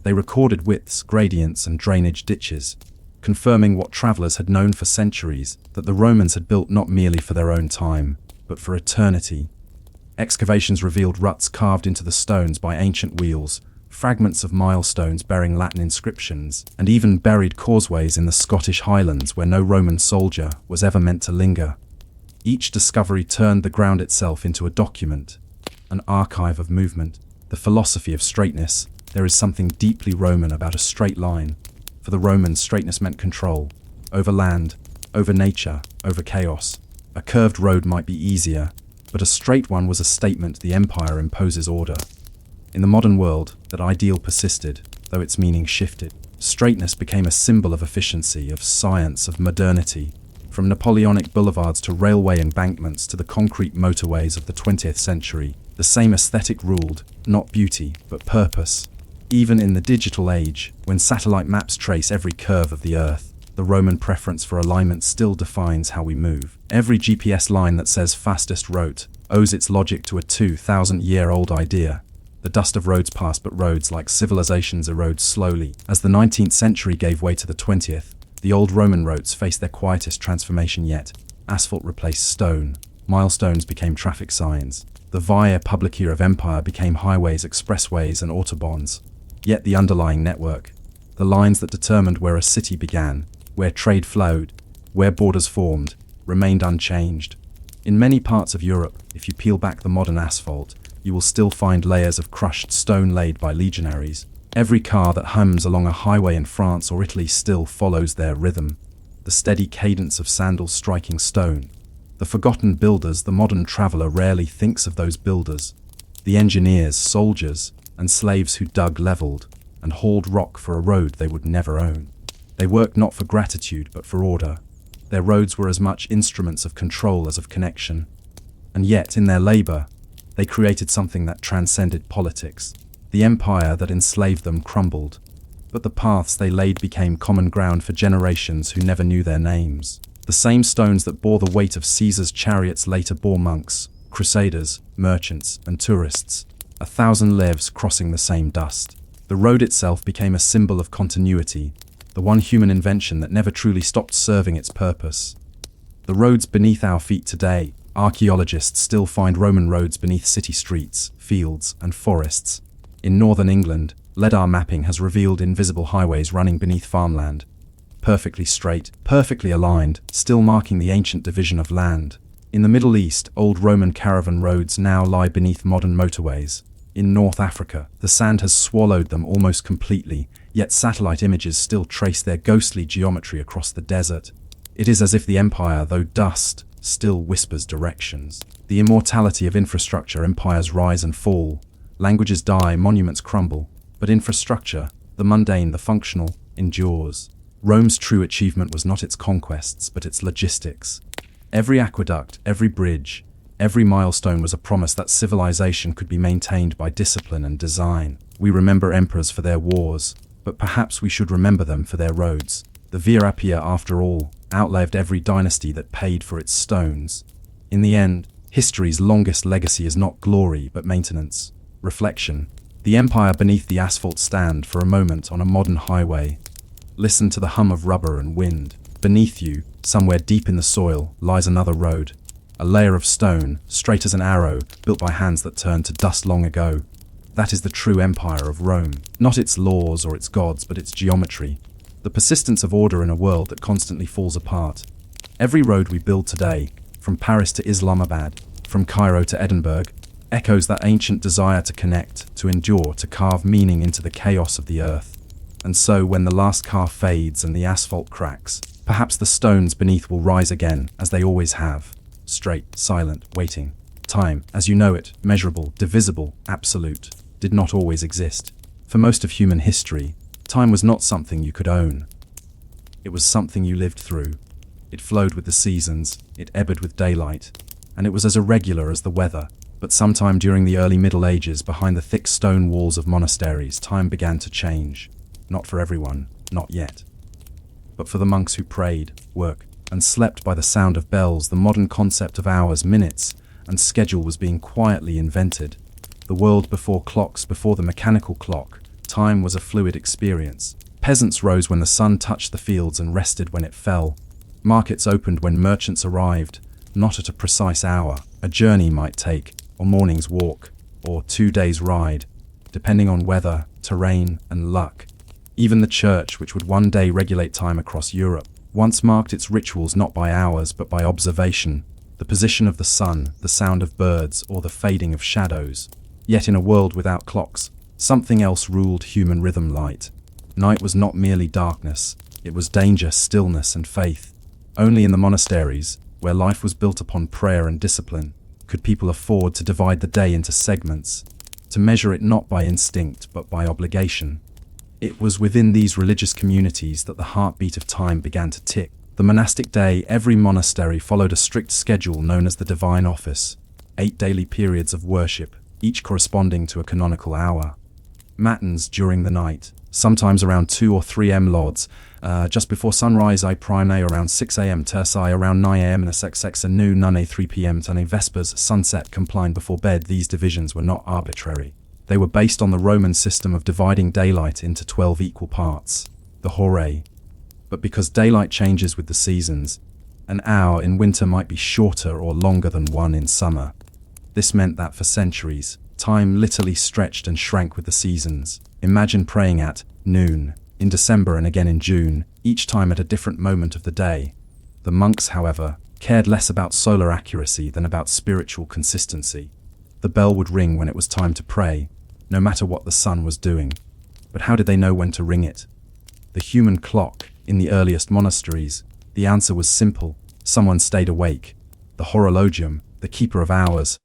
[SPEAKER 1] they recorded widths, gradients, and drainage ditches, confirming what travelers had known for centuries, that the Romans had built not merely for their own time, but for eternity. Excavations revealed ruts carved into the stones by ancient wheels, fragments of milestones bearing Latin inscriptions, and even buried causeways in the Scottish Highlands where no Roman soldier was ever meant to linger. Each discovery turned the ground itself into a document, an archive of movement. The philosophy of straightness. There is something deeply Roman about a straight line. For the Romans, straightness meant control, over land, over nature, over chaos. A curved road might be easier, but a straight one was a statement. The empire imposes order. In the modern world, that ideal persisted, though its meaning shifted. Straightness became a symbol of efficiency, of science, of modernity. From Napoleonic boulevards to railway embankments to the concrete motorways of the 20th century, the same aesthetic ruled, not beauty, but purpose. Even in the digital age, when satellite maps trace every curve of the Earth, the Roman preference for alignment still defines how we move. Every GPS line that says fastest route owes its logic to a 2,000-year-old idea. The dust of roads passed, but roads, like civilizations, erode slowly. As the 19th century gave way to the 20th, the old Roman roads faced their quietest transformation yet. Asphalt replaced stone. Milestones became traffic signs. The Via Publica of empire became highways, expressways, and autobahns. Yet the underlying network, the lines that determined where a city began, where trade flowed, where borders formed, remained unchanged. In many parts of Europe, if you peel back the modern asphalt, you will still find layers of crushed stone laid by legionaries. Every car that hums along a highway in France or Italy still follows their rhythm, the steady cadence of sandals striking stone. The forgotten builders. The modern traveller rarely thinks of those builders. The engineers, soldiers, and slaves who dug, leveled, and hauled rock for a road they would never own. They worked not for gratitude but for order. Their roads were as much instruments of control as of connection. And yet, in their labour, they created something that transcended politics. The empire that enslaved them crumbled. but the paths they laid became common ground for generations who never knew their names. The same stones that bore the weight of Caesar's chariots later bore monks, crusaders, merchants, and tourists, 1,000 lives crossing the same dust. The road itself became a symbol of continuity, the one human invention that never truly stopped serving its purpose. The roads beneath our feet today, archaeologists still find Roman roads beneath city streets, fields, and forests. In northern England, LiDAR mapping has revealed invisible highways running beneath farmland, perfectly straight, perfectly aligned, still marking the ancient division of land. In the Middle East, old Roman caravan roads now lie beneath modern motorways. In North Africa, the sand has swallowed them almost completely, yet satellite images still trace their ghostly geometry across the desert. It is as if the empire, though dust, still whispers directions. The immortality of infrastructure. Empires rise and fall, languages die, monuments crumble, but infrastructure, the mundane, the functional, endures. Rome's true achievement was not its conquests, but its logistics. Every aqueduct, every bridge, every milestone was a promise that civilization could be maintained by discipline and design. We remember emperors for their wars, but perhaps we should remember them for their roads. The Via Appia, after all, outlived every dynasty that paid for its stones. In the end, history's longest legacy is not glory, but maintenance. Reflection. The empire beneath the asphalt. Stand for a moment on a modern highway. Listen to the hum of rubber and wind. Beneath you, somewhere deep in the soil, lies another road. A layer of stone, straight as an arrow, built by hands that turned to dust long ago. That is the true empire of Rome. Not its laws or its gods, but its geometry. The persistence of order in a world that constantly falls apart. Every road we build today, from Paris to Islamabad, from Cairo to Edinburgh, echoes that ancient desire to connect, to endure, to carve meaning into the chaos of the earth. And so, when the last car fades and the asphalt cracks, perhaps the stones beneath will rise again, as they always have. Straight, silent, waiting. Time, as you know it, measurable, divisible, absolute, did not always exist. For most of human history, time was not something you could own. It was something you lived through. It flowed with the seasons, it ebbed with daylight, and it was as irregular as the weather. But sometime during the early Middle Ages, behind the thick stone walls of monasteries, time began to change. Not for everyone, not yet. But for the monks who prayed, worked, and slept by the sound of bells, the modern concept of hours, minutes, and schedule was being quietly invented. The world before clocks, before the mechanical clock, time was a fluid experience. Peasants rose when the sun touched the fields and rested when it fell. Markets opened when merchants arrived, not at a precise hour. A journey might take, or morning's walk, or 2 days' ride, depending on weather, terrain, and luck. Even the church, which would one day regulate time across Europe, once marked its rituals not by hours but by observation, the position of the sun, the sound of birds, or the fading of shadows. Yet in a world without clocks, something else ruled human rhythm: light. Night was not merely darkness, it was danger, stillness, and faith. Only in the monasteries, where life was built upon prayer and discipline, could people afford to divide the day into segments, to measure it not by instinct but by obligation. It was within these religious communities that the heartbeat of time began to tick. The monastic day, every monastery followed a strict schedule known as the divine office, 8 daily periods of worship, each corresponding to a canonical hour. Matins during the night, sometimes around 2 or 3 am Lauds, just before sunrise I prime around 6 am, terci around 9 am, and a sex noon none 3 pm, tane vespers, sunset compline before bed. These divisions were not arbitrary. They were based on the Roman system of dividing daylight into 12 equal parts, the horae. But because daylight changes with the seasons, an hour in winter might be shorter or longer than one in summer. This meant that for centuries, time literally stretched and shrank with the seasons. Imagine praying at noon, in December and again in June, each time at a different moment of the day. The monks, however, cared less about solar accuracy than about spiritual consistency. The bell would ring when it was time to pray, no matter what the sun was doing. But how did they know when to ring it? The human clock, in the earliest monasteries, the answer was simple: someone stayed awake. The horologium, the keeper of hours,